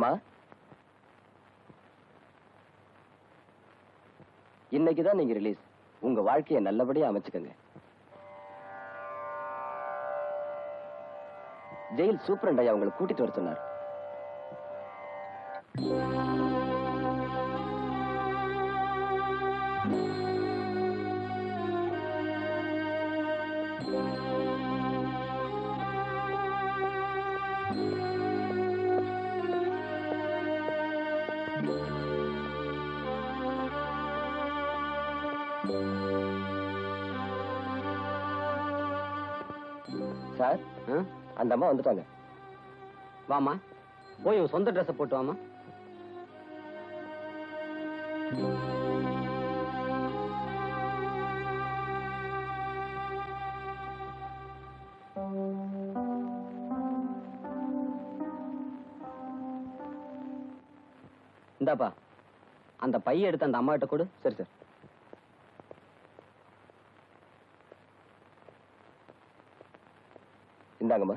அம்மா, இன்னைக்குதான் நீங்க ரிலீஸ். உங்க வாழ்க்கையை நல்லபடியா அமைச்சுக்கங்க. ஜெயில் சூப்பரண்ட் ஐயா உங்களை கூட்டிட்டு வர சொன்னார். சார், அந்த அம்மா வந்துட்டாங்க. வாமா, போய் உன் சொந்த ட்ரெஸ் போட்டு வாமா. இந்தாப்பா, அந்த பைய எடுத்து அந்த அம்மா கிட்ட கொடு. சரி சார். இந்தாங்கம்மா.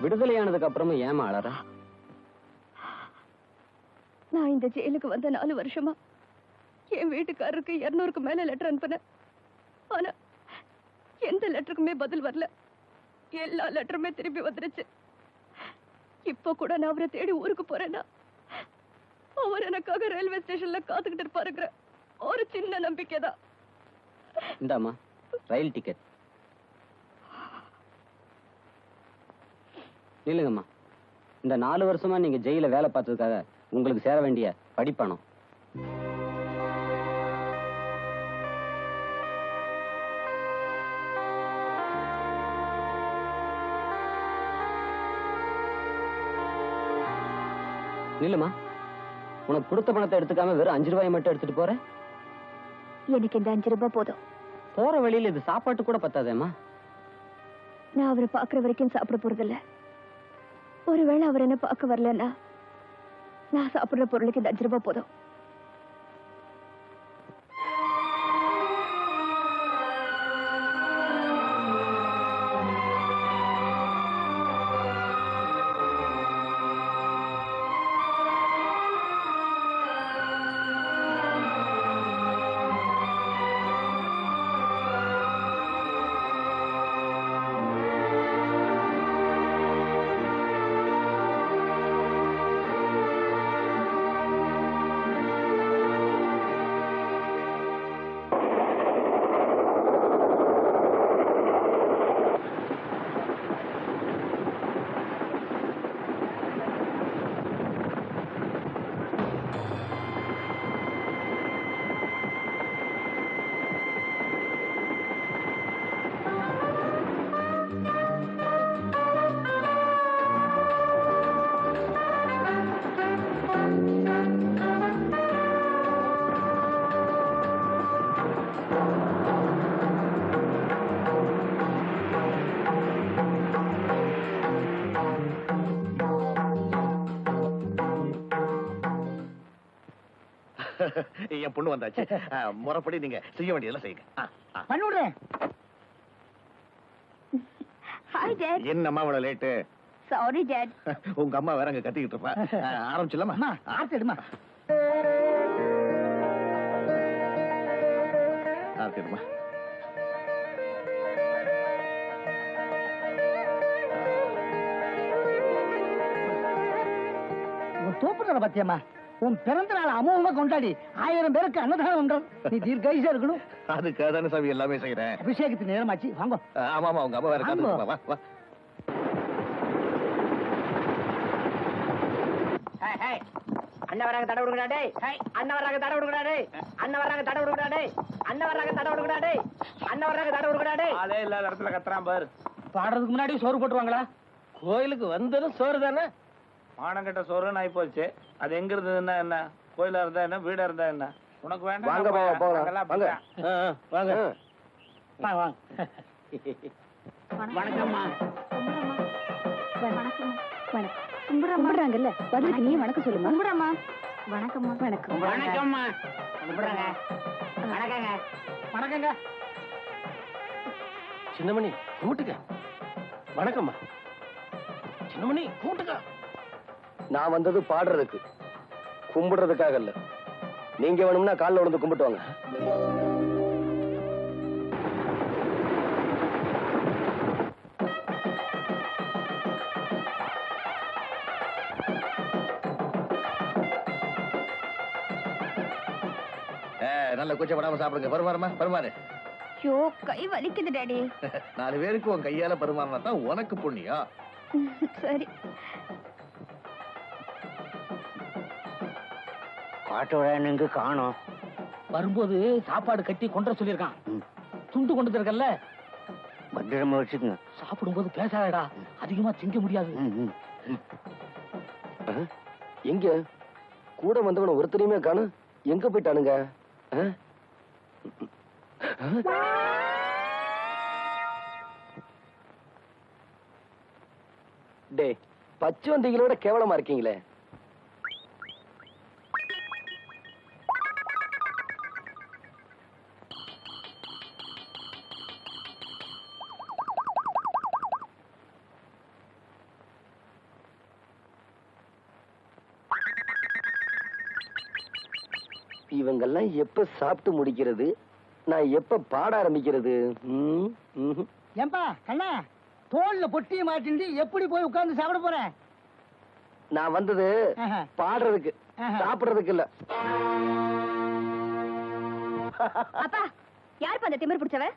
விடுதலையானதுக்கு அப்புறமும் ஏமா அழறா? நான் இந்த ஜெயிலுக்கு வந்த 4 வருஷமா என் வீட்டுக்காரருக்கு 200க்கு மேல லெட்டர் அனுப்பினேன். ஆனா எந்த லெட்டருக்குமே பதில் வரல. எல்லா லெட்டருமே திரும்பி வந்துருச்சு. இப்ப கூட நான் அவரை தேடி ஊருக்கு போறேன்னா அவர் எனக்காக ரயில்வே ஸ்டேஷன்ல காத்துக்கிட்டு இருப்பாருங்கிற ஒரு சின்ன நம்பிக்கை தான். இந்தாமா ரயில் டிக்கெட். இல்லைங்கம்மா, இந்த 4 வருஷமா நீங்க ஜெயில வேலை பார்த்ததுக்காக உங்களுக்கு சேர வேண்டிய படிப்பணம். இல்லம்மா, உனக்கு கொடுத்த பணத்தை எடுத்துக்காம வெறும் 5 ரூபாய் மட்டும் எடுத்துட்டு போற. எனக்கு இந்த 5 ரூபாய் போதும். போற வழியில இது சாப்பாட்டு கூட பத்தாதேம்மா. நான் அவரை பாக்குற வரைக்கும் சாப்பிட போறதில்ல. ஒருவேளை அவர் என்ன பார்க்க வரலன்னா நான் சாப்பிடுற பொருளுக்கு இந்த 5 ரூபாய் போதும். என் பொண்ணு வந்தாச்சு. முறைப்படி நீங்க செய்ய வேண்டியதெல்லாம் செய்யுங்க. பண்ணிவிடுறேன். Hi dad. என்னம்மா இவ்வளவு லேட்டு? Sorry dot. உங்க அம்மா வேற அங்க கத்திக்கிட்டு இருப்பா. ஆரம்பிச்சிடலாமா? ஆர்த்தி எடுமா. ஆர்த்தி எடுமா. தோப்புறத பத்தியம்மா உன் பிறந்த நாள் அமோகமா கொண்டாடி 1000 பேருக்கு அன்னதானம் பண்றோம். நீ தீர்க்காயுசா இருக்கணும். அதுக்காக தானே சாமி எல்லாமே செய்யறேன். அபிஷேகத்துக்கு நேரமாச்சு, வாங்க. ஆமாமா, உங்க அம்மா வேற வாங்கோ. வா வா. அண்ணன் வராங்க தடை விடுங்கடா டேய். அண்ணன் வராங்க தடை விடுங்கடா டேய். அண்ணன் வராங்க தடை விடுங்கடா டேய். அண்ணன் வராங்க தடை விடுங்கடா டேய். அண்ணன் வராங்க தடை விடுங்கடா டேய். ஆளே இல்லாத இடத்துல கத்துறான் பாரு. பாடுறதுக்கு முன்னாடி சோறு போட்டுருவாங்களா? கோயிலுக்கு வந்ததும் சோறு தானே. மானங்கட்ட சோறுன்னு ஆகி போச்சு. அது எங்க இருந்ததுன்னா என்ன, கோயிலா இருந்தா என்ன, வீடா இருந்தா என்ன, உனக்கு வேண்டாம். வாங்க பாவா, போகலாம். வாங்க. வாங்க. வாங்க வாங்க. வணக்கம்மா. கும்பிடுறாங்கல்ல, பதிலுக்கு நீ வணக்கம் சொல்லுமா. கும்பிடுறம்மா. வணக்கம்மா. வணக்கம். வணக்கம்மா. கும்பிடுறங்க. வணக்கங்க. வணக்கங்க. சின்னமணி கும்பிட்டுக்க. வணக்கம்மா. சின்னமணி கும்பிட்டுக்க. நான் வந்தது பாடுறதுக்கு, கும்பிடுறதுக்காக இல்ல. நீங்க வேணும்னா காலில் விழுந்து கும்பிட்டு வாங்க. நல்ல கூச்சப்படாம சாப்பிடுங்க. பருமாறுமா, பருமாறு. ஐயோ, கை வலிக்குது டாடி. 4 பேருக்கு உன் கையால பருமாறினா தான் உனக்கு புண்ணியம். சரி. பாட்டோட காணோம். வரும்போது சாப்பாடு கட்டி கொண்டு சொல்லியிருக்கான். துண்டு கொண்டு இருக்கல்ல, பத்திரமா வச்சுக்கோங்க. சாப்பிடும்போது பேசாதடா, அதிகமா திங்க முடியாது. எங்க கூட வந்தவன ஒருத்தரையுமே காணும். எங்க போயிட்டானுங்க? டே, பச்சை வந்திகளோட கேவலமா இருக்கீங்களே. இவங்கெல்லாம் எப்ப சாப்பிட்டு முடிக்கிறது, நான் எப்ப பாட ஆரம்பிக்கிறது? ஏன்பா கண்ணா, தோல்ல பொட்டியை மாட்டிண்டு எப்படி போய் உட்கார்ந்து சாப்பிட போறேன்? நான் வந்தது பாடுறதுக்கு, சாப்பிடுறதுக்கு இல்ல. அப்பா, யாருப்பா அந்த திமிர் பிடிச்சவ?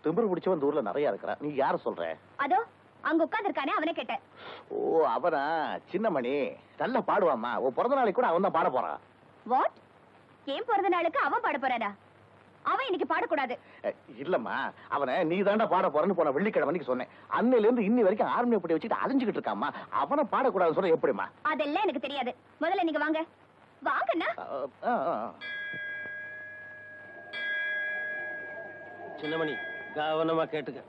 திமிரு பிடிச்சவன் இந்த ஊர்ல நிறைய இருக்கிறான். நீ யார சொல்ற? அதோ அங்க உட்கார்ந்திருக்கானே, அவனே கேட்டேன். ஓ, அவனா? சின்னமணி நல்லா பாடுவாமா. உன் பிறந்த நாளைக்கு கூட அவன் தான் பாட போறான். வாட்? ஏன் பிறந்த நாளுக்கு அவன் பாட போறானா? அவன் இன்னைக்கு பாடக்கூடாது. இல்லம்மா, அவனை நீ தாண்டா பாட போறன்னு போன வெள்ளிக்கிழமைக்கு சொன்னேன். அன்னையில இருந்து இன்னி வரைக்கும் ஆர்மியை போட்டு வச்சுட்டு அலைஞ்சுக்கிட்டு இருக்காமா. அவனை பாடக்கூடாதுன்னு சொல்ல எப்படிமா? அதெல்லாம் எனக்கு தெரியாது. முதல்ல நீங்க வாங்க. வாங்கண்ணா. சின்னமணி கவனமா கேட்டுக்க.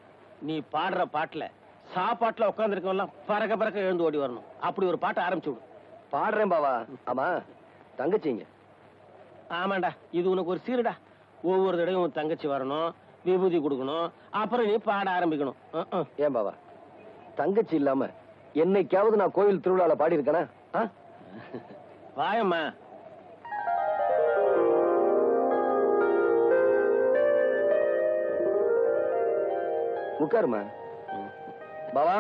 நீ பாடுற பாட்டுல சாப்பாட்டுல உட்காந்துருக்கவெல்லாம் பறக்க பறக்க எழுந்து ஓடி வரணும். அப்படி ஒரு பாட்டை ஆரம்பிச்சு விடு. பாடுறேன் பாவா. ஆமா, தங்கச்சிங்க. ஆமாண்டா, இது உனக்கு ஒரு சீருடா. ஒவ்வொரு தடவையும் உன் தங்கச்சி வரணும், விபூதி கொடுக்கணும், அப்புறம் நீ பாட ஆரம்பிக்கணும். ஏன் பாவா, தங்கச்சி இல்லாம என்னைக்காவது நான் கோயில் திருவிழால பாடி இருக்கேனா? வாயம்மா. உட்காருமா பாவா.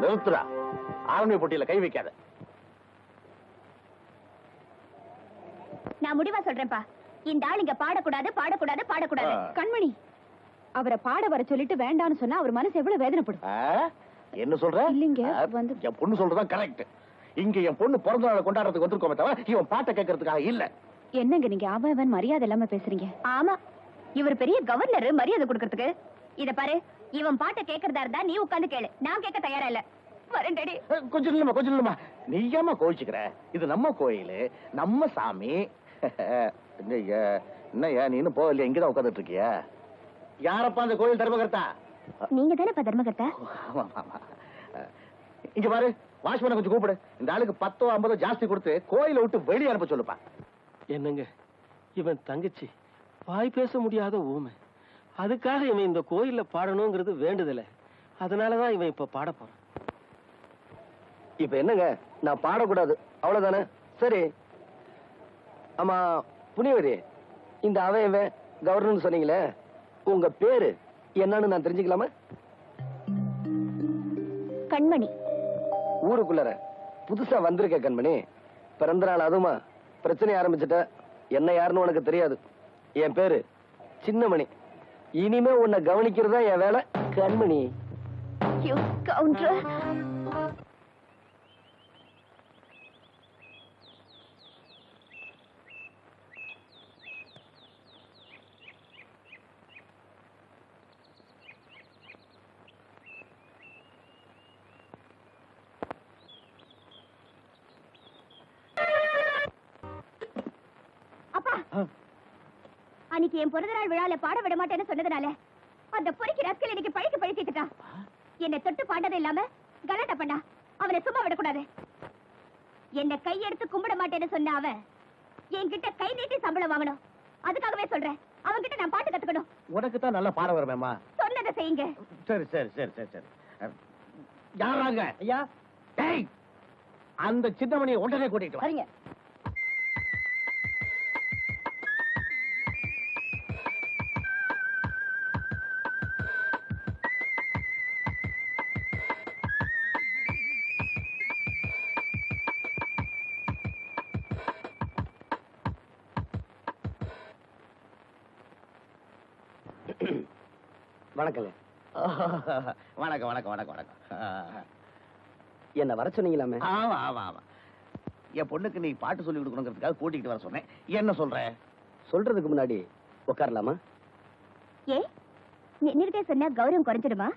நிறுத்துறா. ஆர்மியை போட்டியில கை வைக்காத. நான் முடிவா சொல்றேன்ப்பா, இந்த ஆள் இங்க பாடக்கூடாது, பாடக்கூடாது, பாடக்கூடாது. கண்மணி, அவரை பாட வர சொல்லிட்டு வேண்டான்னு சொன்னா அவர் மனசு எவ்வளவு வேதனைப்படும். என்ன சொல்ற? இல்லைங்க, வந்து என் பொண்ணு சொல்றதான் கரெக்ட். இங்க என் பொண்ணு பிறந்த நாளை கொண்டாடுறதுக்கு வந்திருக்கோமே தவிர இவன் பாட்டை கேட்கறதுக்காக இல்ல. என்னங்க நீங்க அவன் மரியாதை இல்லாம பேசுறீங்க? ஆமா, இவர் பெரிய கவர்னர், மரியாதை கொடுக்கறதுக்கு. இத பாரு, இவன் பாட்டை கேட்கறதா இருந்தா நீ உட்கார்ந்து கேளு. நான் கேட்க தயாரா இல்ல. வரேன்டடி. கொஞ்சம் இல்லம்மா, கொஞ்சம் இல்லம்மா. நீ ஏமா கோவிச்சுக்கிற? இது நம்ம கோயில், நம்ம சாமி. என்னய்யா நீ இன்னும் போகலையா? இங்கதான் உட்காந்துட்டு இருக்கிய? யாரப்பா அந்த கோயில் தர்மகர்த்தா? நீங்க தானே தர்மகர்த்தா? இங்க பாரு, வாட்ச்மேனை கொஞ்சம் கூப்பிடு. இந்த ஆளுக்கு 10 50 ஜாஸ்தி கொடுத்து கோயிலை விட்டு வெளியே அனுப்ப சொல்லுப்பா. என்னங்க, இவன் தங்கச்சி வாய் பேச முடியாத ஊமை. அதுக்காக இவன் இந்த கோயில்ல பாடணுங்கிறது வேண்டுதல. அதனாலதான் இவன் இப்ப பாட போறான். இப்ப என்னங்க, நான் பாடக்கூடாது அவ்வளவுதானே? சரி. ஆமா புனிவரி, இந்த அவன் கவர்னர் சொன்னீங்களே, உங்க பேரு என்னன்னு நான் தெரிஞ்சுக்கலாமா? கண்மணி. ஊருக்குள்ளற புதுசா வந்திருக்க கண்மணி. பிறந்த நாள் அதுமா பிரச்சனை ஆரம்பிச்சுட்ட. என்ன யாருன்னு உனக்கு தெரியாது. என் பேரு சின்னமணி. இனிமே உன்னை கவனிக்கிறதா என் வேலை கண்மணி. You scoundrel. அப்பா, அன்னைக்கு என் பிறந்த நாள் விழால பாட விட மாட்டேன்னு சொன்னதுனால அந்த பொறுக்கி ரஸ்கல் இன்னைக்கு பழிக்கு பழிச்சிட்டான். என்னை தொட்டு பாண்டது இல்லாம கலாட்டா பண்ணா. அவனை சும்மா விடக்கூடாது. என்னை கையெடுத்து கும்பிட மாட்டேன்னு சொன்ன அவன் என்கிட்ட கை நீட்டி சம்பளம் வாங்கணும். அதுக்காகவே சொல்றேன், அவன்கிட்ட நான் பாட்டு கத்துக்கணும். உனக்கு தான் நல்லா பாட வருமேம்மா. சொன்னதை செய்யுங்க. சரி சரி சரி சரி சரி. யாராங்க ஐயா? டேய், அந்த சின்னமணியை உடனே கூட்டிட்டு வா. சரிங்க. வணக்கங்க. வணக்கம் வணக்கம் வணக்கம் வணக்கம். என்ன வர சொன்னீங்களாமே? ஆமா ஆமா ஆமா. என் பொண்ணுக்கு நீ பாட்டு சொல்லி கொடுக்கணுங்கிறதுக்காக கூட்டிகிட்டு வர சொன்னேன். என்ன சொல்ற? சொல்றதுக்கு முன்னாடி உட்காரலாமா? ஏ, நின்னுட்டே சொன்னா கௌரவம் குறைஞ்சிடுமா?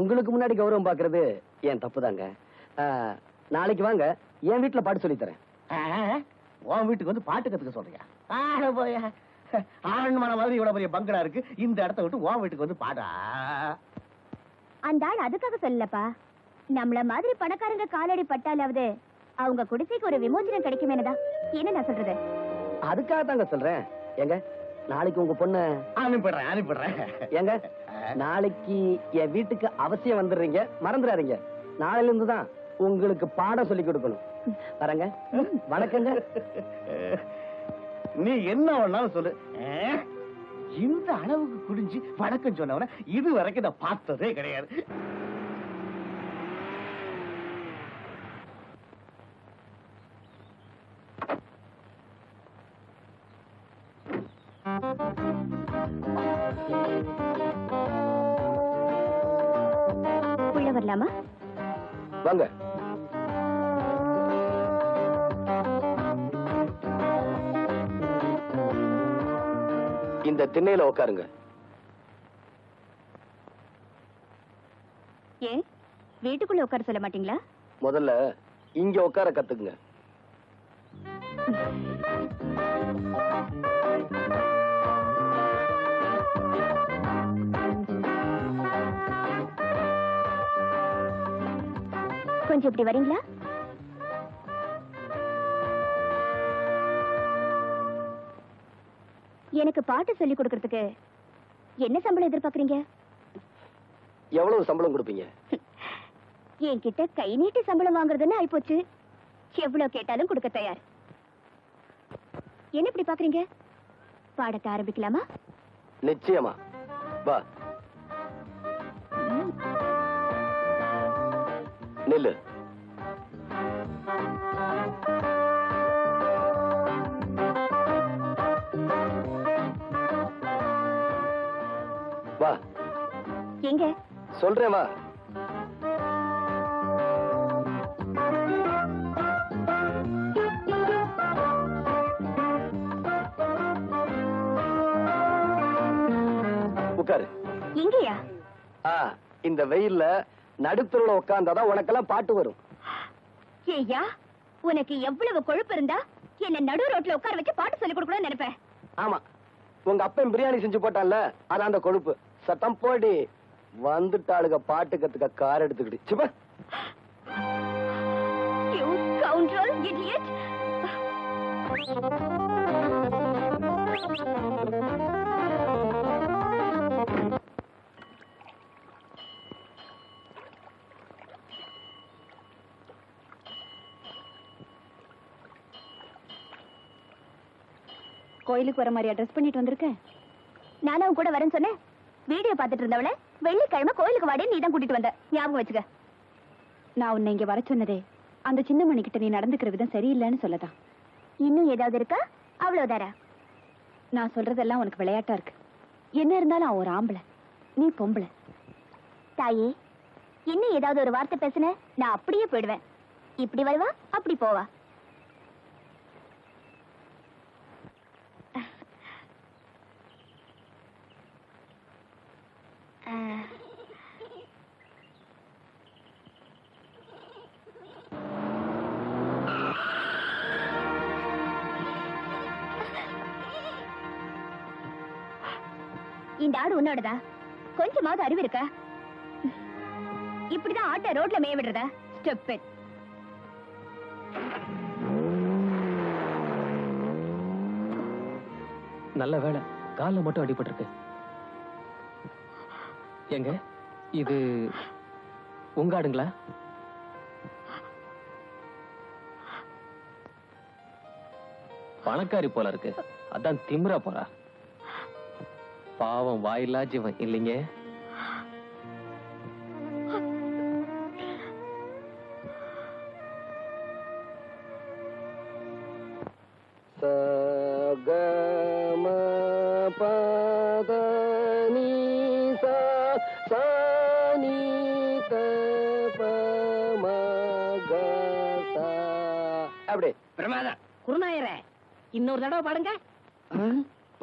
உங்களுக்கு முன்னாடி கௌரவம் பாக்குறது என் தப்புதாங்க. நாளைக்கு வாங்க, என் வீட்டுல பாட்டு சொல்லி தரேன். உன் வீட்டுக்கு வந்து பாட்டு கத்துக்க சொல்றியா? ஆட போயா. ஆரண்மான மாதிரி இவ்வளவு பெரிய பங்களா இருக்கு. இந்த இடத்த விட்டு உன் வீட்டுக்கு வந்து பாடா. அந்த ஆள் அதுக்காக சொல்லலப்பா. நம்மள மாதிரி பணக்காரங்க காலடி பட்டாலாவது அவங்க குடிசைக்கு ஒரு விமோசனம் கிடைக்குமேனதான். என்ன நான் சொல்றது? அதுக்காக தாங்க சொல்றேன். ஏங்க, நாளைக்கு உங்க பொண்ணு அனுப்பிடுறேன் அனுப்பிடுறேன். ஏங்க, நாளைக்கு என் வீட்டுக்கு அவசியம் வந்துடுறீங்க, மறந்துடாதீங்க. நாளையில இருந்து தான் உங்களுக்கு பாடம் சொல்லி கொடுக்கணும். வரங்க. வணக்கங்க. நீ என்ன வேணாலும் சொல்லு. இந்த அளவுக்கு குடிஞ்சு வணக்கம் சொன்னவன இது வரைக்கும் நான் பார்த்ததே கிடையாது. உள்ள வரலாமா? வாங்க. இந்த திண்ணையில உட்காருங்க. ஏன் வீட்டுக்குள்ள உட்கார சொல்ல மாட்டீங்களா? முதல்ல இங்க உட்கார கத்துக்குங்க. கொஞ்சம் இப்படி வரீங்களா? எனக்கு பாட்டு சொல்லி கொடுக்கறதுக்கு என்ன சம்பளம் எதிர்பார்க்கறீங்க? எவ்வளவு சம்பளம் கொடுப்பீங்க? என்கிட்ட கை நீட்டி சம்பளம் வாங்குறதுன்னு ஆயிப்போச்சு. எவ்வளவு கேட்டாலும் கொடுக்க தயார். என்ன இப்படி பாக்குறீங்க? பாடத்தை ஆரம்பிக்கலாமா? நிச்சயமா. வா. நில்லு. வா. எங்க? சொல்றேன் வா. உட்காரு. எங்கயா? இந்த வெயில்ல நடுத்தருல உட்கார்ந்தாதான் உனக்கெல்லாம் பாட்டு வரும். ஏய்யா, உனக்கு எவ்வளவு கொழுப்பு இருந்தா என்ன நடு ரோட்ல உட்கார வச்சு பாட்டு சொல்லி கொடுக்கணும்னு நினைப்பேன். ஆமா, உங்க அப்பன் பிரியாணி செஞ்சு போட்டான்ல, அதான் அந்த கொழுப்பு. சத்தம் போடி. வந்துட்டாளுக பாட்டு கத்துக்க கார் எடுத்துக்கிட்டு. சிப்ப. You scoundrel, idiot. கோயிலுக்கு வர மாதிரி ட்ரெஸ் பண்ணிட்டு வந்திருக்கேன். நானும் கூட வரேன்னு சொன்னேன். வீடியோ பார்த்துட்டு இருந்தவள வெள்ளிக்கிழமை கோயிலுக்கு வாடி நீ தான் கூட்டிட்டு வந்த. ஞாபகம் வச்சுக்க. நான் உன்னை இங்க வர சொன்னதே அந்த சின்ன மணிக்கிட்ட நீ நடந்துக்கிற விதம் சரியில்லைன்னு சொல்லதான். இன்னும் ஏதாவது இருக்கா? அவ்வளவுதாரா? நான் சொல்றதெல்லாம் உனக்கு விளையாட்டா இருக்கு. என்ன இருந்தாலும் அவன் ஒரு ஆம்பளை, நீ பொம்பளை. தாயே, இன்னும் ஏதாவது ஒரு வார்த்தை பேசுன நான் அப்படியே போயிடுவேன். இப்படி வருவா, அப்படி போவா. இந்த ஆடு உன்னோடதா? கொஞ்சமாவது அறிவு இருக்கா? இப்படிதான் ஆட்டை ரோட்ல மேய விடுறதா? ஸ்டெப். நல்ல வேலை, கால்ல மட்டும் அடிபட்டிருக்கு. எங்க இது உங்க ஆடுங்களா? பணக்காரி போல இருக்கு, அதான் திமிரா போறா. பாவம் வாயில்லா ஜீவன் இல்லைங்க. சகம பதனி சானி தபமகசா. அப்படி பிரமாதம். குருநாயரே, இன்னொரு தடவை பாடுங்க.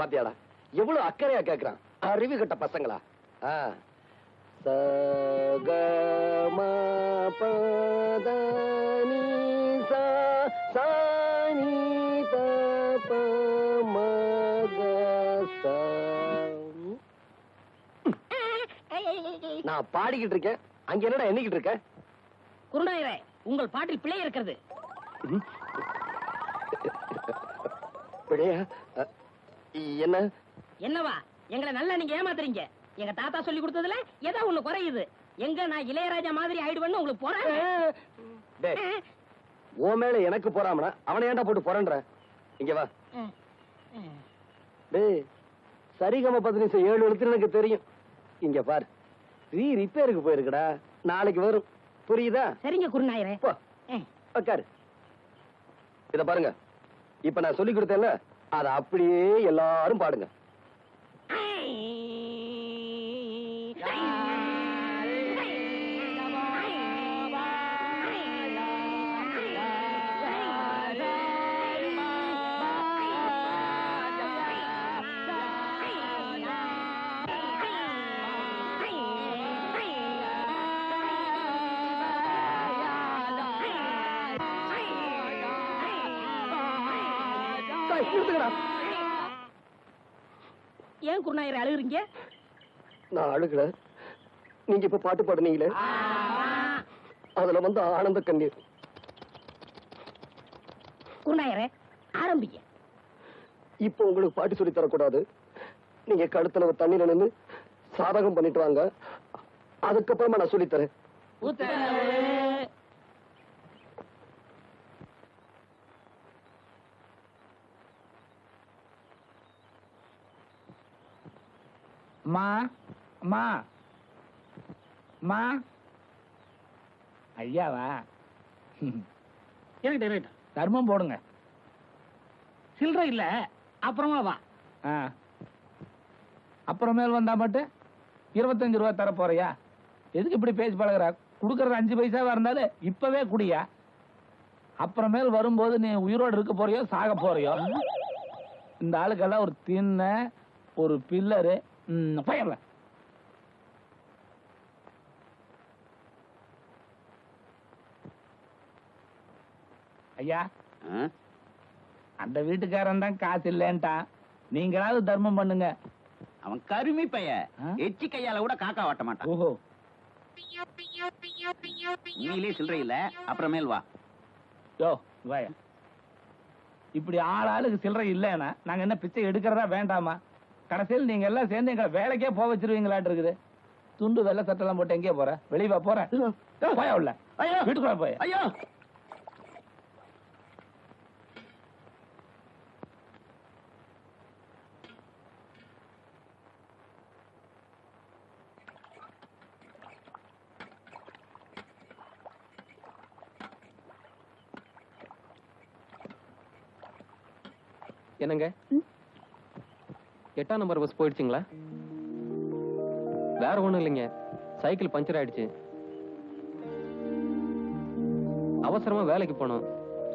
பாத்தியாடா எவ்வளவு அக்கறையா கேக்குறான். அறிவு கட்ட பசங்களா. சகம பதனி சானி தபமகசா. நான் பாடிக்கிட்டு இருக்கேன், அங்க என்னடா எண்ணிக்கிட்டு இருக்க? குருநாயரே, உங்கள் பாட்டில் பிழை இருக்கிறது. பிழையா? என்ன? என்னவா? எங்களை நல்லா நீங்க ஏமாத்துறீங்க. எங்க தாத்தா சொல்லி கொடுத்ததுல ஏதோ ஒண்ணு குறையுது. எங்க நான் இளையராஜா மாதிரி ஆயிடுவேன்னு உங்களுக்கு போறேன். உன் மேல எனக்கு போறாமனா அவனை ஏன்டா போட்டு போறன்ற? இங்க வா. டேய், சரிகம 15 7 எழுத்து எனக்கு தெரியும். இங்க பாரு, ரிப்பேருக்கு போயிருக்குடா, நாளைக்கு வரும். புரியுதா? சரிங்க குருநாயரே. போ உட்காரு. இத பாருங்க, இப்ப நான் சொல்லி கொடுத்தேன்ல, அத அப்படியே எல்லாரும் பாடுங்க. ஏன் குருநாயரை அழுகுறீங்க? நான் அழுகல, நீங்க இப்ப பாட்டு பாடுனீங்களே, அதுல வந்து ஆனந்த கண்ணீர். குருநாயரே, ஆரம்பிங்க. இப்ப உங்களுக்கு பாட்டு சொல்லி தரக்கூடாது. நீங்க கழுத்துல தண்ணீர் நின்று சாதகம் பண்ணிட்டு வாங்க, அதுக்கப்புறமா நான் சொல்லித்தரேன். மா மா மா ஐயாவா? தர்மம் போடுங்க. சில்லறை இல்ல, அப்புறமா வா. அப்புறமேல் வந்தா மட்டும் 25 ரூபா தர போறியா? எதுக்கு இப்படி பேசி பழகுறா? குடுக்கறது 5 பைசாவா இருந்தாலும் இப்பவே குடியா. அப்புறமேல் வரும்போது நீ உயிரோடு இருக்க போறியோ சாக போறியோ? இந்த ஆளுக்கெல்லாம் ஒரு தின்ன ஒரு பில்லரு பயர்ல. ஐயா, அந்த வீட்டுக்காரன் தான் காசு இல்லன்ட்டான், நீங்களாவது தர்மம் பண்ணுங்க. அவன் கருமி பைய, எச்சி கையால கூட காக்கா வாட்ட மாட்டான். ஓஹோ, நீங்களே சில்லறை இல்ல, அப்புறமேல் வா. யோ வாயா. இப்படி ஆளாளுக்கு சில்லறை இல்லன்னா நாங்க என்ன பிச்சை எடுக்கிறதா வேண்டாமா? கடைசியில் நீங்க எல்லாம் சேர்ந்து எங்களை வேலைக்கே போக வச்சிருவீங்களாட்டு இருக்குது. துண்டு வெள்ளை சட்டெல்லாம் போட்டு எங்கே போற? வெளியே வா. போற போயா உள்ள, வீட்டுக்குள்ள போய். ஐயோ, என்னங்க 8ஆம் நம்பர் பஸ் போயிடுச்சுங்களா? வேற ஒண்ணும் இல்லைங்க, சைக்கிள் பஞ்சர் ஆயிடுச்சு. அவசரமா வேலைக்கு போனோம்,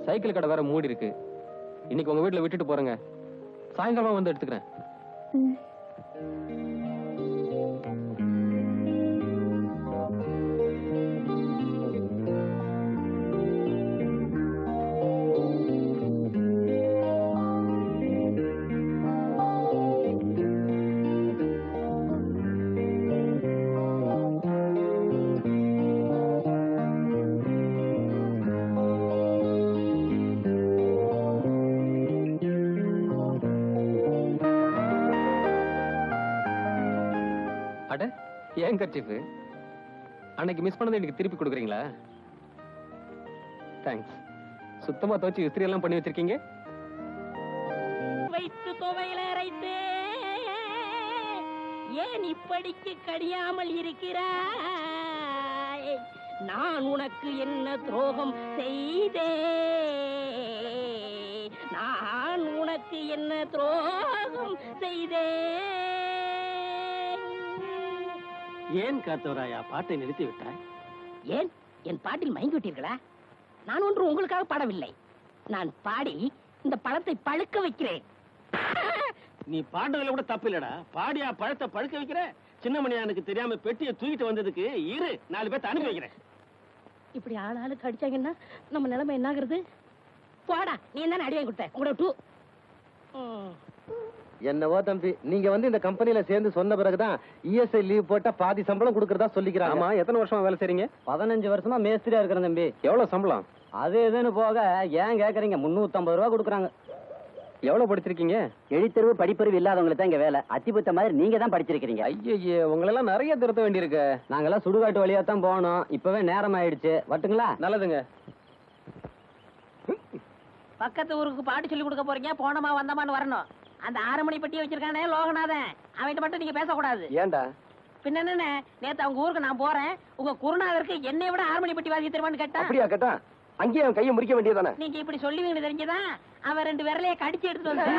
சைக்கிள் கடை வேற மூடி இருக்கு. இன்னைக்கு உங்க வீட்டுல விட்டுட்டு போறேங்க, சாயங்காலமா வந்து எடுத்துக்கிறேன். அட, ஏன் கர்ச்சீஃப் அன்னைக்கு மிஸ் பண்ணதை எனக்கு திருப்பி கொடுக்குறீங்களா? தேங்க்ஸ். சுத்தமா துவச்சு இஸ்திரி எல்லாம் பண்ணி வச்சிருக்கீங்க. வைத்து துவையில அரைத்தே ஏன் இப்படிக்கு கடியாமல் இருக்கிறாய்? நான் உனக்கு என்ன துரோகம் செய்தே? நான் உனக்கு என்ன துரோகம் செய்தே? ஏன் காத்தவராயா பாட்டை நிறுத்தி விட்டாய்? ஏன் என் பாட்டில் மயங்கி விட்டீர்களா? நான் ஒன்று உங்களுக்காக பாடவில்லை, நான் பாடி இந்த பழத்தை பழுக்க வைக்கிறேன். நீ பாடுறதுல கூட தப்பு இல்லடா. பாடியா பழத்தை பழுக்க வைக்கிற? சின்னமணியானுக்கு தெரியாம பெட்டியை தூக்கிட்டு வந்ததுக்கு இரு, 4 பேர்த்த அனுப்பி வைக்கிறேன். இப்படி ஆளாளுக்கு அடிச்சாங்கன்னா நம்ம நிலைமை என்ன ஆகுறது? போடா, நீ என்ன அடி வாங்கி கொடுத்த உங்களோட டூ. என்னவோ தம்பி, நீங்க வந்து இந்த கம்பெனில சேர்ந்து சொன்ன பிறகுதான் இஎஸ்ஐ லீவ் போட்டா பாதி சம்பளம் கொடுக்கறதா சொல்லிக்கிறாங்க. ஆமா, எத்தனை வருஷமா வேலை செய்றீங்க? 15 வருஷமா மேஸ்திரியா இருக்கிறேன் தம்பி. எவ்வளவு சம்பளம்? அது எதுன்னு போக ஏன் கேக்குறீங்க, 350 ரூபா கொடுக்குறாங்க. எவ்வளவு படிச்சிருக்கீங்க? எழுத்தறிவு படிப்பறிவு இல்லாதவங்களுக்கு தான் இங்க வேலை. அத்திபுத்த மாதிரி நீங்க தான் படிச்சிருக்கீங்க. ஐயே, உங்களெல்லாம் நிறைய திருத்த வேண்டியிருக்கு. நாங்கெல்லாம் சுடுகாட்டு வழியா தான் போகணும். இப்பவே நேரம் ஆயிடுச்சு, வரட்டுங்களா? நல்லதுங்க. பக்கத்து ஊருக்கு பாட்டு சொல்லி கொடுக்க போறீங்க, போனமா வந்தமான்னு வரணும். அந்த 6 மணி பெட்டி வச்சிருக்கானே லோகநாதன், அவன்கிட்ட மட்டும் நீங்க பேசக்கூடாது. ஏன்டா? பின்ன என்ன, நேத்து அவங்க ஊருக்கு நான் போறேன், உங்க குருநாதருக்கு என்னை விட 6 மணி பெட்டி வாசி தெரியுமான்னு கேட்டா. அப்படியா கேட்டா? அங்கேயே அவன் கையை முறிக்க வேண்டியதானே? நீங்க இப்படி சொல்லுவீங்க தெரிஞ்சதான் அவன் 2 விரலைய கடிச்சு எடுத்து வந்து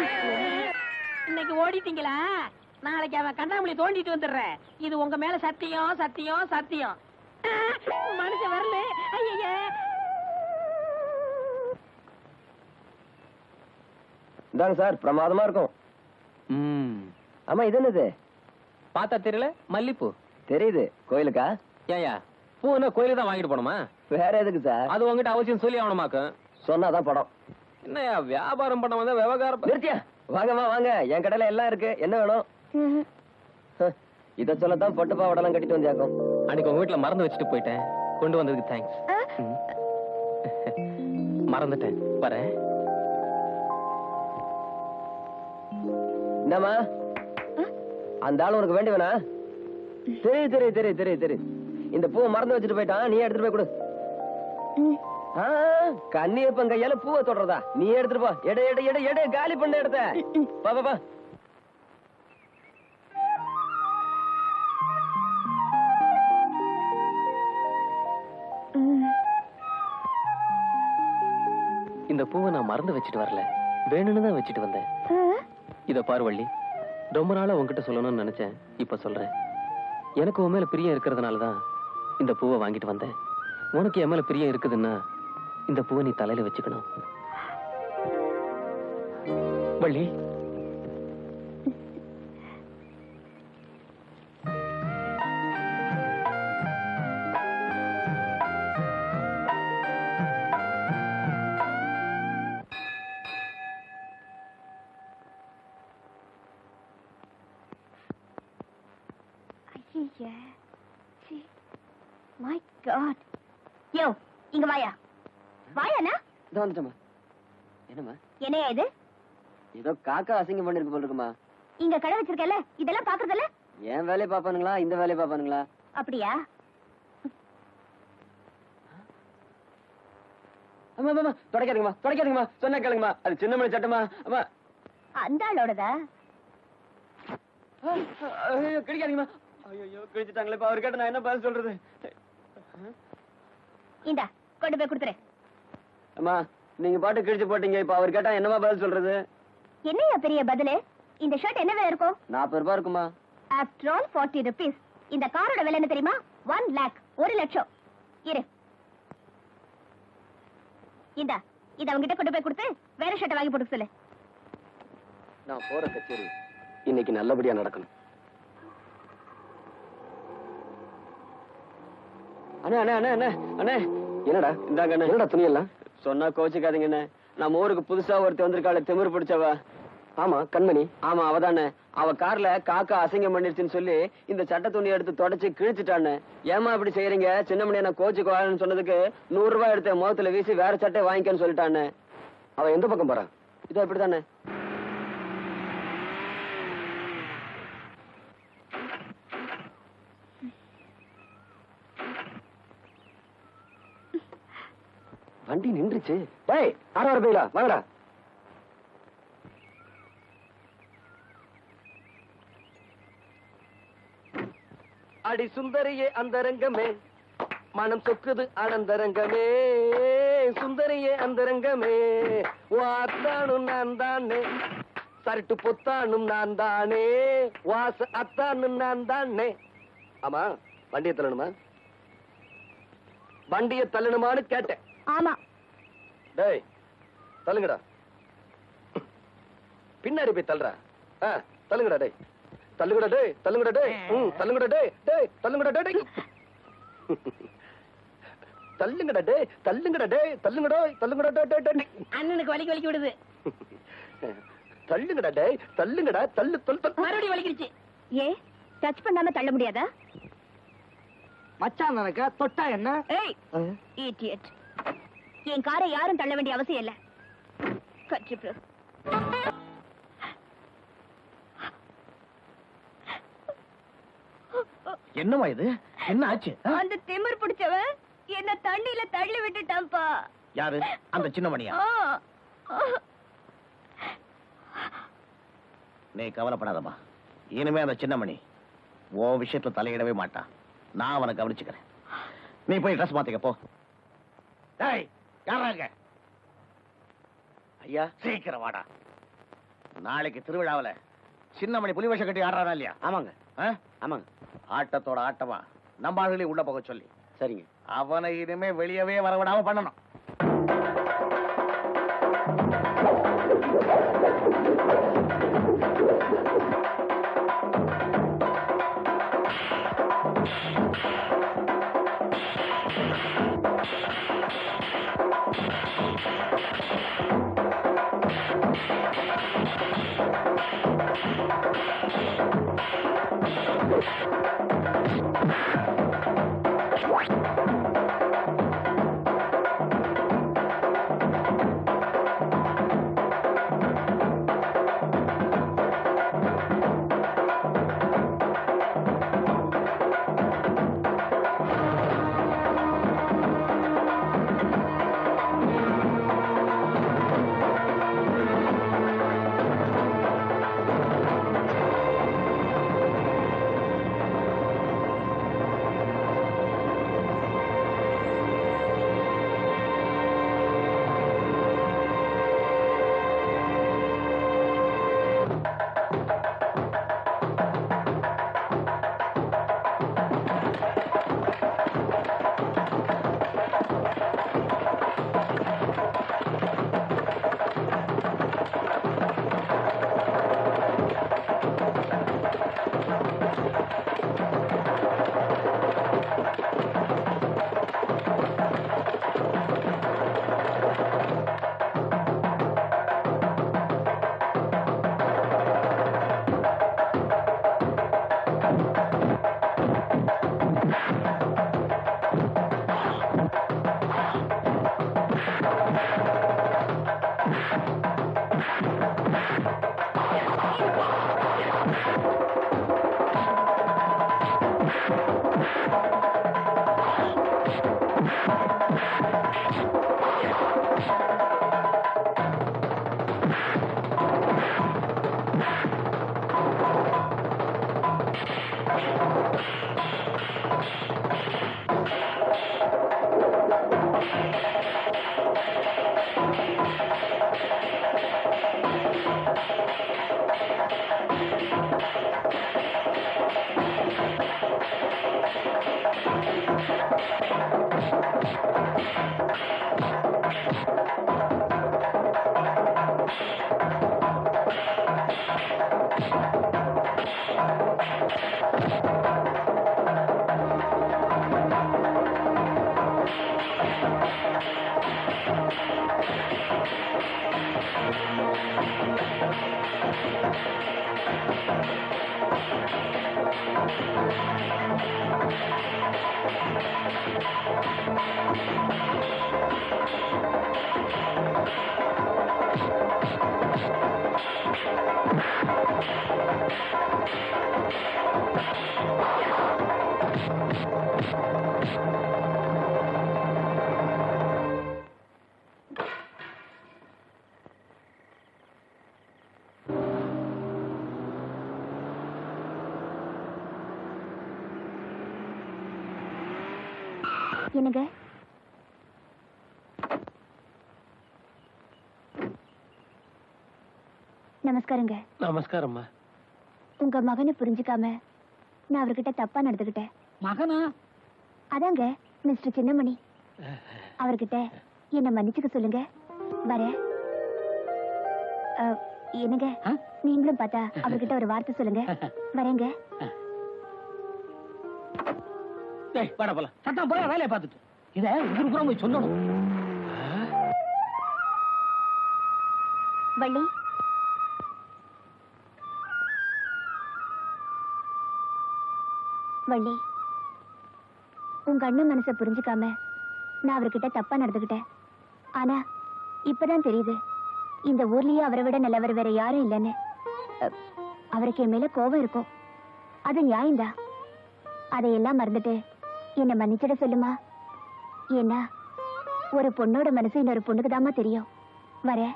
இன்னைக்கு ஓடிட்டீங்களா? நாளைக்கு அவன் கண்ணாமூலி தோண்டிட்டு வந்துடுறேன். இது உங்க மேல சத்தியம், சத்தியம், சத்தியம். மனுஷன் வரல. ஐயா, இந்தாங்க சார், பிரமாதமா இருக்கும். ஆமா, இது என்னது? பார்த்தா தெரியல? மல்லிப்பூ. தெரியுது. கோயிலுக்கா? ஏயா, பூன்னா கோயிலுக்கு தான் வாங்கிட்டு போனோமா? வேற எதுக்கு சார்? அது உங்ககிட்ட அவசியம் சொல்லி ஆகணுமாக்கும். சொன்னாதான் படம். என்னையா வியாபாரம் பண்ண வந்தா விவகாரம் நிறுத்தியா? வாங்கம்மா வாங்க, என் கடையில எல்லாம் இருக்கு. என்ன வேணும்? இத சொல்லத்தான் பொட்டு பாவடெல்லாம் கட்டிட்டு வந்தியாக்கும். அன்னைக்கு உங்க வீட்டுல மறந்து வச்சுட்டு போயிட்டேன், கொண்டு வந்ததுக்கு தேங்க்ஸ். மறந்துட்டேன், வரேன். என்னம்மா, அந்த ஆள் உனக்கு வேண்டி வேணா? தெரியுது தெரியுது தெரியுது தெரியுது தெரியுது. இந்த பூவை மறந்து வச்சுட்டு போயிட்டான், நீ எடுத்துட்டு போய் கொடு. கண்ணியப்பன் கையால பூவை தொடறதா? நீ எடுத்துட்டு போ. எடு எடு எடு எடு, காலி பண்ண எடுத்த. பா பா பா. இந்த பூவை நான் மறந்து வச்சுட்டு வரல, வேணும்னு தான் வச்சுட்டு வந்தேன். இத பாரு வள்ளி, ரொம்ப நாளா உன்கிட்ட சொல்லணும்னு நினைச்சேன், இப்ப சொல்றேன். எனக்கு உன் மேல பிரியம் இருக்கிறதுனாலதான் இந்த பூவை வாங்கிட்டு வந்தேன். உனக்கு என் மேல பிரியம் இருக்குதுன்னா இந்த பூவை நீ தலையில வச்சுக்கணும். Valli, My God. யோ, இங்க வாயா. வாயாண்ணா. இதோ வந்துட்டேம்மா. என்னம்மா? என்னையா இது? ஏதோ காக்கா அசிங்கம் பண்ணிருக்கு போல இருக்குமா. இங்க கடை வச்சிருக்கல, இதெல்லாம் பாக்குறதுல? என் வேலையை பாப்பானுங்களா, இந்த வேலையை பாப்பானுங்களா? அப்படியா? அம்மா அம்மா, தொடக்காதீங்கம்மா தொடக்காதீங்கம்மா, சொன்னா கேளுங்கம்மா. அது சின்னமணி சட்டமா? அம்மா, அந்த ஆளோடதா? ஐயோ கிழிக்காதீங்கம்மா. ஐயோ கிழிச்சிட்டாங்களே, இப்ப அவர் கேட்ட நான் என்ன பதில் சொல்றது? இந்தா, கொண்டு போய் கொடுத்துரு. அம்மா, நீங்க பாட்டு கிழிச்சு போட்டீங்க, இப்ப அவர் கேட்டா என்னமா பதில் சொல்றது? என்னையா பெரிய பதிலு? இந்த ஷர்ட் என்ன விலை இருக்கும்? 40 ரூபாய் இருக்குமா? After all 40 rupees. இந்த காரோட விலை என்ன தெரியுமா? 1 lakh. 1 லட்சம். இரு. இத அவங்கிட்ட கொண்டு போய் கொடுத்து வேற ஷர்ட் வாங்கி போட்டு சொல்லு. நான் போற கச்சேரி இன்னைக்கு நல்லபடியா நடக்கணும். அண்ணே அண்ணே அண்ணே அண்ணே அண்ணே என்னடா இந்தாங்க அண்ணே. என்னடா துணி எல்லாம்? சொன்னா கோச்சுக்காதீங்க அண்ணே. நம்ம ஊருக்கு புதுசா ஒருத்தி வந்திருக்காள, திமிரு பிடிச்சவ. ஆமா, கண்மணி. ஆமா, அவதானே. அவ கார்ல காக்கா அசிங்கம் பண்ணிருச்சுன்னு சொல்லி இந்த சட்ட துணி எடுத்து தொடச்சு கிழிச்சிட்டான்னு. ஏமா இப்படி செய்யறீங்க? சின்னமணி என்ன கோச்சுக்குவான்னு சொன்னதுக்கு 100 ரூபாய் எடுத்த முகத்துல வீசி வேற சட்டை வாங்கிக்கன்னு சொல்லிட்டான்னு. அவ எந்த பக்கம் போறான்? இதோ இப்படித்தானே. வண்டி நின்றுச்சு. டேய், 6 ரூபாய்ல வாங்கடா. அடி சுந்தரியே அந்தரங்கமே, மனம் சொக்குது ஆனந்தரங்கமே. சுந்தரியே அந்தரங்கமே, வாத்தானும் நான் தானே, சரட்டு பொத்தானும் நான் தானே, வாச அத்தானும் நான் தானே. ஆமா, வண்டியை தள்ளணுமா? வண்டியை தள்ளணுமான்னு கேட்டேன். ஆமா. டேய், தள்ளுங்கடா. பின்னாடி போய் தள்ளுறா. தள்ளுங்கடா டேய். தள்ளுங்கடா டேய், தள்ளுங்கடா டேய். தள்ளுங்கடா டேய், டேய், தள்ளுங்கடா டேய். தள்ளுங்கடா டேய், தள்ளுங்கடா டேய், தள்ளுங்கடா, தள்ளுங்கடா டேய். அண்ணனுக்கு வலிக்கு விடுது. தள்ளுங்கடா டேய், தள்ளுங்கடா, தள்ளு தள்ளு. மறுபடியும் வலிக்கிடுச்சு. ஏ, டச் பண்ணாம தள்ள முடியாதா? மச்சான் நினைக்க தொட்டா என்ன? ஏய், இடியட். என் காரை யாரும் தள்ள வேண்டிய அவசியம் இல்ல. கட்சி பிரஸ். என்னமா இது? என்ன ஆச்சு? அந்த திமிர் பிடிச்சவன் என்ன தண்ணியில தள்ளி விட்டுட்டான்ப்பா. யாரு? அந்த சின்னமணியா? நீ கவலைப்படாதம்மா. இனிமே அந்த சின்னமணி உன் விஷயத்துல தலையிடவே மாட்டான். நான் அவனை கவனிச்சுக்கிறேன். நீ போய் ட்ரெஸ் மாத்திக்க போ. டேய், யாராங்க? ஐயா, சீக்கிரம் வாடா. நாளைக்கு திருவிழாவுல சின்னமணி புலி வேஷம் கட்டி ஆடுறானா இல்லையா? ஆமாங்க. ஆமாங்க. ஆட்டத்தோட ஆட்டமா நம்ம ஆளுகளையும் உள்ள போக சொல்லி. சரிங்க. அவனை இனிமே வெளியவே வரவிடாம பண்ணணும். என்னங்க? நமஸ்காரங்க. நமஸ்காரம்மா. உங்க மகனை புரிஞ்சுக்காம நான் அவர்கிட்ட தப்பா நடந்துகிட்டேன். மகனா? அதாங்க மிஸ்டர் சின்னமணி. அவர்கிட்ட என்ன மன்னிச்சுக்க சொல்லுங்க. வரேன். என்னங்க நீங்களும் பார்த்தா அவர்கிட்ட ஒரு வார்த்தை சொல்லுங்க. வரேங்க. வாடா போலாம். சட்டம் போய் வேலையை பார்த்துட்டு இதை ஊருக்கு போய் சொல்லணும். வள்ளி, வள்ளி, உங்க அண்ணன் மனசை புரிஞ்சுக்காம நான் அவர்கிட்ட தப்பா நடந்துகிட்டேன். ஆனா இப்பதான் தெரியுது இந்த ஊர்லயே அவரை விட நல்லவர் வேற யாரும் இல்லைன்னு. அவருக்கு என் மேல கோபம் இருக்கும், அது நியாயம்தான். அதையெல்லாம் மறந்துட்டு என்ன மன்னிச்சிட சொல்லுமா. ஏன்னா ஒரு பொண்ணோட மனசு இன்னொரு பொண்ணுக்கு தாமா தெரியும். வரேன்.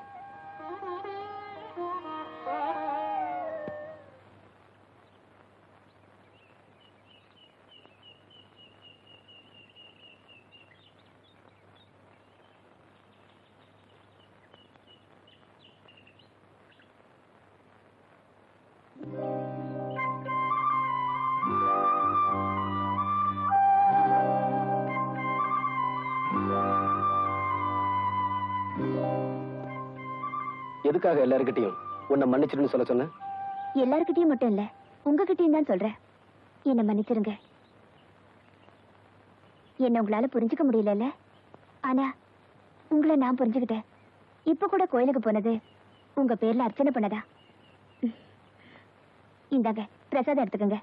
எதுக்காக எல்லார்கிட்டையும் உன்னை மன்னிச்சிருன்னு சொல்ல சொன்ன? எல்லார்கிட்டயும் மட்டும் இல்ல, உங்ககிட்டயும் தான் சொல்றேன். என்ன மன்னிச்சிருங்க. என்ன உங்களால புரிஞ்சுக்க முடியல, ஆனா உங்களை நான் புரிஞ்சுக்கிட்டேன். இப்ப கூட கோயிலுக்கு போனது உங்க பேர்ல அர்ச்சனை பண்ணதா. இந்தாங்க பிரசாதம் எடுத்துக்கங்க.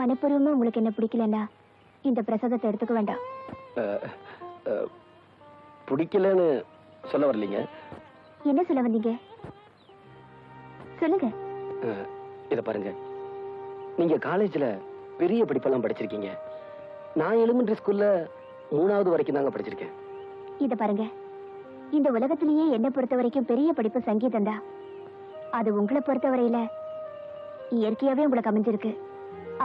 மனப்பூர்வமா உங்களுக்கு என்ன பிடிக்கலன்னா இந்த பிரசாதத்தை எடுத்துக்க வேண்டாம். பிடிக்கலன்னு சொல்ல வரலீங்க. என்ன சொல்ல வந்தீங்க சொல்லுங்க. இத பாருங்க, நீங்க காலேஜ்ல பெரிய படிப்பெல்லாம் படிச்சிருக்கீங்க. நான் எலிமெண்டரி ஸ்கூல்ல 3வது வரைக்கும் தாங்க படிச்சிருக்கேன். இத பாருங்க, இந்த உலகத்திலேயே என்ன பொறுத்த வரைக்கும் பெரிய படிப்பு சங்கீதம் தான். அது உங்களை பொறுத்தவரையில இயற்கையாவே உங்களுக்கு அமைஞ்சிருக்கு.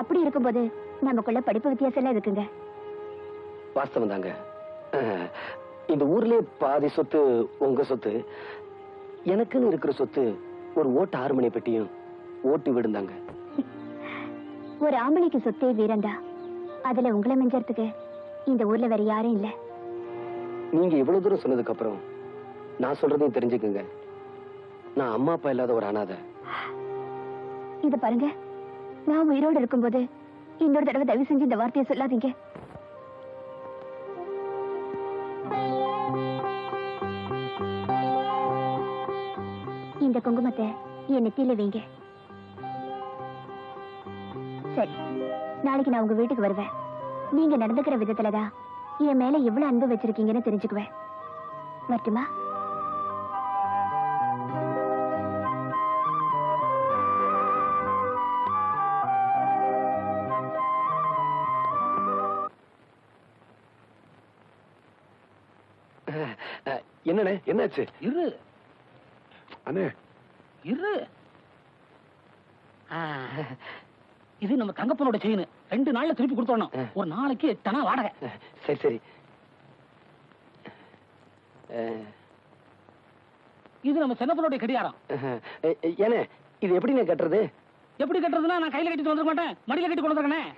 அப்படி இருக்கும்போது நமக்குள்ள படிப்பு வித்தியாசம் எல்லாம் இருக்குங்க. வாஸ்தவம் தாங்க. இந்த ஊர்லயே பாதி சொத்து உங்க சொத்து, எனக்குன்னு இருக்கிற சொத்து ஒரு ஓட்டு 6 மணி பெட்டியும் ஓட்டு விடுந்தாங்க. ஒரு ஆம்பளைக்கு சொத்தே வீரண்டா. அதுல உங்களை மிஞ்சறதுக்கு இந்த ஊர்ல வேற யாரும் இல்ல. நீங்க இவ்வளவு தூரம் சொன்னதுக்கு அப்புறம் நான் சொல்றதையும் தெரிஞ்சுக்குங்க. நான் அம்மா அப்பா இல்லாத ஒரு அனாதை. இத பாருங்க, நான் உயிரோடு இருக்கும்போது இன்னொரு தடவை தயவு செஞ்சு இந்த வார்த்தையை சொல்லாதீங்க. இந்த குங்குமத்தை என் நெத்தியில வைங்க. சரி, நாளைக்கு நான் உங்க வீட்டுக்கு வருவேன். நீங்க நடந்துக்கிற விதத்துலதான் என் மேல எவ்வளவு அன்பு வச்சிருக்கீங்கன்னு தெரிஞ்சுக்குவேன். வரட்டுமா? என்னண்ணே, என்னாச்சு? இரு அண்ணே, இரு. இது நம்ம தங்கப்பனோட செயின். 2 நாள்ல திருப்பி கொடுத்தோம். ஒரு நாளைக்கு 8 அணா வாடகை. சரி சரி. இது நம்ம சின்னப்பனோட கடிகாரம். ஏனே, இது எப்படிண்ணே கட்டுறது? எப்படி கட்டுறதுன்னா, நான் கையில கட்டிட்டு வந்துட மாட்டேன், மடியில கட்டி கொண்டு வந்துருக்கேன்.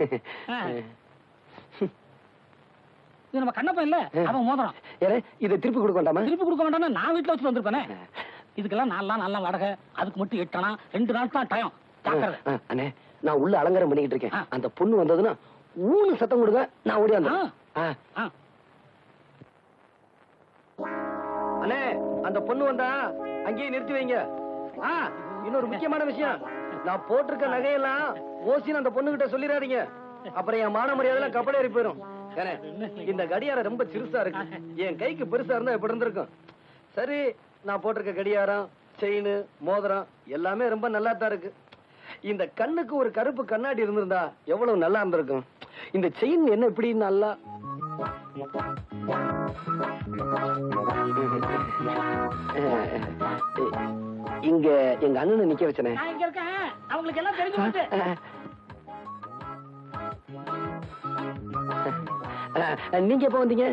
இது நம்ம கண்ணப்பன் இல்ல, அவன் மோதிரம். ஏனே, இதை திருப்பி கொடுக்க வேண்டாமா? திருப்பி கொடுக்க வேண்டாம், நான் வீட்டுல வச்சுட்டு வந்திருப்பேனே. இதுக்கெல்லாம் 4 நாள் வாடகை, அதுக்கு மட்டும் 8 அணா. 2 நாள் தான் டைம். அண்ணே, நான் உள்ள அலங்காரம் பண்ணிக்கிட்டு இருக்கேன். அந்த பொண்ணு வந்ததுன்னா ஊனு சத்தம் கொடுங்க, நான் ஓடி வந்தேன். அண்ணே அந்த பொண்ணு வந்தா அங்கேயே நிறுத்தி வைங்க. இன்னொரு முக்கியமான விஷயம், நான் போட்டிருக்க நகையெல்லாம் ஓசின்னு அந்த பொண்ணு கிட்ட சொல்லிடாதீங்க. அப்புறம் என் மான மரியாதை கப்பலேறி போயிடும். இந்த கடியாரம் ரொம்ப சிறுசா இருக்கு, என் கைக்கு பெருசா இருந்தா எப்படி இருந்திருக்கும். சரி, நான் போட்டிருக்க கடியாரம், செயின், மோதிரம் எல்லாமே ரொம்ப நல்லா தான் இருக்கு. இந்த கண்ணுக்கு ஒரு கருப்பு கண்ணாடி இருந்திருந்தா எவ்வளவு நல்லா இருந்திருக்கும். இந்த செயின் என்ன இப்படி நல்லா இங்க எங்க அண்ணனை நிக்க வச்சனே. நான் இங்க இருக்கேன், அவங்களுக்கு எல்லாம் தெரிஞ்சு போச்சு. நீங்க எப்ப வந்தீங்க?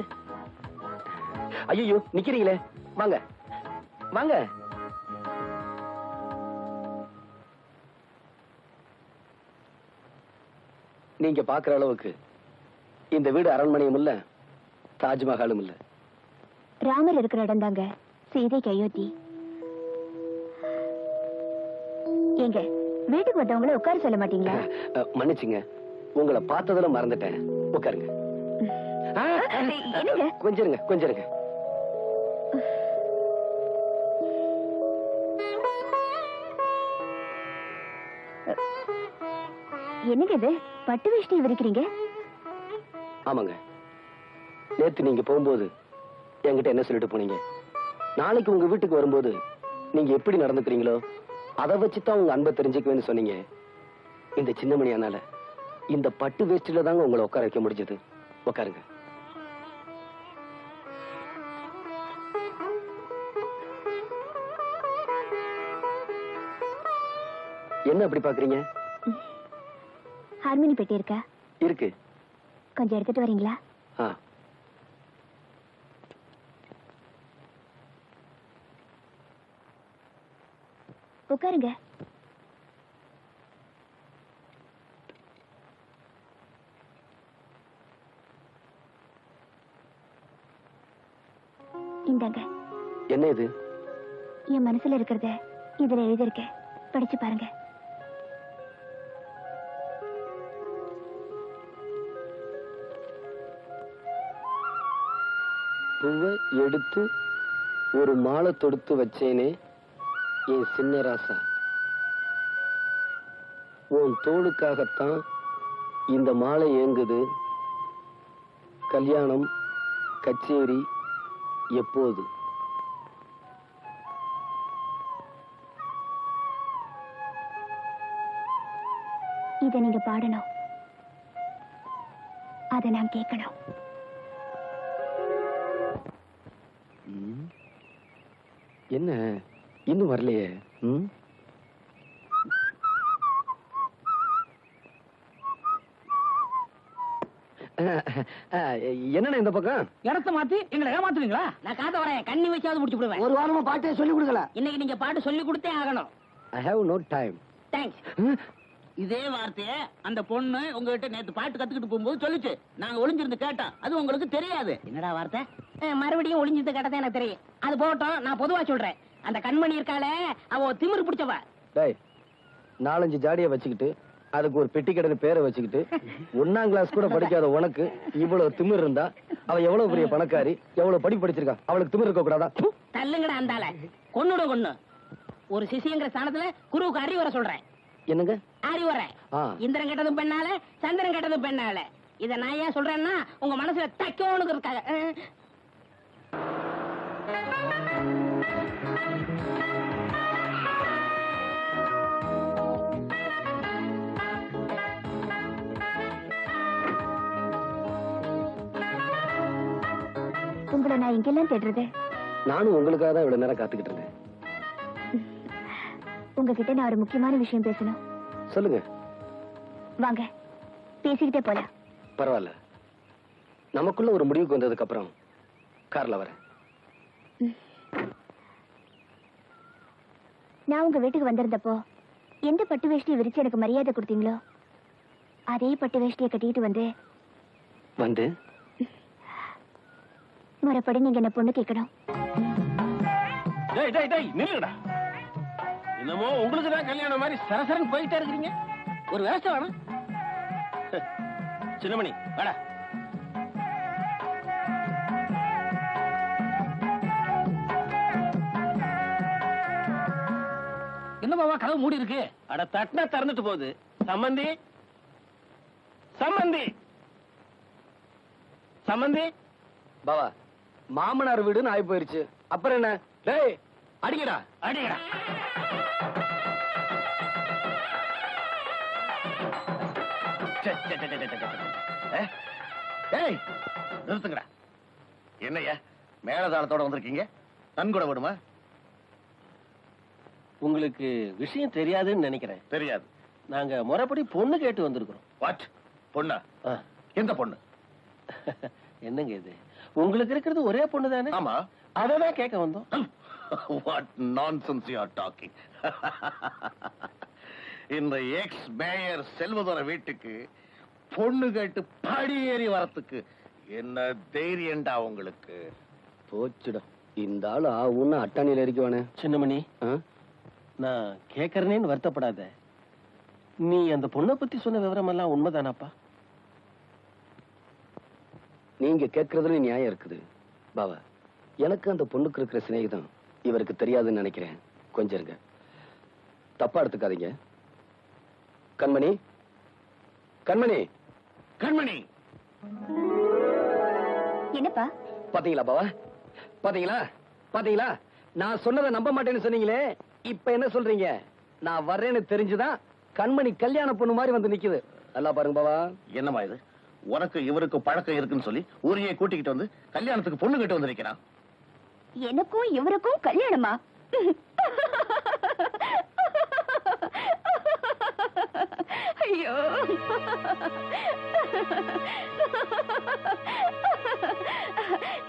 ஐயோ நிக்கிறீங்களே, வாங்க வாங்க. நீங்க பாக்குற அளவுக்கு இந்த வீடு அரண்மனையும் இல்ல, தாஜ்மஹாலும் இல்ல. ராமர் இருக்கிற இடம் தாங்க சீதைக்கு அயோத்தி. எங்க வீட்டுக்கு வந்தவங்கள உட்கார சொல்ல மாட்டீங்களா? மன்னிச்சுங்க, உங்களை பார்த்ததுல மறந்துட்டேன். உட்காருங்க. கொஞ்சிருங்க கொஞ்சிருங்க. என்னங்க இது பட்டு வேஷ்டி விரிக்கிறீங்க? ஆமாங்க, நேத்து நீங்க போகும்போது என்கிட்ட என்ன சொல்லிட்டு போனீங்க? நாளைக்கு உங்க வீட்டுக்கு வரும்போது நீங்க எப்படி நடந்துக்கிறீங்களோ அதை வச்சுதான் உங்க அன்பை தெரிஞ்சுக்குவேன்னு சொன்னீங்க. இந்த சின்னமணியானால இந்த பட்டு வேஷ்டில தாங்க உங்களை உட்கார வைக்க முடிஞ்சது. உட்காருங்க. என்ன அப்படி பாக்குறீங்க? ஹார்மோனி பெட்டி இருக்கா? இருக்கு. கொஞ்சம் எடுத்துட்டு வரீங்களா? உட்காருங்க. இந்தாங்க. என்ன இது? என் மனசுல இருக்கிறத இதுல எழுதியிருக்கேன், படிச்சு பாருங்க. பூவை எடுத்து ஒரு மாலை தொடுத்து வச்சேனே என் சின்ன ராசா, உன் தோளுக்காகத்தான் இந்த மாலை ஏங்குது. கல்யாணம் கச்சேரி எப்போது? இத நீங்க பாடணும், அத நான் கேட்கணும். என்ன இன்னும் வரலையே? என்னண்ணா இந்த பக்கம் இடத்த மாத்தி எங்களை ஏமாத்துவீங்களா? நான் காத்த வரேன், கண்ணி வச்சாவது முடிச்சு விடுவேன். ஒரு வாரமா பாட்டே சொல்லி கொடுக்கல. இன்னைக்கு நீங்க பாட்டு சொல்லி கொடுத்தே ஆகணும். I have no time. Thanks. இதே வார்த்தைய அந்த பொண்ணு உங்ககிட்ட நேத்து பாட்டு கத்துக்கிட்டு போகும்போது சொல்லுச்சு. நாங்க ஒளிஞ்சிருந்து கேட்டோம், அது உங்களுக்கு தெரியாது. என்னடா வார்த்தை? மறுபடியும் ஒளிஞ்சது கேட்டதான் எனக்கு தெரியும். அது போட்டோம், நான் பொதுவா சொல்றேன். அந்த கண்மணி இருக்காளே, அவ திமிரு பிடிச்சவ. டேய், 4-5 ஜாடிய வச்சுக்கிட்டு அதுக்கு ஒரு பெட்டி கடைன்னு பேரை வச்சுக்கிட்டு 1ஆம் கிளாஸ் கூட படிக்காத உனக்கு இவ்வளவு திமிர் இருந்தா அவ எவ்வளவு பெரிய பணக்காரி, எவ்வளவு படி படிச்சிருக்கா? அவளுக்கு திமிர் இருக்க கூடாதா? தள்ளுங்கடா அந்தால. கொன்னு ஒரு சிசிங்கிற ஸ்தானத்துல குருவுக்கு அறிவுரை சொல்றேன். என்னங்க அறிவுரை? இந்திரன் கெட்டதும் பெண்ணால, சந்திரன் கெட்டதும் பெண்ணால. இத நான் ஏன் சொல்றேன்னா உங்க மனசுல தைக்கோன்னு இருக்காங்க. உங்களை நான் எங்கெல்லாம் தேடுறது? நானும் உங்களுக்காக தான் இவ்வளவு நேரம் காத்துக்கிட்டு இருந்தேன். உங்ககிட்ட நான் ஒரு முக்கியமான விஷயம் பேசணும். சொல்லுங்க. வாங்க, பேசிக்கிட்டே போலாம். பரவாயில்ல, நமக்குள்ள ஒரு முடிவுக்கு வந்ததுக்கு அப்புறம் கார்ல வரேன். நான் உங்க வீட்டுக்கு வந்திருந்தப்போ எந்த பட்டு வேஷ்டியை விரிச்சு எனக்கு மரியாதை கொடுத்தீங்களோ அதே பட்டு வேஷ்டியை கட்டிட்டு வந்து முறைப்படி நீங்க என்ன பொண்ணு கேட்கணும். நில்லுடா. என்னமோ உங்களுக்கு தான் கல்யாணம் மாதிரி சரசரன் போயிட்டே இருக்கிறீங்க. ஒரு விவசாயம் வேணும். சின்னமணி வாடா. என்ன பாவா கதவு மூடி இருக்கு? அட தட்டினா திறந்துட்டு போகுது. சம்மந்தி சம்மந்தி சம்மந்தி. பாவா, மாமனார் வீடுன்னு ஆகி போயிருச்சு. அப்புறம் என்ன? டேய், அடிக்கடா அடிக்கடா. ஏய், நிறுத்துங்கடா. என்னய்யா மேலதாளத்தோட வந்திருக்கீங்க? நன்கொடை விடுமா? உங்களுக்கு விஷயம் தெரியாதுன்னு நினைக்கிறேன். தெரியாது. நாங்க முறைப்படி பொண்ணு கேட்டு வந்திருக்கிறோம். வாட்? பொண்ணா? ஆ. எந்த பொண்ணு? என்னங்க இது? உங்களுக்கு இருக்கிறது ஒரே பொண்ணு தானே? ஆமா. அததான் கேட்க வந்தோம். What nonsense you are talking. இந்த எக்ஸ் மேயர் செல்வதோர வீட்டுக்கு பொண்ணு கேட்டு படியேறி வரத்துக்கு என்ன தைரியம்டா உங்களுக்கு? போச்சுடா, இந்த ஆளு ஆவுன்னு அட்டாணியில இருக்குவானே. சின்னமணி, ஆ? நான் கேட்கறேன்னு வருத்தப்படாத. நீ அந்த பொண்ணை பத்தி சொன்ன விவரம் எல்லாம் உண்மைதானாப்பா? நீங்க கேட்கறதுல நியாயம் இருக்குது பாவா. எனக்கு அந்த பொண்ணுக்கு இருக்கிற சிநேகிதம் இவருக்கு தெரியாதுன்னு நினைக்கிறேன். கொஞ்சம் இருங்க, தப்பா எடுத்துக்காதீங்க. கண்மணி, கண்மணி, கண்மணி. என்னப்பா? பாத்தீங்களா பாவா? பாத்தீங்களா? பாத்தீங்களா? நான் சொன்னதை நம்ப மாட்டேன்னு சொன்னீங்களே, இப்ப என்ன சொல்றீங்க? நான் வர்றேன்னு தெரிஞ்சுதான் கண்மணி கல்யாண பொண்ணு மாதிரி வந்து நிக்குது. நல்லா பாருங்க பாவா. என்னமா இது? உனக்கு இவருக்கு பழக்கம் இருக்குன்னு சொல்லி ஊரையே கூட்டிக்கிட்டு வந்து கல்யாணத்துக்கு பொண்ணு கேட்டு வந்திருக்கிறான். எனக்கும் இவருக்கும் கல்யாணமா? ஐயோ,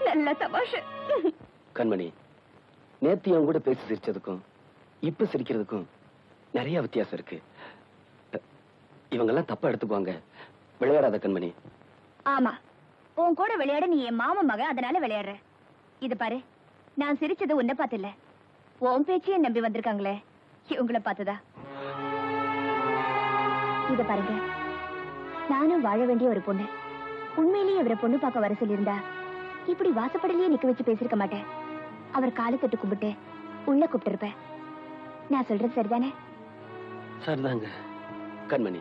நல்ல தமாஷை. கண்மணி, நேத்து என் கூட பேசி சிரிச்சதுக்கும் இப்ப சிரிக்கிறதுக்கும் நிறைய வித்தியாசம் இருக்கு. இவங்கெல்லாம் தப்பா எடுத்துக்குவாங்க. விளையாடாத கண்மணி. ஆமா, உன் கூட விளையாட நீ என் மாமா மக, அதனால விளையாடுற. இது பாரு, நான் சிரிச்சது உன்னை பார்த்து இல்ல, உன் பேச்சையே நம்பி வந்திருக்காங்களே இவங்களை பார்த்துதா. இத பாருங்க, நானும் வாழ வேண்டிய ஒரு பொண்ணு. உண்மையிலேயே அவரை பொண்ணு பார்க்க வர சொல்லியிருந்தா இப்படி வாசப்படலையே நிக்க வச்சு பேசிருக்க மாட்டேன். அவர் காலை தொட்டு கும்பிட்டு உள்ள கூப்பிட்டு இருப்பேன். நான் சொல்றது சரிதானே? சரிதாங்க. கண்மணி,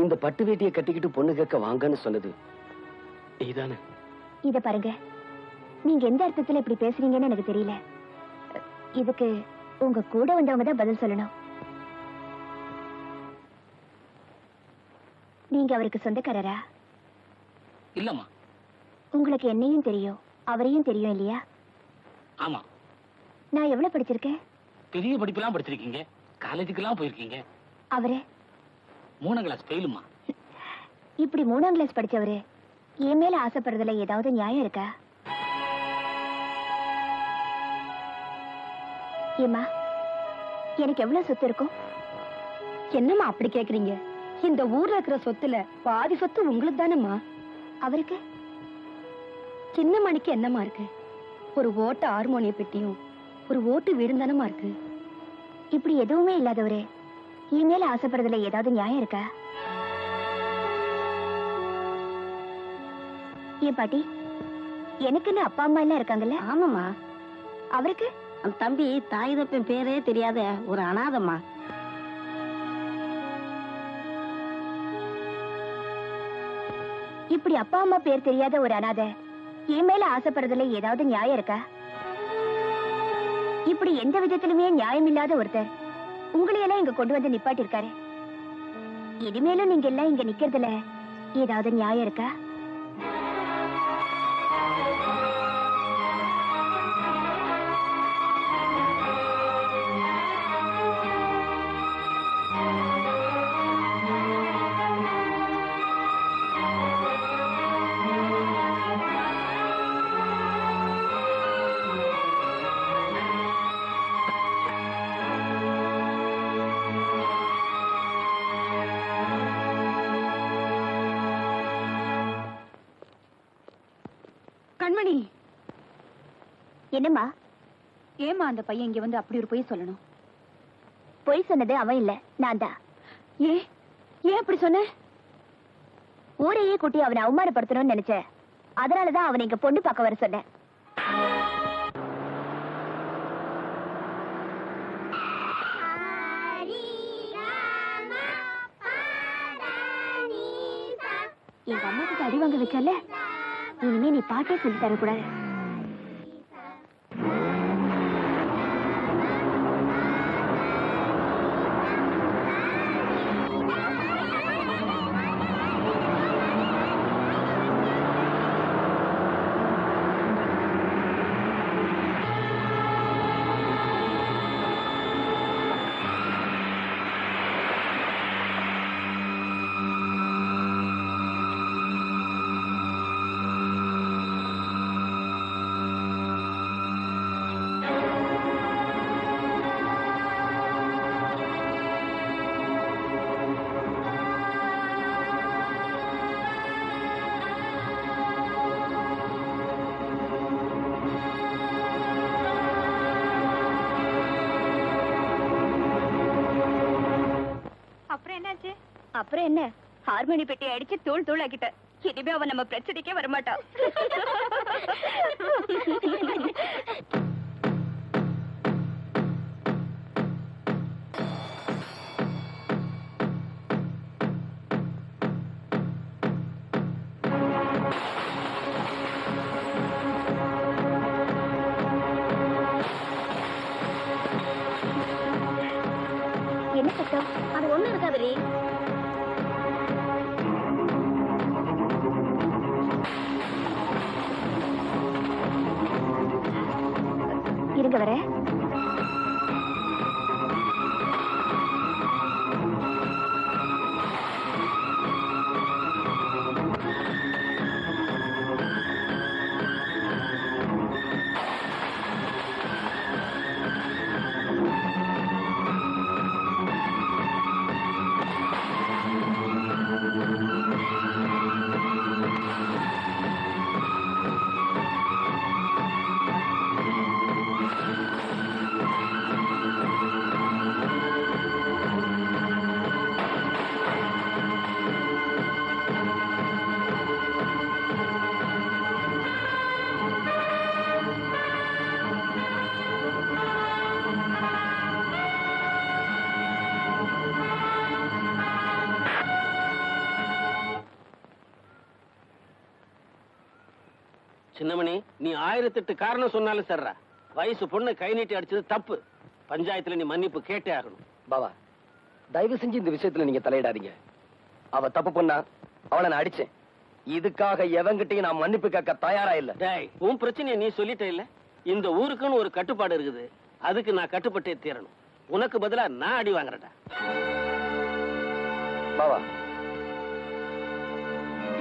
இந்த பட்டு வேட்டியை கட்டிக்கிட்டு பொண்ணு கேட்க வாங்கன்னு சொன்னது நீதானே? இத பாருங்க, நீங்க எந்த அர்த்தத்துல இப்படி பேசுறீங்கன்னு எனக்கு தெரியல. இதுக்கு உங்க கூட வந்தவங்க தான் பதில் சொல்லணும். நீங்க அவருக்கு சொந்தக்காரரா? இல்லம்மா. உங்களுக்கு என்னையும் தெரியும், அவரையும் தெரியும் இல்லையா? ஆமா. நான் எவ்வளவு படிச்சிருக்கேன்? பெரிய படிப்பெல்லாம் படிச்சிருக்கீங்க, காலேஜுக்கெல்லாம் போயிருக்கீங்க. அவரு 3ஆம் கிளாஸ் ஃபெயிலுமா. இப்படி 3ஆம் கிளாஸ் படிச்சவரு என் மேல ஆசைப்படுறதுல ஏதாவது நியாயம் இருக்கா? ஏமா, எனக்கு எவ்வளவு சொத்து இருக்கும்? என்னம்மா அப்படி கேக்குறீங்க? இந்த ஊர்ல இருக்கிற சொத்துல பாதி சொத்து உங்களுக்கு தானேம்மா. அவருக்கு? சின்ன மணிக்கு என்னமா இருக்கு? ஒரு ஓட்ட ஹார்மோனிய பெட்டியும் ஒரு ஓட்டு வீடும் தானமா இருக்கு. இப்படி எதுவுமே இல்லாதவரே என் மேல ஆசைப்படுறதுல ஏதாவது நியாயம் இருக்கா? ஏன் பாட்டி, எனக்குன்னு அப்பா அம்மா எல்லாம் இருக்காங்கல்ல? ஆமாமா. அவருக்கு? அந்த தம்பி தாய் தப்பன் பேரே தெரியாத ஒரு அனாதம்மா. இப்படி அப்பா அம்மா பேர் தெரியாத ஒரு அனாதை என் மேல ஆசைப்படுறதுல ஏதாவது நியாயம் இருக்கா? இப்படி எந்த விதத்திலுமே நியாயம் இல்லாத ஒருத்தர் உங்களையெல்லாம் இங்க கொண்டு வந்து நிப்பாட்டி இருக்காரு. இனிமேலும் நீங்க எல்லாம் இங்க நிக்கிறதுல ஏதாவது நியாயம் இருக்கா? கண்மணி, என்னம்மா? ஏமா அந்த பையன் இங்க வந்து அப்படி ஒரு பொய் சொல்லணும்? பொய் சொன்னது அவன் இல்ல, நான் தான். ஏன் அப்படி சொன்ன? ஊரையே கூட்டி அவனை அவமானப்படுத்தணும்னு நினைச்சேன். அதனாலதான் அவனை இங்க பொண்ணு பார்க்க வர சொன்னேன். எங்க அம்மா கிட்ட அடி வாங்க வச்சல, இனிமே நீ பாட்டே சொல்லி தரக்கூடாது. அப்புறம் என்ன, ஹார்மோனி பெட்டி அடிச்சு தூள் தூள் ஆக்கிட்ட. இனிமே அவன் நம்ம பிரச்சனைக்கே வரமாட்டான். என்ன சத்தம்? அது ஒண்ணு இருக்காது. இருங்க வர. சின்னமணி, நீ 1008 காரணம் சொன்னாலும் சரிடா. வயசு பொண்ணு கை நீட்டி அடிச்சது தப்பு. பஞ்சாயத்துல நீ மன்னிப்பு கேட்டே ஆகணும். பாவா, தயவு செஞ்சு இந்த விஷயத்துல நீங்க தலையிடாதீங்க. அவ தப்பு பண்ணா, அவளை நான் அடிச்சேன். இதுக்காக எவங்கிட்டையும் நான் மன்னிப்பு கேட்க தயாரா இல்ல. டேய், உன் பிரச்சனையை நீ சொல்லிட்டே இல்ல. இந்த ஊருக்குன்னு ஒரு கட்டுப்பாடு இருக்குது. அதுக்கு நான் கட்டுப்பட்டே தீரணும். உனக்கு பதிலா நான் அடி வாங்குறேன்டா. பாவா,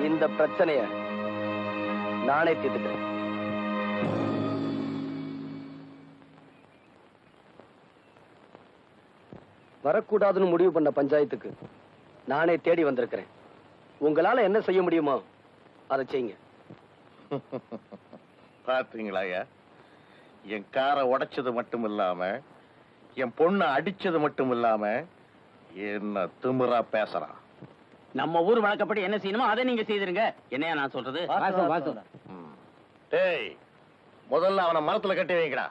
இந்த பிரச்சனைய நானே தீர்த்துக்கிறேன். வரக்கூடாதுன்னு முடிவு பண்ண பஞ்சாயத்துக்கு நானே தேடி வந்திருக்கிறேன். உங்களால என்ன செய்ய முடியுமோ அதை செய்யுங்க. பாத்தீங்களா, என் காரை உடைச்சது மட்டும் இல்லாம என் பொண்ணை அடிச்சது மட்டும் இல்லாம என்ன திமிரா பேசுறான். நம்ம ஊர் வழக்கப்படி என்ன செய்யணுமோ அதை நீங்க செய்திருங்க. என்னையா நான் சொல்றது? டேய், முதல்ல அவனை மரத்துல கட்டி வைக்கடா.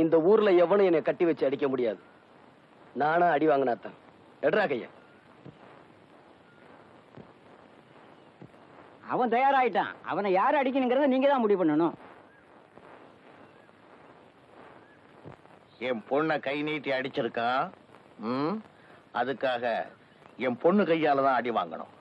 இந்த ஊர்ல எவனும் என்னை கட்டி வச்சு அடிக்க முடியாது. நானா அடி வாங்கினாத்தான். எட்ரா கையா. அவன் தயாராயிட்டான். அவனை யாரு அடிக்கணுங்கிறத நீங்க தான் முடிவு பண்ணணும். என் பொண்ணை கை நீட்டி அடிச்சிருக்கான். அதுக்காக என் பொண்ணு கையால தான் அடி வாங்கணும்.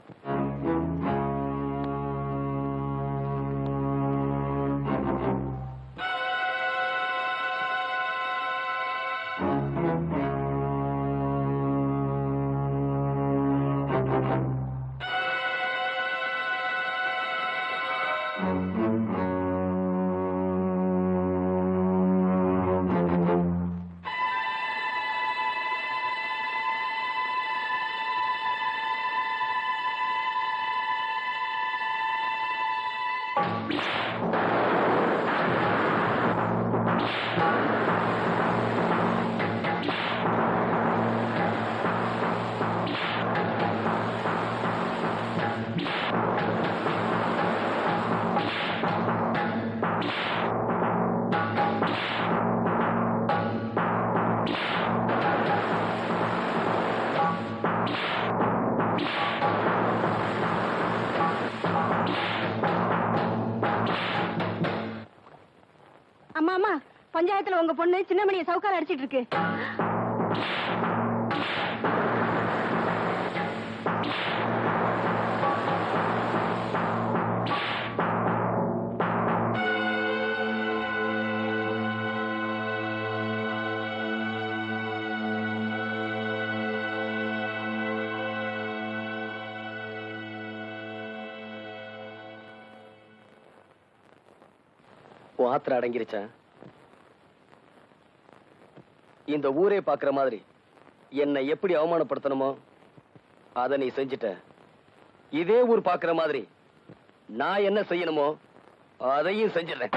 பஞ்சாயத்துல உங்க பொண்ணு சின்னமணியை சவுக்கார அடிச்சிட்டு இருக்கு. ஆத்திர அடங்கிருச்சா? இந்த ஊரே பாக்குற மாதிரி என்னை எப்படி அவமானப்படுத்தணுமோ அதை நீ செஞ்சிட்ட. இதே ஊர் பாக்குற மாதிரி நான் என்ன செய்யணுமோ அதையும் செஞ்சிடறேன்.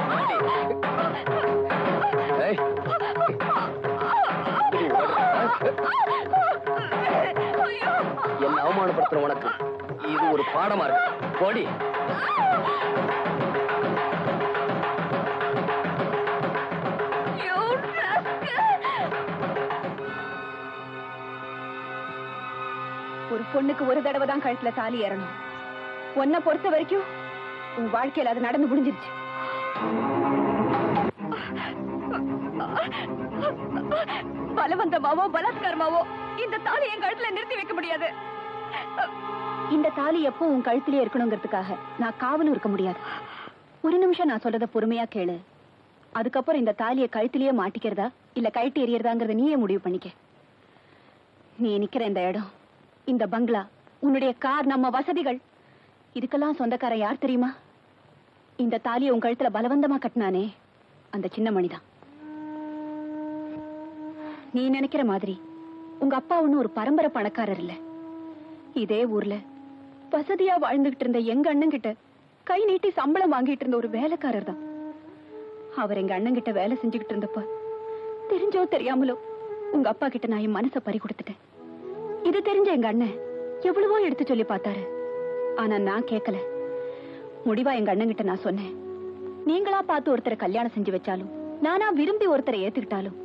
ஏய், என்ன அவமானப்படுத்துற உனக்கு இது ஒரு பாடமா இருக்கு. போடி. ஒரு பொண்ணுக்கு ஒரு தடவை தான் கழுத்துல தாலி ஏறணும். உன்னை பொறுத்த வரைக்கும் உன் வாழ்க்கையில அது நடந்து முடிஞ்சிருச்சு. பலவந்தமாவோ பலாத்காரமாவோ இந்த தாலி என் கழுத்துல நிறுத்தி வைக்க முடியாது. இந்த தாலி எப்போ உன் கழுத்திலே இருக்கணுங்கிறதுக்காக நான் காவலும் இருக்க முடியாது. ஒரு நிமிஷம் நான் சொல்றத பொறுமையா கேளு. அதுக்கப்புறம் இந்த தாலியை கழுத்திலேயே மாட்டிக்கிறதா இல்ல கழட்டி எறியறதாங்கிறத நீயே முடிவு பண்ணிக்க. நீ நிக்கிற இந்த இடம், இந்த பங்களா, உன்னுடைய கார், நம்ம வசதிகள், இதுக்கெல்லாம் சொந்தக்காரன் யார் தெரியுமா? இந்த தாலியை உன் கழுத்துல பலவந்தமா கட்டினானே அந்த சின்ன மணிதான். நீ நினைக்கிற மாதிரி உங்க அப்பா ஒண்ணு ஒரு பரம்பரை பணக்காரர் இல்ல. இதே ஊர்ல வசதியா வாழ்ந்துகிட்டு இருந்த எங்க அண்ணன் கிட்ட கை நீட்டி சம்பளம் வாங்கிட்டு இருந்த ஒரு வேலைக்காரர் தான். அவர் எங்க அண்ணன் கிட்ட வேலை செஞ்சுக்கிட்டு இருந்தப்ப தெரிஞ்சோ தெரியாமலோ உங்க அப்பா கிட்ட நான் என் மனசை பறி கொடுத்துட்டேன். இது தெரிஞ்ச எங்க அண்ணன் எவ்வளவோ எடுத்து சொல்லி பார்த்தாரு. ஆனா நான் கேட்கல. முடிவா எங்க அண்ணன் கிட்ட நான் சொன்னேன், நீங்களா பார்த்து ஒருத்தரை கல்யாணம் செஞ்சு வச்சாலும், நானா விரும்பி ஒருத்தரை ஏத்துக்கிட்டாலும்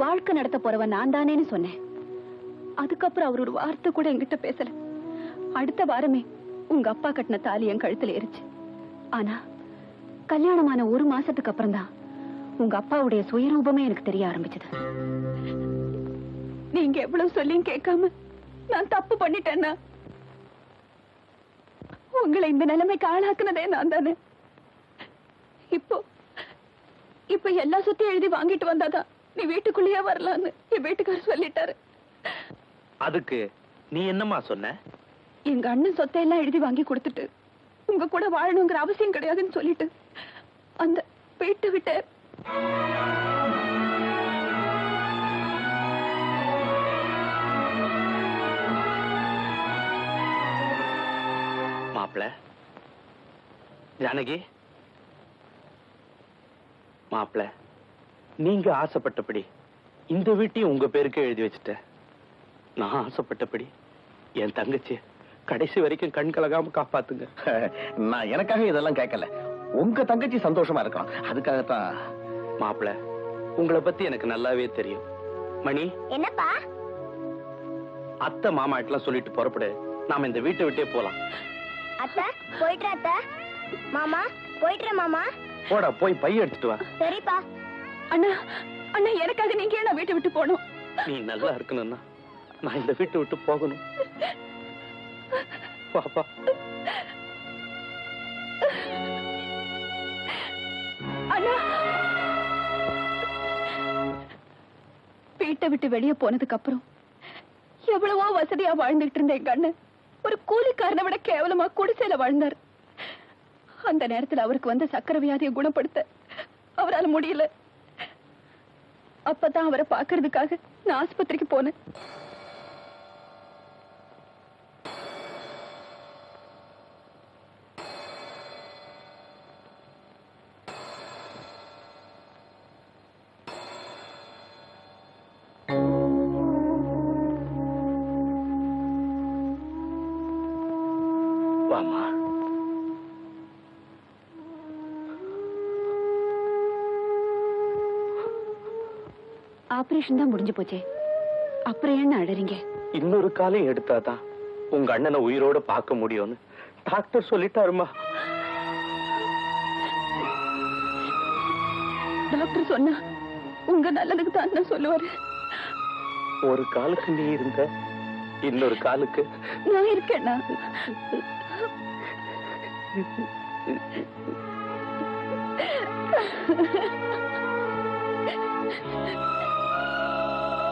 வாழ்க்கை நடத்த போறவன் நான் தானேன்னு சொன்னேன். அதுக்கப்புறம் அவர் ஒரு வார்த்தை கூட என்கிட்ட பேசல. அடுத்த வாரமே உங்க அப்பா கட்டின தாலி என் கழுத்துல ஏறிச்சு. ஆனா கல்யாணமான ஒரு மாசத்துக்கு அப்புறம் தான் உங்க அப்பாவுடைய சுயரூபமே எனக்கு தெரிய ஆரம்பிச்சது. நீங்க எவ்வளவு சொல்லியும் கேட்காம நான் தப்பு பண்ணிட்டேன்னா உங்களை இந்த நிலைமைக்கு ஆளாக்குனதே நான் தானே. இப்போ எல்லா சொத்தையும் எழுதி வாங்கிட்டு வந்தாதான் நீ வீட்டுக்குள்ளேயே வரலான்னு என் வீட்டுக்காரர் சொல்லிட்டாரு. அதுக்கு நீ என்னம்மா சொன்ன? எங்க அண்ணன் சொத்தை எல்லாம் எழுதி வாங்கி கொடுத்துட்டு உங்க கூட வாழணுங்கிற அவசியம் கிடையாதுன்னு சொல்லிட்டு அந்த வீட்டை விட்டு மாப்பிள ஜானகி, மாப்பிள நீங்க ஆசைப்பட்டபடி இந்த வீட்டையும் உங்க பேருக்கு எழுதி வச்சுட்ட. நான் ஆசைப்பட்டபடி என் தங்கச்சி கடைசி வரைக்கும் கண் கலகாம காப்பாத்துங்க. நான் எனக்காக இதெல்லாம் கேட்கல, உங்க தங்கச்சி சந்தோஷமா இருக்கான் அதுக்காகத்தான். மாப்பிள உங்களை பத்தி எனக்கு நல்லாவே தெரியும். மணி, என்னப்பா? அத்தை மாமாட்டெல்லாம் சொல்லிட்டு புறப்படு, நாம இந்த வீட்டை விட்டே போலாம். அத்தை போயிட்டு அத்தை. மாமா போயிட்டு மாமா. போடா, போய் பை எடுத்துட்டு வா. சரிப்பா. அண்ணா அண்ணா, எனக்காக நீங்க ஏன் வீட்டை விட்டு போகணும்? நீ நல்லா இருக்கணும்னா நான் இந்த வீட்டை விட்டு போகணும். பாப்பா அண்ணா, வீட்டை விட்டு வெளியே போனதுக்கு அப்புறம் எவ்வளவோ வசதியா வாழ்ந்துட்டு இருந்த எங்க அண்ணன் ஒரு கூலிக்காரனை விட கேவலமா குடிசையில வாழ்ந்தார். அந்த நேரத்தில் அவருக்கு வந்த சக்கரை வியாதியை குணப்படுத்த அவரால் முடியல. அப்பதான் அவரை பாக்குறதுக்காக நான் ஆஸ்பத்திரிக்கு போனேன். வாமா. ஆபரேஷன் தான் முடிஞ்சு போச்சே, அப்புறம் என்ன அழறீங்க? இன்னொரு காலம் எடுத்தாதான் உங்க அண்ணனை உயிரோட பார்க்க முடியும்னு டாக்டர் சொல்லிட்டாருமா. டாக்டர் சொன்னா உங்க நல்லதுக்கு தான் அண்ணன் சொல்லுவாரு. ஒரு காலுக்கு நீ இருந்த, இன்னொரு காலுக்கு நான் இருக்கேன்னா.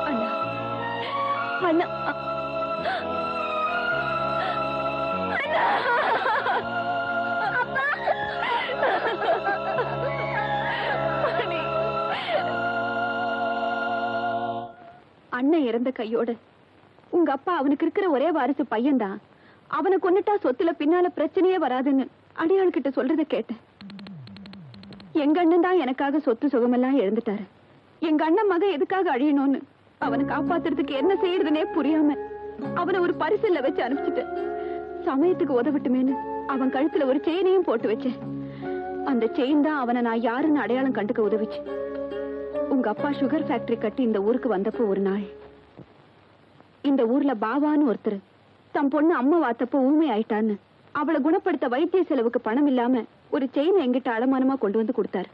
அண்ணா அண்ணா அண்ணன் இறந்த கையோடு உங்க அப்பா அவனுக்கு இருக்கிற ஒரே வாரிசு பையன்தான். அவனை கொன்னுட்டா சொத்துல பின்னால பிரச்சனையே வராதுன்னு அடியாள் கிட்ட சொல்றத கேட்டேன். எங்க அண்ணன் தான் எனக்காக சொத்து சுகமெல்லாம் இழந்துட்டாரு. எங்க அண்ணன் மகன் எதுக்காக அழியணும்னு அவனை காப்பாத்துறதுக்கு என்ன செய்யறதுனே புரியாம அவனை ஒரு பரிசல்ல வச்சு அனுப்பிச்சிட்டேன். சமயத்துக்கு உதவட்டுமேன்னு அவன் கழுத்துல ஒரு செயினையும் போட்டு வச்சேன். அந்த செயின் தான் அவனை நான் யாருன்னு அடையாளம் கண்டுக்க உதவிச்சு. உங்க அப்பா சுகர் ஃபேக்டரி கட்டி இந்த ஊருக்கு வந்தப்போ ஒரு நாள் இந்த ஊர்ல பாவான்னு ஒருத்தர் தம் பொண்ணு அம்மா வாத்தப்போ ஊமை ஆயிட்டான்னு அவளை குணப்படுத்த வைத்திய செலவுக்கு பணம் இல்லாம ஒரு செயின் எங்கிட்ட அடமானமா கொண்டு வந்து கொடுத்தாரு.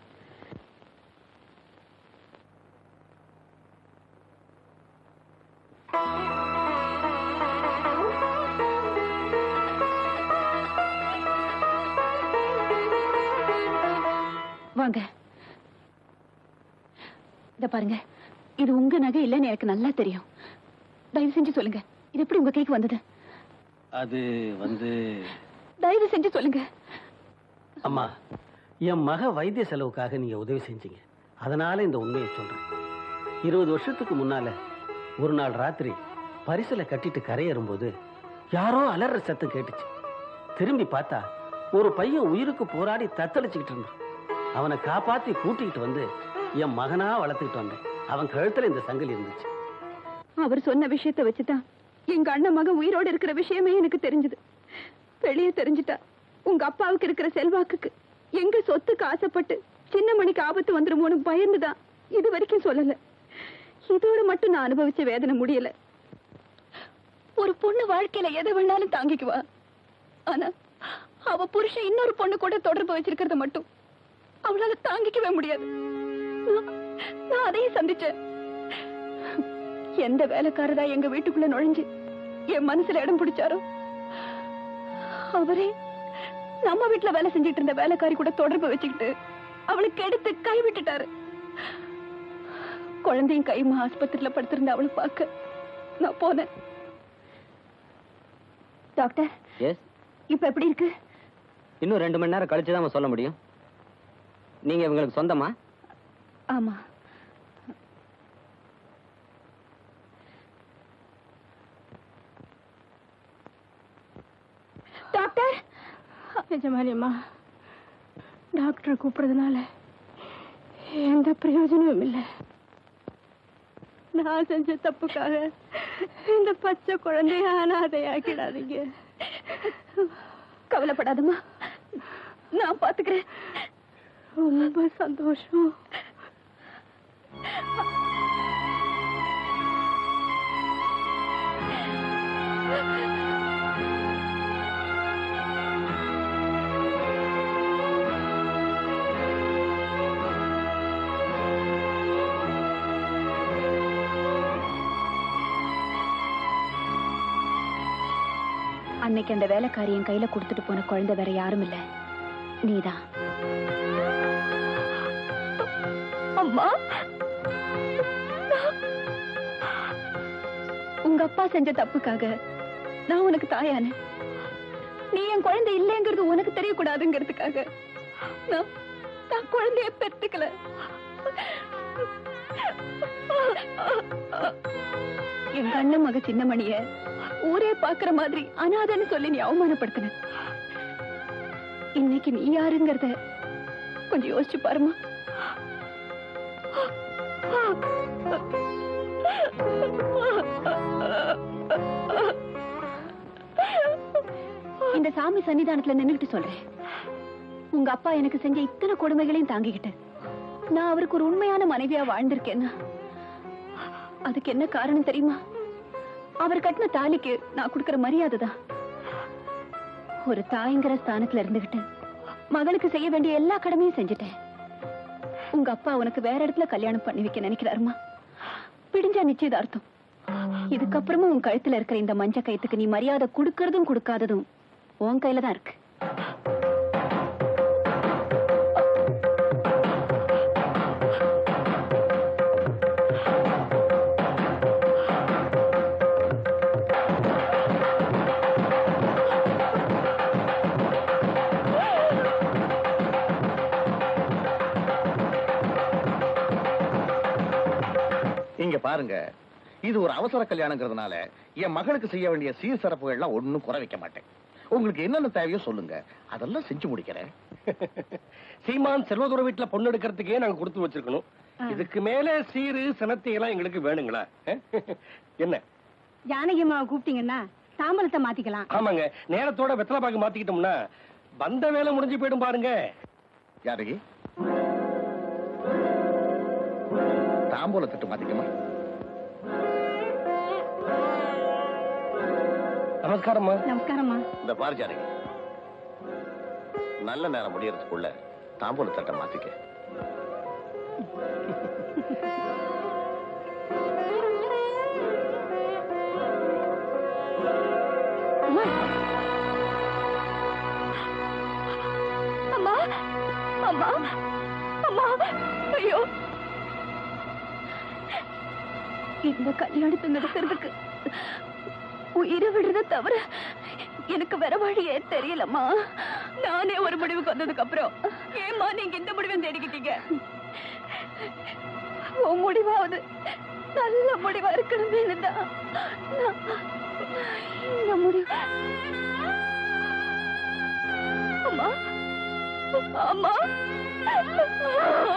வாங்க, இத பாருங்க. இது உங்க நகை இல்லைன்னு எனக்கு நல்லா தெரியும். தயவு செஞ்சு சொல்லுங்க, இது எப்படி உங்க கைக்கு வந்தது? அது தயவு செஞ்சு சொல்லுங்க. அம்மா, என் மக வைத்திய செலவுக்காக நீங்க உதவி செஞ்சீங்க. அதனால இந்த உண்மையை சொல்றேன். 20 வருஷத்துக்கு முன்னால ஒரு நாள் ராத்திரி பரிசலை கட்டிட்டு கரையேறும்போது யாரோ அலற சத்தம் கேட்டுச்சு. திரும்பி பார்த்தா ஒரு பையன் உயிருக்கு போராடி தத்தளிச்சுக்கிட்டு இருந்தான். அவனை காப்பாத்தி கூட்டிகிட்டு வந்து என் மகனா வளர்த்துக்கிட்டு வந்தேன். அவன் கழுத்துல இந்த சங்கிலி இருந்துச்சு. அவர் சொன்ன விஷயத்தை வச்சுதான் எங்க அண்ணன் மகன் உயிரோடு இருக்கிற விஷயமே எனக்கு தெரிஞ்சது. வெளியே தெரிஞ்சுட்டா உங்க அப்பாவுக்கு இருக்கிற செல்வாக்குக்கு எங்க சொத்துக்கு ஆசைப்பட்டு சின்ன மணிக்கு ஆபத்து வந்துருமோன்னு பயந்துதான் இது வரைக்கும் சொல்லல. இதோட மட்டும் நான் அனுபவிச்ச வேதனை முடியல. ஒரு பொண்ணு வாழ்க்கையில எதை வேணாலும் தாங்கிக்குவா. ஆனா அவ புருஷன் இன்னொரு பொண்ணு கூட தொடர்பு வச்சிருக்கிறத மட்டும் அவளால தாங்கிக்கவே முடியாது. நான் அதையும் சந்திச்சேன். எந்த வேலைக்காரதா எங்க வீட்டுக்குள்ள நுழைஞ்சு என் மனசுல இடம் பிடிச்சாரோ அவரே நம்ம வீட்டுல வேலை செஞ்சிட்டு இருந்த வேலைக்காரி கூட தொடர்பு வச்சுக்கிட்டு அவளுக்கு எடுத்து கை விட்டுட்டாரு. குழந்தையும் கைமா ஆஸ்பத்திரியில படுத்திருந்த அவளை பார்க்க நான் போனேன். டாக்டர், இப்ப எப்படி இருக்கு? இன்னும் 2 மணி நேரம் கழிச்சுதான் சொல்ல முடியும். நீங்க இவங்களுக்கு சொந்தமா? ஆமா. டாக்டர், நிஜமானியம்மா, டாக்டர் கூப்பிடுறதுனால எந்த பிரயோஜனமும் இல்லை. நான் செஞ்ச தப்புக்காக இந்த பச்சை குழந்தைய அனாதையாக்கிடாதீங்க. கவலைப்படாதம்மா, நான் பாத்துக்கிறேன். ரொம்ப சந்தோஷம். அன்னைக்கு அந்த வேலைக்காரி என் கையில கொடுத்துட்டு போன குழந்தை வேற யாரும் இல்ல, நீதான். அம்மா, உங்க அப்பா செஞ்ச தப்புக்காக நான் உனக்கு தாயானே. நீ என் குழந்தை இல்லைங்கிறது உனக்கு தெரியக்கூடாதுங்கிறதுக்காக நான் குழந்தைய பெத்துக்கல. என் அண்ணன் மக சின்னமணிய ஊரே பாக்குற மாதிரி அனாதைன்னு சொல்லி நீ அவமானப்படுத்தின. இன்னைக்கு நீ யாருங்கிறத கொஞ்சம் யோசிச்சு பாருமா. இந்த சாமி சன்னிதானத்துல நின்னுகிட்டு சொல்றேன், உங்க அப்பா எனக்கு செஞ்ச இத்தனை கொடுமைகளையும் தாங்கிக்கிட்டு நான் அவருக்கு ஒரு உண்மையான மனைவியா வாழ்ந்திருக்கேன்னா அதுக்கு என்ன காரணம் தெரியுமா? அவர் கட்டின தாலிக்கு நான் கொடுக்கிற மரியாதை தான். ஒரு தாய்ங்கிற ஸ்தானத்துல இருந்துகிட்டு மகளுக்கு செய்ய வேண்டிய எல்லா கடமையும் செஞ்சுட்டேன். உங்க அப்பா உனக்கு வேற இடத்துல கல்யாணம் பண்ணி வைக்க நினைக்கிறாருமா. பிடிஞ்சா நிச்சயதார்த்தம். இதுக்கப்புறமும் உன் கழுத்துல இருக்கிற இந்த மஞ்ச கயித்துக்கு நீ மரியாதை கொடுக்கறதும் கொடுக்காததும் உன் கையில தான் இருக்கு. இங்க பாருங்க, இது ஒரு அவசர கல்யாணங்கிறதுனால என் மகளுக்கு செய்ய வேண்டிய சீர்சிறப்புகள் எல்லாம் ஒண்ணும் குறை வைக்க மாட்டேன். உங்களுக்கு என்னென்ன தேவையோ சொல்லுங்க, அதெல்லாம் செஞ்சு முடிக்கிறேன். சீமான் செல்வதுர வீட்டுல பொண்ணு எடுக்கிறதுக்கே நாங்க கொடுத்து வச்சிருக்கணும். இதுக்கு மேல சீரு சனத்தி எல்லாம் எங்களுக்கு வேணுங்களா? என்ன ஜானகி அம்மாவை கூப்பிட்டீங்கன்னா தாம்பலத்தை மாத்திக்கலாம். ஆமாங்க, நேரத்தோட வெத்தலை பாக்கு மாத்திக்கிட்டோம்னா வந்த வேலை முடிஞ்சு போயிடும் பாருங்க. யாரகி, தாம்பூல தட்டு மாத்திக்கமா? நமஸ்காரம்மா. நமஸ்காரம்மா. இந்த பாரு ஜானகி, நல்ல நேரம் முடியறதுக்குள்ள தாம்பூல தட்டை மாத்திக்க. அம்மா அம்மா அம்மா, ஐயோ, இந்த கல்யாணத்தை நடத்துறதுக்கு உயிரை விடுறத தவிர எனக்கு வேற வழியே தெரியலம்மா. நானே ஒரு முடிவுக்கு வந்ததுக்கு அப்புறம் ஏம்மா நீங்க இந்த முடிவை தேடிக்கிட்டீங்க? உன் முடிவாவது நல்ல முடிவா இருக்கணுமே தான் இந்த முடிவு. அம்மா அம்மா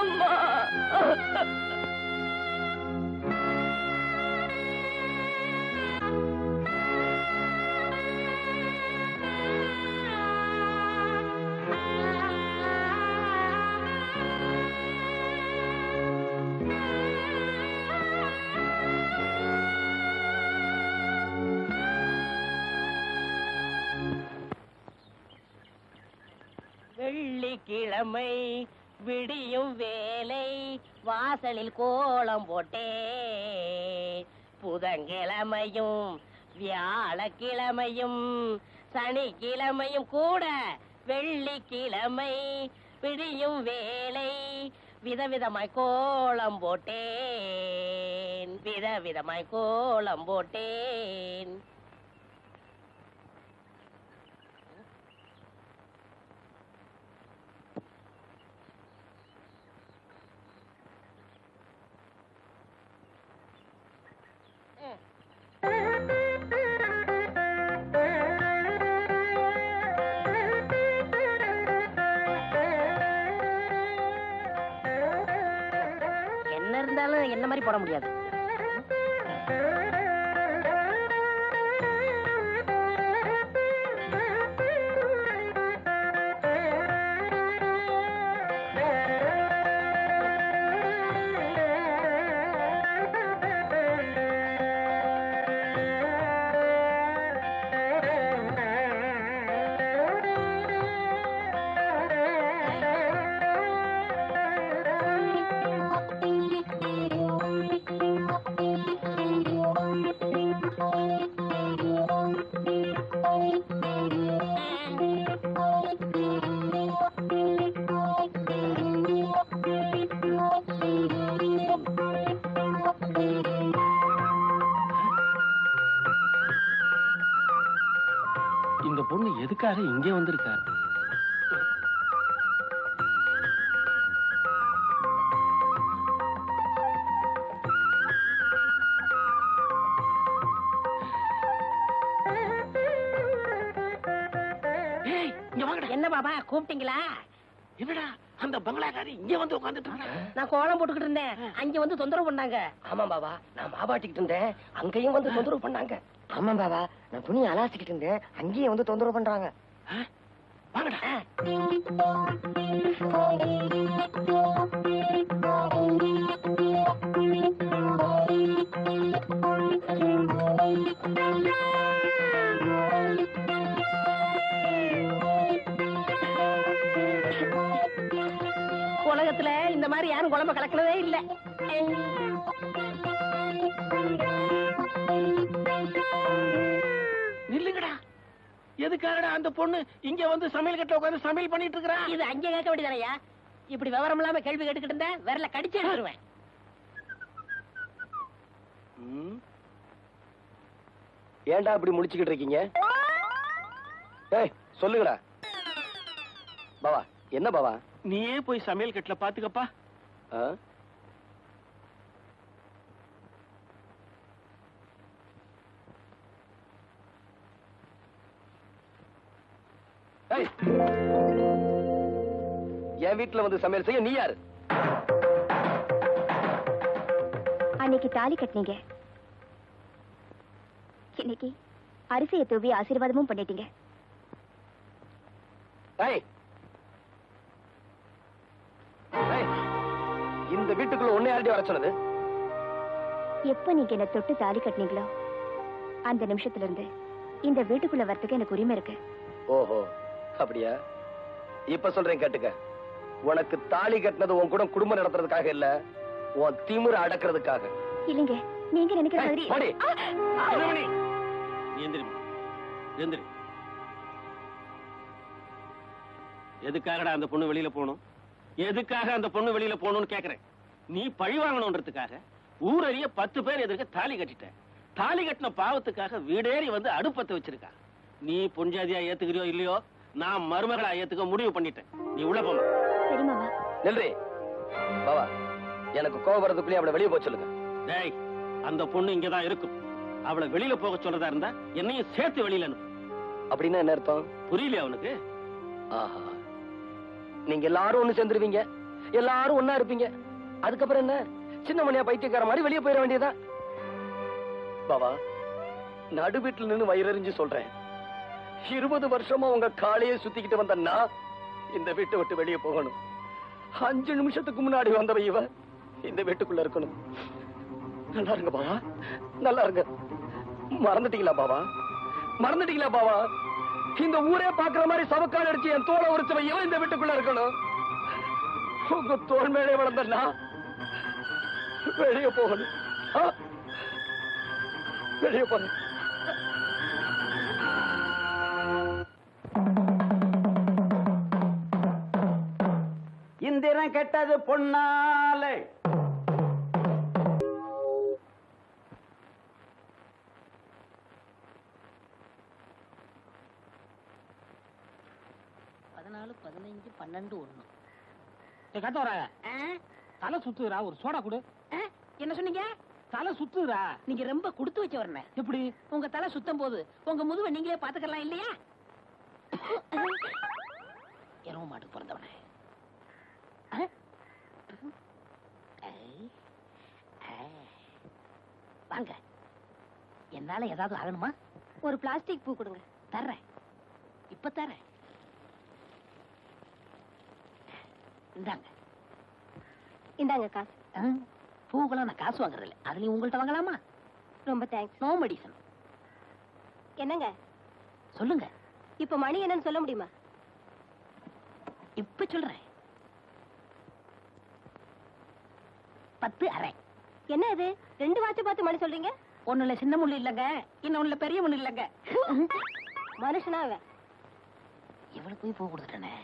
அம்மா, வெள்ளிக்கிழமை விடியும் வேலை வாசலில் கோலம் போட்டே, புதன்கிழமையும் வியாழக்கிழமையும் சனிக்கிழமையும் கூட வெள்ளிக்கிழமை விடியும் வேலை விதவிதமாய் கோலம் போட்டேன், விதவிதமாய் கோலம் போட்டேன். என்ன இருந்தாலும் என்ன மாதிரி போட முடியாது. இந்த பொண்ணு எதுக்காக இங்கே வந்திருக்கா? என்ன பாபா கூப்பிட்டீங்களா? என்னடா அந்த பங்களாக்காரி இங்க வந்து உட்கார்ந்துட்டு இருக்க? நான் கோலம் போட்டுக்கிட்டு இருந்தேன், அங்க வந்து தொந்தரவு பண்ணாங்க. ஆமா பாபா, நான் மாபாட்டிக்கிட்டு இருந்தேன், அங்கேயும் வந்து தொந்தரவு பண்ணாங்க. ஆமா பாபா, நான் துணி அலாசிக்கிட்டு இருந்தேன், அங்கேயே வந்து தொந்தரவு பண்றாங்க. வாங்கடா. உலக உலகத்துல இந்த மாதிரி யாரும் குழம்பு கலக்கவே இல்ல. நில்லுங்கடா. எதுக்காகடா அந்த பொண்ணு இங்க வந்து சமையல் கட்ட உட்கார்ந்து சமையல் பண்ணிட்டு இருக்கா? இது அங்க கேட்க வேண்டியதானயா? இப்படி விவரம் இல்லாம கேள்வி கேட்டுக்கிட்டு இருந்தா விரல கடிச்சு எடுத்துருவேன். ஏன்டா இப்படி முடிச்சுக்கிட்டு இருக்கீங்க? ஏய் சொல்லுங்கடா. பாவா என்ன பாவா? நீயே போய் சமையல் கட்டல பாத்துக்கப்பா. என் வீட்டுல வந்து சமையல் செய்ய நீ யாரு? அன்னைக்கு தாலி கட்டினீங்க, இன்னைக்கு அரிசியை தூவி ஆசீர்வாதமும் பண்ணிட்டீங்க. இந்த வீட்டுக்குள்ள ஒன்னே யார்டி வர சொன்னது? எப்ப நீங்க என்ன தொட்டு தாலி கட்டினீங்களோ அந்த நிமிஷத்துல இருந்து இந்த வீட்டுக்குள்ள வரதுக்கு எனக்கு உரிமை இருக்கு. ஓஹோ அப்படியா? இப்ப சொல்றேன் கேட்டுக்க. உனக்கு தாலி கட்டினது உன் கூட குடும்பம் நடத்துறதுக்காக இல்ல, உன் திமிர அடக்குறதுக்காக. இல்லைங்க, நீங்க நினைக்கிற மாதிரி. எதுக்காகடா அந்த பொண்ணு வெளியில போகணும்? எதுக்காக அந்த பொண்ணு வெளியில போகணும்னு கேக்குறேன். நீ பழி வாங்கணும்ன்றதுக்காக ஊரறிய 10 பேர் எதிர்க்க தாலி கட்டிட்ட. தாலி கட்டின பாவத்துக்காக வீடேறி வந்து அடுப்பத்தை வச்சிருக்கா. நீ பொஞ்சாதியா ஏத்துக்கிறியோ இல்லையோ, நான் மருமகளா ஏத்துக்க முடிவு பண்ணிட்டேன். நீ உள்ள போமா. சரி மாமா. நெல்றி பாவா, எனக்கு கோவம் வரதுக்குள்ளே அவளை வெளியே போக சொல்லுங்க. டேய், அந்த பொண்ணு இங்கதான் இருக்கும். அவளை வெளியில போக சொல்றதா இருந்தா என்னையும் சேர்த்து வெளியில அனுப்பு. அப்படின்னா என்ன அர்த்தம்? புரியலையா அவனுக்கு? ஆஹா, நீங்க எல்லாரும் ஒண்ணு சேர்ந்துருவீங்க, எல்லாரும் ஒன்னா இருப்பீங்க. அதுக்கப்புறம் என்ன, சின்ன மணியா பைத்தியக்கார மாதிரி வெளியே போயிட வேண்டியதான். பாவா, நடு வீட்டுல நின்னு வயிறறிஞ்சு சொல்றேன், 20 வருஷமா உங்க காலையே சுத்திக்கிட்டு வந்தன்னா இந்த வீட்டை விட்டு வெளியே போகணும். 5 நிமிஷத்துக்கு முன்னாடி வந்தவ இவ இந்த வீட்டுக்குள்ள இருக்கணும். நல்லா இருங்க பாவா, நல்லா இருங்க. மறந்துட்டீங்களா பாவா? மறந்துட்டீங்களா பாவா? இந்த ஊரே பாக்குற மாதிரி சவக்கால் அடிச்சு என் தோலை உரிச்சவ இவன் இந்த வீட்டுக்குள்ள இருக்கணும். உங்க தோல் மேலே வளர்ந்தா வெளியே போகணும். வெளியே போகணும். இந்திரன் கெட்டது பொன்னாலே. கத்த வர தலை சுத்துறா, ஒரு சோடா கொடு. என்ன சொன்னீங்க? தலை சுத்துறா. நீங்க ரொம்ப கொடுத்து வச்ச வரன. எப்படி? உங்க தலை சுத்தம் போது உங்க முதுவை நீங்களே பாத்துக்கலாம் இல்லையா? எருவ மாட்டுக்கு பிறந்தவனே. வாங்க, என்னால ஏதாவது ஆகணுமா? ஒரு பிளாஸ்டிக் பூ கொடுங்க. தர்றேன், இப்ப தர்றேன். இந்தாங்க. இந்தாங்க காசு. பூக்கெல்லாம் நான் காசு வாங்குறது இல்லை. அதுலயும் உங்கள்கிட்ட வாங்கலாமா? ரொம்ப தேங்க்ஸ். No medicine. என்னங்க சொல்லுங்க. இப்ப மணி என்னன்னு சொல்ல முடியுமா? இப்ப சொல்றேன். 10:30. என்ன இது 2 வாட்ச் பார்த்து மணி சொல்றீங்க? ஒண்ணுல சின்ன முள்ளு இல்லங்க, இன்னொன்னுல பெரிய முள்ளு இல்லங்க. மனுஷனா அவன்? இவளுக்கு போய் பூ கொடுத்துட்டேனே.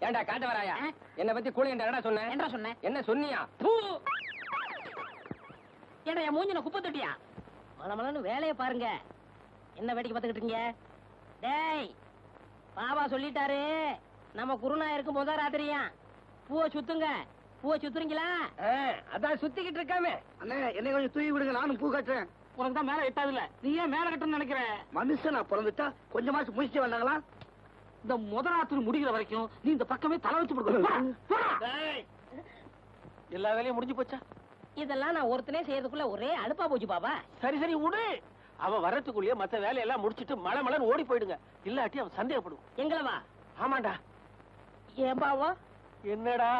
ஏண்டா காட்ட வராயா? என்ன பத்தி கூலி என்னடா சொன்ன? என்ன சொன்னேன்? என்ன சொன்னியா? ஏடா என் மூஞ்சின குப்பை தொட்டியா? மலமலன்னு வேலையை பாருங்க. என்ன வேடிக்கை பார்த்துக்கிட்டு இருக்கீங்க? டேய், பாபா சொல்லிட்டாரு, நம்ம குருநா இருக்கும் போதா ராத்திரியா பூவை சுத்துங்க. பூவை சுத்துறீங்களா? அதான் சுத்திக்கிட்டு இருக்காமே. அண்ணே, என்னை கொஞ்சம் தூக்கி விடுங்க, நானும் பூ கட்டுறேன். உனக்கு தான் மேல எட்டாதுல, நீ ஏன் மேல கட்டணும்னு நினைக்கிற? மனுஷனா பிறந்துட்டா கொஞ்சமாச்சு முடிச்சு வந்தாங்களா? இந்த முதலாத்து முடிகிற வரைக்கும் நீ இந்த பக்கமே தலை வச்சு கொடுக்கணும். எல்லா வேலையும் முடிஞ்சு போச்சா? இதெல்லாம் நான் ஒருத்தனே செய்யறதுக்குள்ள ஒரே அலுப்பா போச்சு பாபா. சரி சரி விடு. அவன் வர்றதுக்குள்ளேயே மத்த வேலையெல்லாம் முடிச்சிட்டு மழை மழைன்னு ஓடி போயிடுங்க. இல்லாட்டி அவன் சந்தேகப்படுவான். எங்களவா? ஆமாண்டா. ஏன் பாவா? என்னடா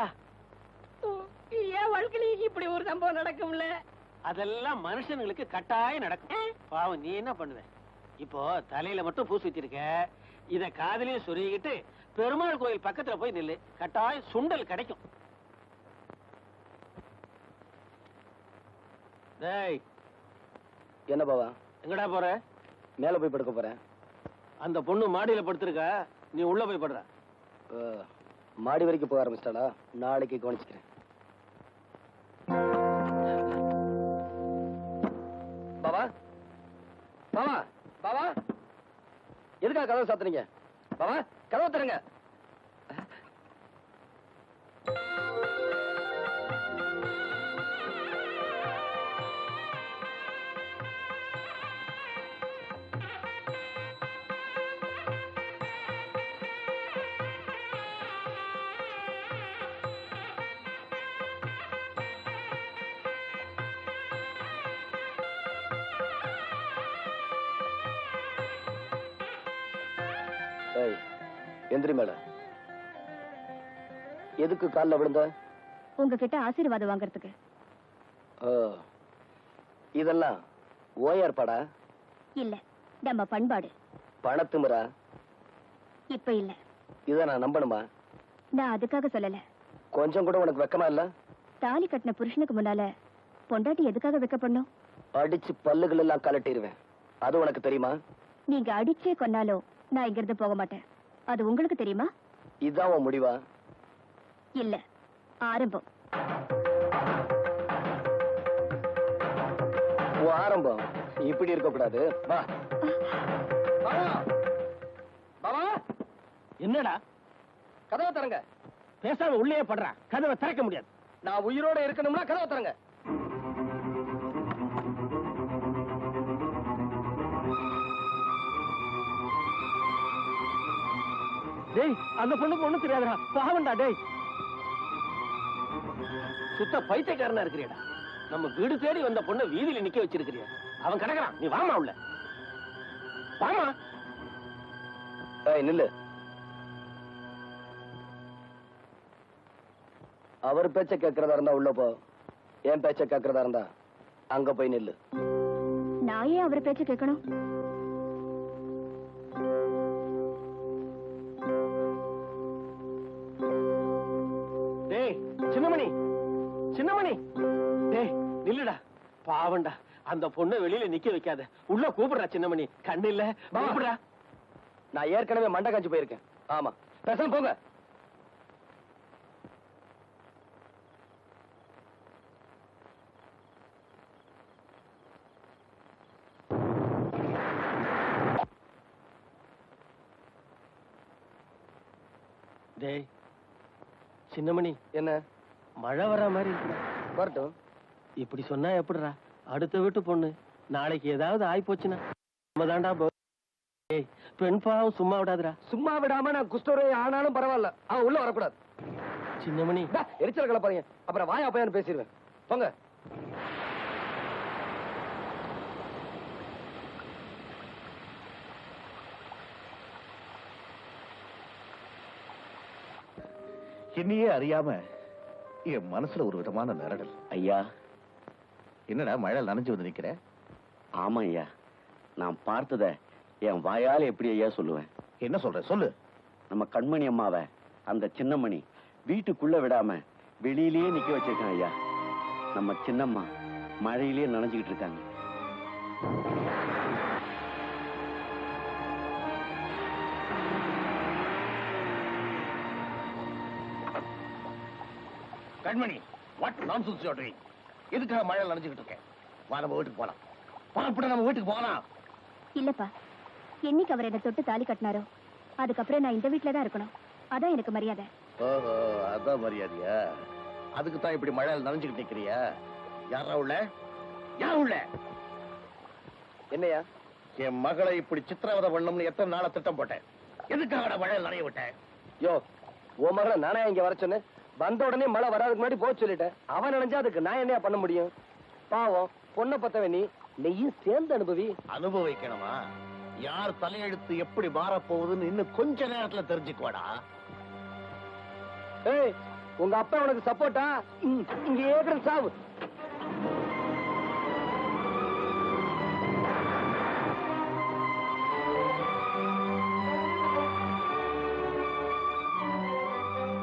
ஏன் வாழ்க்கையில இப்படி ஒரு சம்பவம் நடக்கும்ல? அதெல்லாம் மனுஷனுங்களுக்கு கட்டாயம் நடக்கும். பாவம், நீ என்ன பண்ணுவ? இப்போ தலையில மட்டும் பூ சுத்திருக்க, இத காதலையும் சொருகிட்டு பெருமாள் கோயில் பக்கத்துல போய் நில்லு, கட்டாயம் சுண்டல் கிடைக்கும். டேய், என்ன பாவா? எங்கடா போற? மேல போய் படுக்க போறேன். அந்த பொண்ணு மாடியில படுத்திருக்கா, நீ உள்ள போய் படுற. மாடி வரைக்கும் போக ஆரம்பிச்சிட்டாளா? நாளைக்கு கவனிச்சுக்கிறேன். பாவா, பாவா, பாவா, எதுக்காக கதவை சாத்துறீங்க? பாவா, கதவை தருங்க. எந்திரி மேல. எதுக்கு கால்ல விழுந்த? உங்ககிட்ட ஆசீர்வாதம் வாங்குறதுக்கு. இதெல்லாம் ஓயார்பாடா? இல்ல, நம்ம பண்பாடு. பணத்துமுறா? இப்ப இல்ல. இத நான் நம்பணுமா? நான் அதுக்காக சொல்லல. கொஞ்சம் கூட உனக்கு வெக்கமா இல்ல? தாலி கட்டின புருஷனுக்கு முன்னால பொண்டாட்டி எதுக்காக வெக்கப்படணும்? அடிச்சு பல்லுகள் எல்லாம் கலட்டிடுவேன். அது உனக்கு தெரியுமா? நீங்க அடிச்சே கொன்னாலும் நான் இங்க இருந்து போக மாட்டேன். அது உங்களுக்கு தெரியுமா? இதான் உன் முடிவா? இல்ல, ஆரம்பம். ஆரம்பம் இப்படி இருக்க கூடாது. வா. என்னடா? கதவை தரங்க. பேசாம உள்ளே படுறா, கதவை திறக்க முடியாது. நான் உயிரோட இருக்கணும்னா கதவை தரங்க. டேய், அந்த பொண்ணுக்கு ஒண்ணும் தெரியாதுடா, பாவண்டா. டேய், சுத்த பைத்தியக்காரனா இருக்கிறியடா. நம்ம வீடு தேடி வந்த பொண்ணை வீதியில நிக்க வச்சிருக்கிறியா? அவன் கிடக்குறான், நீ வாமா உள்ள. வாமா. நில்லு. அவர் பேச்ச கேட்கறதா இருந்தா உள்ள போ. என் பேச்ச கேட்கறதா இருந்தா அங்க போய் நில்லு. நான் ஏன் அவர் பேச்ச கேட்கணும்? டேய் சின்னமணி, சின்னமணி, டேய் நில்லுடா, பாவண்டா. அந்த பொண்ணை வெளியில நிக்க வைக்காத, உள்ள கூப்பிடுறா. சின்னமணி, கண்ணு இல்ல, கூப்பிடுறா. நான் ஏற்கனவே மண்டை காஞ்சி போயிருக்கேன். ஆமா, பேசாம போங்க. டேய் சின்னமணி, என்ன மழை வர மாதிரி இருக்குடா. வரட்டும். இப்படி சொன்னா எப்படிடா? அடுத்த வீட்டு பொண்ணு, நாளைக்கு ஏதாவது ஆயிப்போச்சுன்னா நம்ம தாண்டா. ஏய், பெண் பாவம் சும்மா விடாதுடா. சும்மா விடாம நான் குஸ்தோரே ஆனாலும் பரவாயில்ல, அவன் உள்ள வரக்கூடாது. சின்னமணி, எரிச்சல் கலப்பாதீங்க, அப்புறம் வாயா பையன் பேசிடுவேன். போங்க. என்னையே அறியாம என் மனசுல ஒரு விதமான நிரடல். ஐயா, என்னடா மழை நனைஞ்சு வந்து நிக்கிற? ஆமா ஐயா, நான் பார்த்தத என் வாயால எப்படி ஐயா சொல்லுவேன்? என்ன சொல்ற, சொல்லு. நம்ம கண்மணி அம்மாவை அந்த சின்னமணி வீட்டுக்குள்ள விடாம வெளியிலேயே நிக்க வச்சிருக்கான் ஐயா. நம்ம சின்னம்மா மழையிலேயே நனைஞ்சுக்கிட்டு இருக்காங்க. கண்மணி, what nonsense you are doing? எதுக்காக மழை நனைஞ்சுக்கிட்டு இருக்கேன்? வா, நம்ம வீட்டுக்கு போலாம். பாப்பட நம்ம வீட்டுக்கு போகலாம். இல்லப்பா, என்னைக்கு அவர் என்ன தொட்டு தாலி கட்டினாரோ அதுக்கப்புறம் நான் இந்த வீட்டுல தான் இருக்கணும். அதான் எனக்கு மரியாதை. ஓஹோ, அதான் மரியாதையா? அதுக்கு தான் இப்படி மழையில் நனைஞ்சுக்கிட்டு நிக்கிறியா? யாரா உள்ள? யார் உள்ள? என்னையா? என் மகளை இப்படி சித்திரவதை பண்ணணும்னு எத்தனை நாளா திட்டம் போட்டேன். எதுக்காக மழையில் நனைய விட்டேன்? யோ, உன் மகளை நானே இங்க வர சொன்னேன். வந்த உடனே மழை வராதுக்கு முன்னாடி போக சொல்லிட்டேன். அவன் நினைஞ்சா அதுக்கு நான் என்ன பண்ண முடியும்? பாவம் பொண்ணை பத்தவ நீயும் சேர்ந்து அனுபவி. அனுபவிக்கணுமா? யார் தலையெழுத்து எப்படி மாறப்போகுதுன்னு இன்னும் கொஞ்ச நேரத்துல தெரிஞ்சுக்குவாடா. ஏய், உங்க அப்பா உனக்கு சப்போர்ட்டா? இங்க ஏற்கனவே சாவு.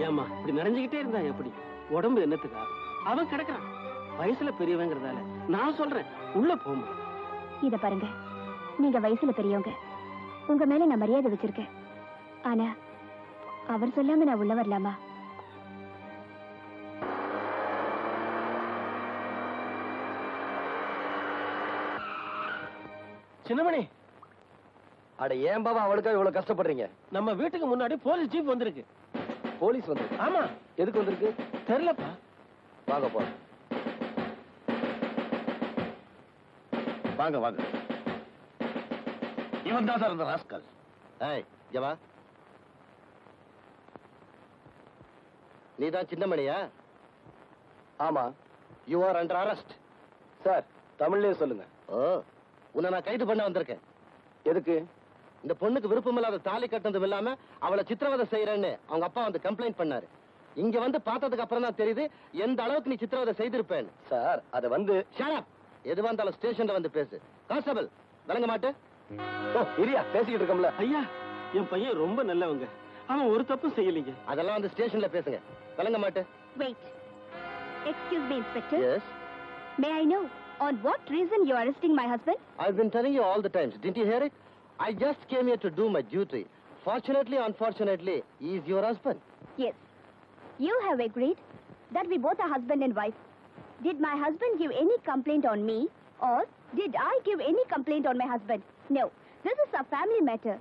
ஏமா இப்படி நிறைஞ்சுக்கிட்டே இருந்தா எப்படி? உடம்பு என்னத்துக்கா? அவன் கிடக்குறான். வயசுல பெரியவங்கிறதால நான் சொல்றேன், உள்ள போமா. இத பாருங்க, நீங்க வயசுல பெரியவங்க, உங்க மேல நான் மரியாதை வச்சிருக்கேன். ஆனா அவர் சொல்லாம நான் உள்ள வரலாமா? சின்னமணி, அட ஏன் பாபா அவளுக்காக இவ்வளவு கஷ்டப்படுறீங்க? நம்ம வீட்டுக்கு முன்னாடி போலீஸ் ஜீப் வந்திருக்கு. போலீஸ் வந்து? ஆமா. எதுக்கு வந்திருக்கு தெரியலப்பா. வாங்க போ. வாங்க வாங்க. இவன் தான் சார் இந்த ராஸ்கல். ஏய் ஜவா, நீதான் சின்னமணியா? ஆமா. You are under arrest. Sir தமிழ்லயே சொல்லுங்க. ஓ, உன்னை நான் கைது பண்ண வந்திருக்கேன். எதுக்கு? இந்த பொண்ணுக்கு விருப்பம் இல்லாத தாலி கட்டதும் இல்லாம அவளை சித்திரவதை செய்யறேன்னு அவங்க அப்பா வந்து கம்ப்ளைண்ட் பண்ணாரு. இங்க வந்து பார்த்ததுக்கு அப்புறம் தான் தெரியுது எந்த அளவுக்கு நீ சித்திரவதை செய்திருப்பேன். சார் அத வந்து ஷட் அப். எதுவா இருந்தாலும் ஸ்டேஷன்ல வந்து பேசு. கான்ஸ்டபிள் விளங்க மாட்டே? ஓ இரியா, பேசிக்கிட்டு இருக்கோம்ல. ஐயா, என் பையன் ரொம்ப நல்லவங்க, அவன் ஒரு தப்பும் செய்யலீங்க. அதெல்லாம் வந்து ஸ்டேஷன்ல பேசுங்க. விளங்க மாட்டே? Wait. Excuse me, Inspector. Yes. May I know on what reason you are arresting my husband? I've been telling you all the times. Didn't you hear it? I just came here to do my duty. Fortunately, unfortunately, he is your husband. Yes. You have agreed that we both are husband and wife. Did my husband give any complaint on me, or did I give any complaint on my husband? No. This is a family matter.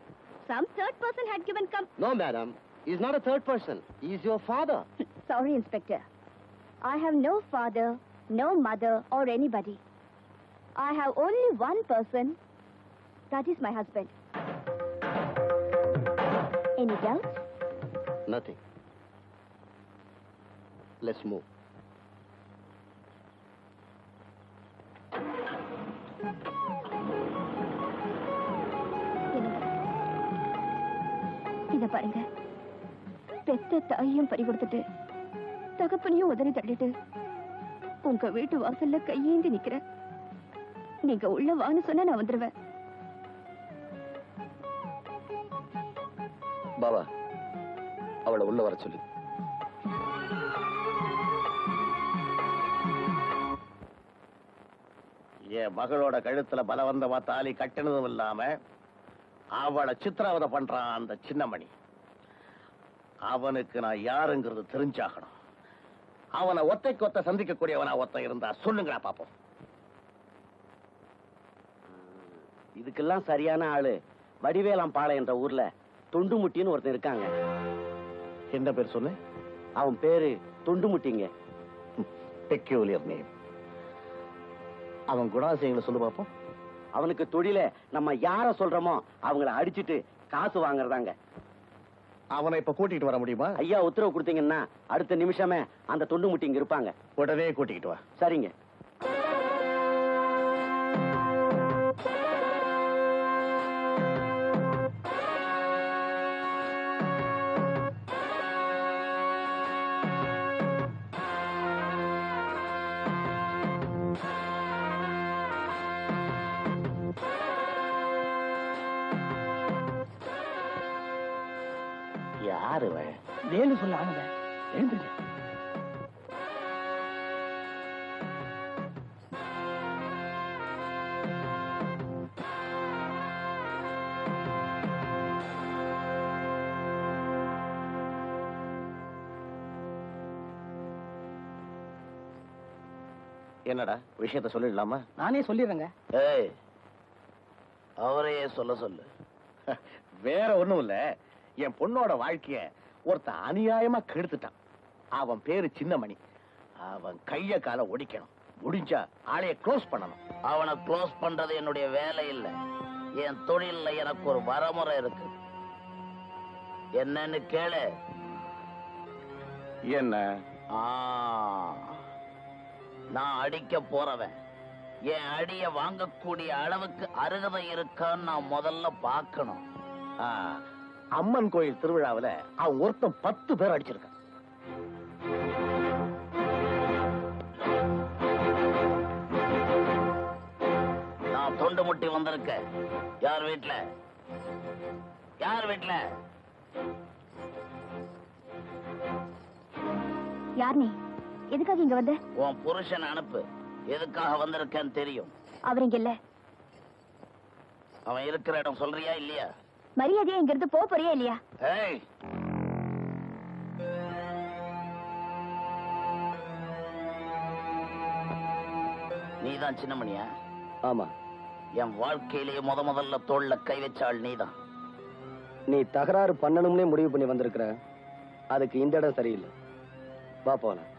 Some third person had given No, madam. He's not a third person. He's your father. Sorry, Inspector. I have no father, no mother, or anybody. I have only one person. That is my husband. Any doubts? Nothing. Let's move. இத பாருங்க, பெத்த தாயையும் பறி கொடுத்துட்டு தகப்பனையும் உதறி தள்ளிட்டு உங்க வீட்டு வாசல்ல கையேந்தி நிக்கிறேன். நீங்க உள்ள வான்னு சொன்னா நான் வந்துருவேன். பாபா, அவளை உள்ள வர சொல்லு. என் மகளோட கழுத்துல பலவந்தமா தாலி கட்டினதும் இல்லாம அவளை சித்திரவதை பண்றான் அந்த சின்னமணி. அவனுக்கு நான் யாருங்கிறது தெரிஞ்சாகணும். அவனை ஒத்தைக்கு ஒத்த சந்திக்கக்கூடியவனா ஒத்த இருந்தா சொல்லுங்களா பாப்போம். இதுக்கெல்லாம் சரியான ஆளு வடிவேலாம்பாளையம் என்ற ஊர்ல தொண்டுமுட்டின்னு ஒருத்தன் இருக்காங்க. என்ன பேர் சொல்லு? அவன் பேரு தொண்டுமுட்டிங்க. Peculiar name. அவன் குணாசியங்களை சொல்லு பாப்போம். அவனுக்கு தொழில நம்ம யார சொல்றோமோ அவங்கள அடிச்சிட்டு காசு வாங்குறதாங்க. அவனை இப்ப கூட்டிட்டு வர முடியுமா? ஐயா உத்தரவு கொடுத்தீங்கன்னா அடுத்த நிமிஷமே அந்த தொண்டுமுட்டி இங்க இருப்பாங்க. உடனே கூட்டிக்கிட்டு வா. சரிங்க. யாரு வேலு சொல்ல ஆனத எழுந்துங்க. என்னடா விஷயத்த சொல்லிடலாமா? நானே சொல்லிடுறேங்க. ஏய், அவரையே சொல்ல சொல்லு. வேற ஒண்ணும் இல்ல, என் பொண்ணோட வாழ்க்கைய ஒருத்த அநியாயமா கெடுத்துட்டான். அவன் பேரு சின்னமணி. அவன் கைய கால ஒடிக்கணும். முடிஞ்சா ஆளைய க்ளோஸ் பண்ணணும். அவனை க்ளோஸ் பண்றது என்னுடைய வேலை இல்ல, என் தொழில்ல எனக்கு ஒரு வரமுறை இருக்கு. என்னன்னு கேளு. என்ன? நான் அடிக்க போறவன் என் அடிய வாங்கக்கூடிய அளவுக்கு அருகதை இருக்கான்னு நான் முதல்ல பார்க்கணும். அம்மன் கோயில் திருவிழாவில அவன் ஒருத்தன் 10 பேர் அடிச்சிருக்கான். நான் தொண்டு முட்டி வந்திருக்கேன். யார் வீட்டுல? யார் வீட்டுல? யார் நீ? எதுக்காக இங்க வந்த? உன் புருஷன் அனுப்பு. எதுக்காக வந்திருக்கேன்னு தெரியும். அவர் இங்க இல்ல. அவன் இருக்கிற இடம் சொல்றியா இல்லையா? மரியாதையா இங்க இருந்து போறியா இல்லையா? ஏய், நீதான் சின்னமணியா? ஆமா. என் வாழ்க்கையிலேயே முதல்ல தோள்ல கை வச்சாள் நீதான். நீ தகராறு பண்ணணும்னே முடிவு பண்ணி வந்திருக்கிற. அதுக்கு இந்த இடம் சரியில்லை. வா போலாம்.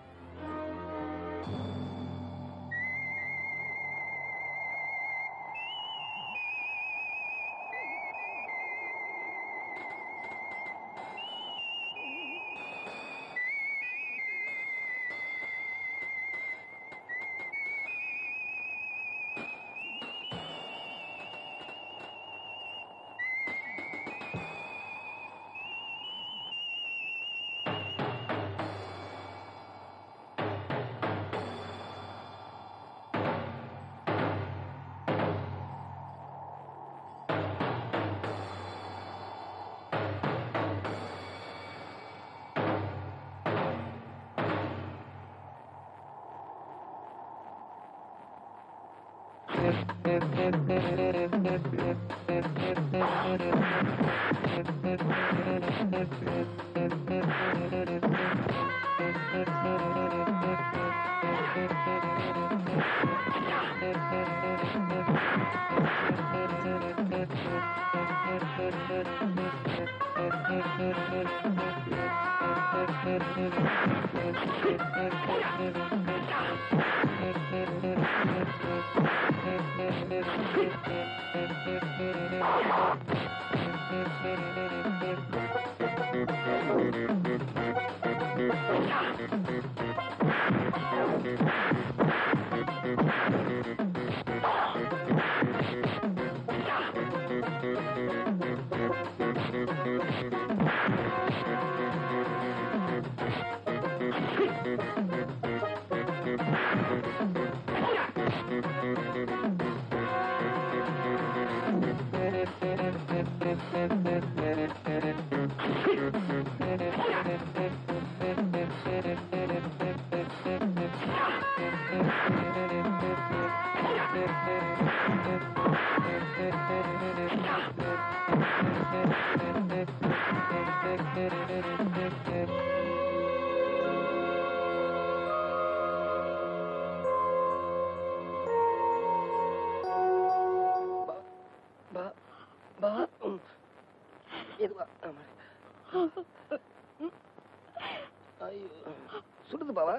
சுடுது பாவா.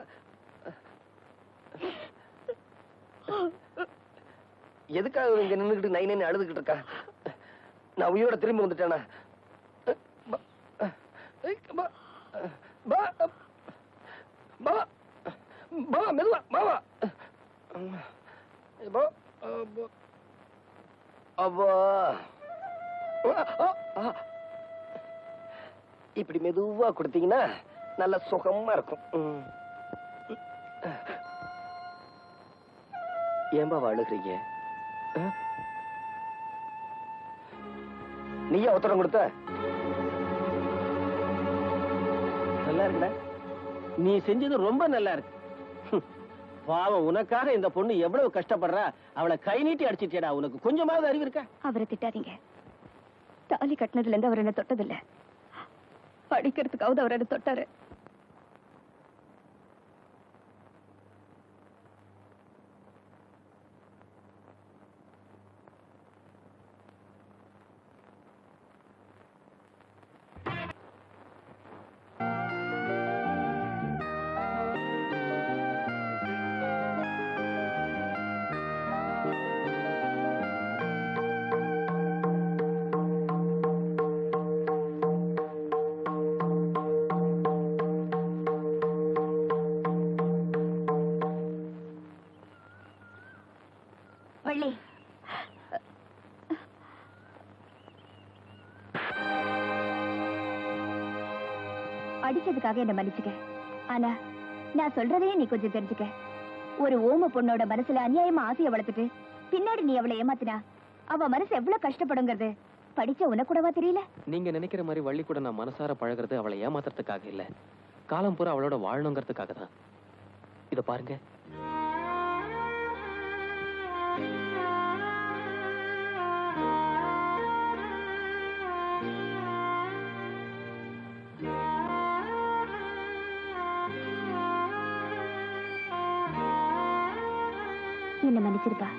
எதுக்காக இங்க நின்னுக்கிட்டு நை நைன்னு அழுதுகிட்டு இருக்கா? நான் உயிரோட திரும்பி வந்துட்டேனா? மெதுவா மாவா. இப்படி மெதுவா கொடுத்தீங்கன்னா நல்ல சுகமா இருக்கும். ஏன்பா அழுகிறீங்க? நீயா உத்தரம் கொடுத்த? நல்லா இருக்குடா. நீ செஞ்சது ரொம்ப நல்லா இருக்கு. பாவம், உனக்காக இந்த பொண்ணு எவ்வளவு கஷ்டப்படுறா. அவளை கை நீட்டி அடிச்சிட்டியடா. உனக்கு கொஞ்சமாவது அறிவு இருக்கா? அவரை திட்டாதீங்க. தாலி கட்டினதுல இருந்து அவர் என்ன தொட்டதில்லை. அடிக்கிறதுக்காவது அவர் என்ன தொட்டாரு. வள்ளி, அடிச்சதுக்காக என்ன மன்னிச்சுக்க. ஆனா நான் சொல்றதையே நீ கொஞ்சம் தெரிஞ்சுக்க. ஒரு ஓம பொண்ணோட மனசுல அநியாயமா ஆசையை வளர்த்துட்டு பின்னாடி நீ அவளை ஏமாத்தினா அவ மனசு எவ்வளவு கஷ்டப்படுங்கிறது படிச்ச உனக்கு கூடவா தெரியல? நீங்க நினைக்கிற மாதிரி வள்ளி கூட நான் மனசார பழகிறது அவளை ஏமாத்துறதுக்காக இல்ல, காலம் பூரா அவளோட வாழணுங்கிறதுக்காக தான். இத பாருங்க. என்ன மன்னிச்சிருப்பா.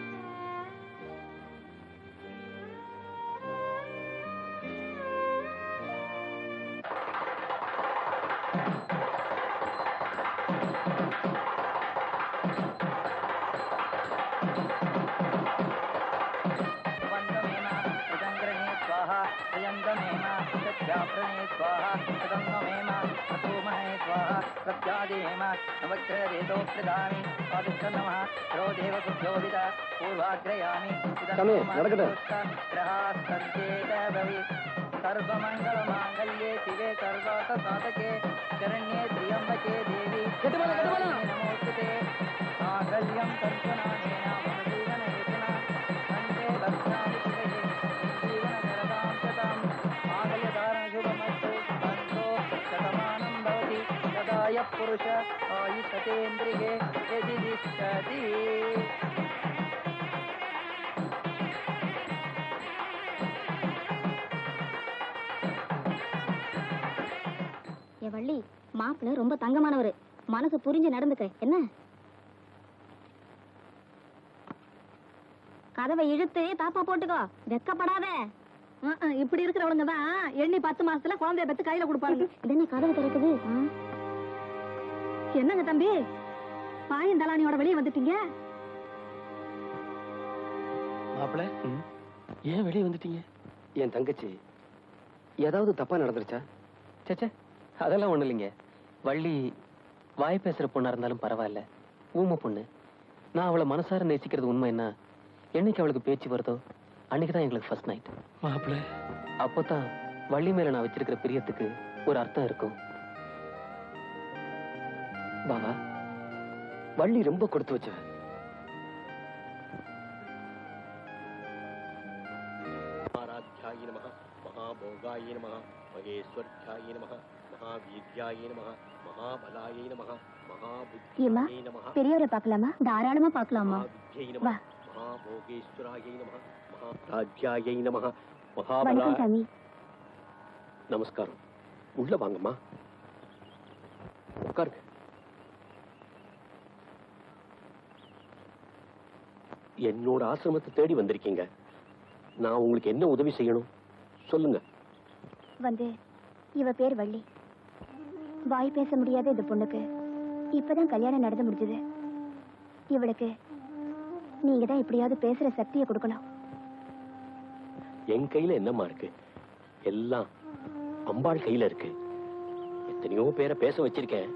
சாமி, நடக்கட்டும். சர்வமங்கல மாங்கல்யே சிவே சர்வார்த்த சாதகே சரண்யே திரியம்பகே தேவி நமோஸ்துதே. மாங்கல்யம் கர்ப்பணானேன மம ஜீவன ஹேதுனா கண்டே பத்மானி சிவே ஜீவன சரதாம் சதாம் மாங்கல்யதாரண சுபமஸ்து அந்தோ சதமானம் பவதி சதாய புருஷ ஆயுஷதேந்திரியே யதிதிஷ்டதி. வள்ளி, மாப்பிள்ள ரொம்ப தங்கமானவரு, மனசு புரிஞ்சு நடந்துக்க என்ன. கதவை இழுத்து தாப்பா போட்டுக்கோ, வெக்கப்படாத. இப்படி இருக்கிறவங்க தான் எண்ணி 10 மாசத்துல குழந்தைய பெத்து கையில கொடுப்பாங்க. என்ன கதவு திறக்குது? என்னங்க தம்பி, பாயும் தலானியோட வெளியே வந்துட்டீங்க? மாப்பிள்ள, ஏன் வெளியே வந்துட்டீங்க? என் தங்கச்சி ஏதாவது தப்பா நடந்துருச்சா? சேச்சே, அதெல்லாம் ஒண்ணு இல்லைங்க. வள்ளி வாய் பேசுற பொண்ணா இருந்தாலும் பரவாயில்ல, ஊமை பொண்ணு. நான் அவளை மனசார நேசிக்கிறது உண்மை. என்ன என்னைக்கு அவளுக்கு பேச்சு வருதோ அன்னைக்குதான் எங்களுக்கு ஃபர்ஸ்ட் நைட். மாப்பிள்ள, அப்போதான் வள்ளி மேல நான் வச்சிருக்கிற பிரியத்துக்கு ஒரு அர்த்தம் இருக்கும். பாவா, வள்ளி ரொம்ப கொடுத்து வச்ச. ஆராத்யாய நமஹ, மகாபோகாய நமஹ, மகேஸ்வர்யாய நமஹ, மகாவீர்யாய நமஹ, மகாபலாய நமஹ, மகாபுத்தியே நமஹ. பெரியவரை பார்க்கலாமா? தாராளமா பார்க்கலாமா? மகாவித்யை நமஹ, மகாபோகேஸ்வராய நமஹ, மகாராஜ்யாய நமஹ, மகாபலா. வணக்கம் சாமி. நமஸ்காரம். உள்ள வாங்கம்மா, உட்காருங்க. என்னோட ஆசிரமத்தை தேடி வந்திருக்கீங்க. நான் உங்களுக்கு என்ன உதவி செய்யணும் சொல்லுங்க. இவ பேர் வள்ளி. வாய் பேச முடியாத இந்த பொண்ணுக்கு இப்பதான் கல்யாணம் நடந்து முடிஞ்சது. இவளுக்கு நீங்க தான் எப்படியாவது பேசுற சக்தியை கொடுக்கணும். என் கையில என்னம்மா இருக்கு? எல்லாம் அம்பாள் கையில இருக்கு. எத்தனையோ பேரை பேச வச்சிருக்கேன்.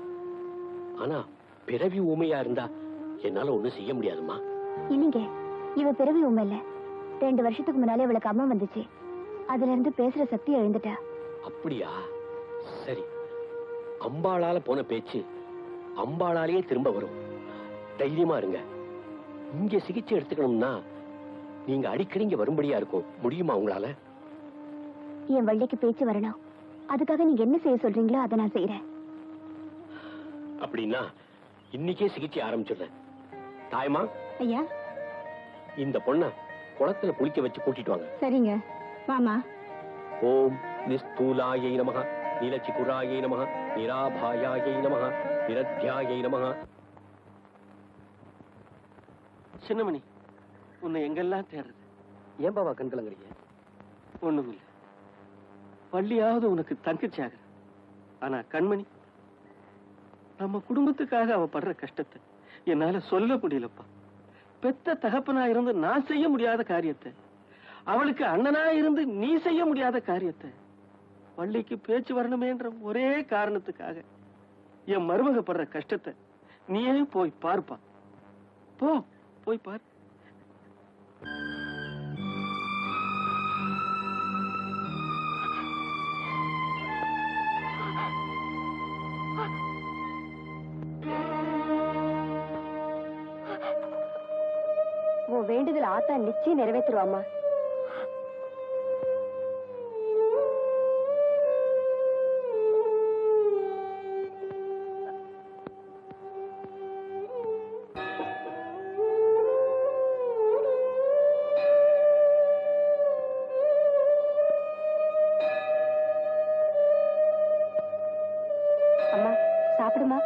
ஆனா பிறவி ஊமையா இருந்தா என்னால ஒண்ணும் செய்ய முடியாதுமா. இல்லைங்க, இவ பிறவி உண்மை இல்ல. 2 வருஷத்துக்கு முன்னாலே இவளுக்கு அம்மா வந்துச்சு. அதுல இருந்து பேசுற சக்தி எழுந்துட்டா. அப்படியா? சரி, அம்பாளால போன பேச்சு அம்பாளாலேயே திரும்ப வரும். தைரியமா இருங்க. இங்க சிகிச்சை எடுத்துக்கணும்னா நீங்க அடிக்கடி இங்க வரும்படியா இருக்கும். முடியுமா உங்களால? என் வள்ளிக்கு பேச்சு வரணும். அதுக்காக நீங்க என்ன செய்ய சொல்றீங்களோ அதை நான் செய்யறேன். அப்படின்னா இன்னைக்கே சிகிச்சை ஆரம்பிச்சிடுறேன். தாயமா, ஐயா, இந்த பொண்ண குளத்துல குளிக்க வச்சு கூட்டிட்டு வாங்க. சரிங்க, வாமா. ஓம் நிஸ்தூலாயை நமஹ, நீலச்சிகுராயை நமஹ, நிராபாயாயை நமஹ, நிரத்யாயை நமஹ. சின்னமணி, உன்னை எங்கெல்லாம் தேடுறது? ஏன் பாவா கண் கலங்குறீங்க? ஒண்ணும் இல்லை. வள்ளியாவது உனக்கு தங்கச்சியாக. ஆனா கண்மணி, நம்ம குடும்பத்துக்காக அவ படுற கஷ்டத்தை என்னால சொல்ல முடியலப்பா. பெத்த தகப்பனா இருந்து நான் செய்ய முடியாத காரியத்தை, அவளுக்கு அண்ணனா இருந்து நீ செய்ய முடியாத காரியத்தை, வள்ளிக்கு பேச்சு வரணுமேன்ற ஒரே காரணத்துக்காக என் மருமக படுற கஷ்டத்தை நீயே போய் பார்ப்பா. போ, போய் பார். உன் வேண்டுதல் ஆத்தா நிச்சயம் நிறைவேற்றுவாமா. அம்மா சாப்பிடுமா.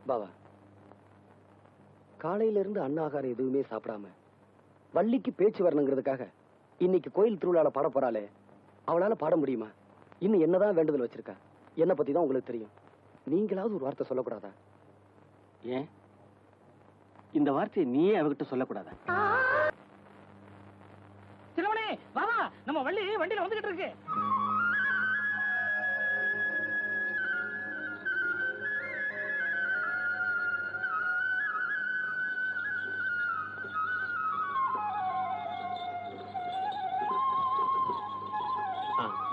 பாவா, காலையில இருந்து அன்னாகாரம் எதுவுமே சாப்பிடாம வள்ளிக்கு பேச்சு வரணுங்கிறதுக்காக இன்னைக்கு கோயில் திருவிழால பாட போறாளே, அவளால பாட முடியுமா? இன்னும் என்னதான் வேண்டுதல் வச்சிருக்கா? என்ன பத்தி தான் உங்களுக்கு தெரியும். நீங்களாவது ஒரு வார்த்தை சொல்லக்கூடாதா? ஏன் இந்த வார்த்தையை நீயே அவகிட்ட சொல்லக்கூடாதா? சின்னமணி வாமா, நம்ம வள்ளி வண்டியில வந்துகிட்டு இருக்கு.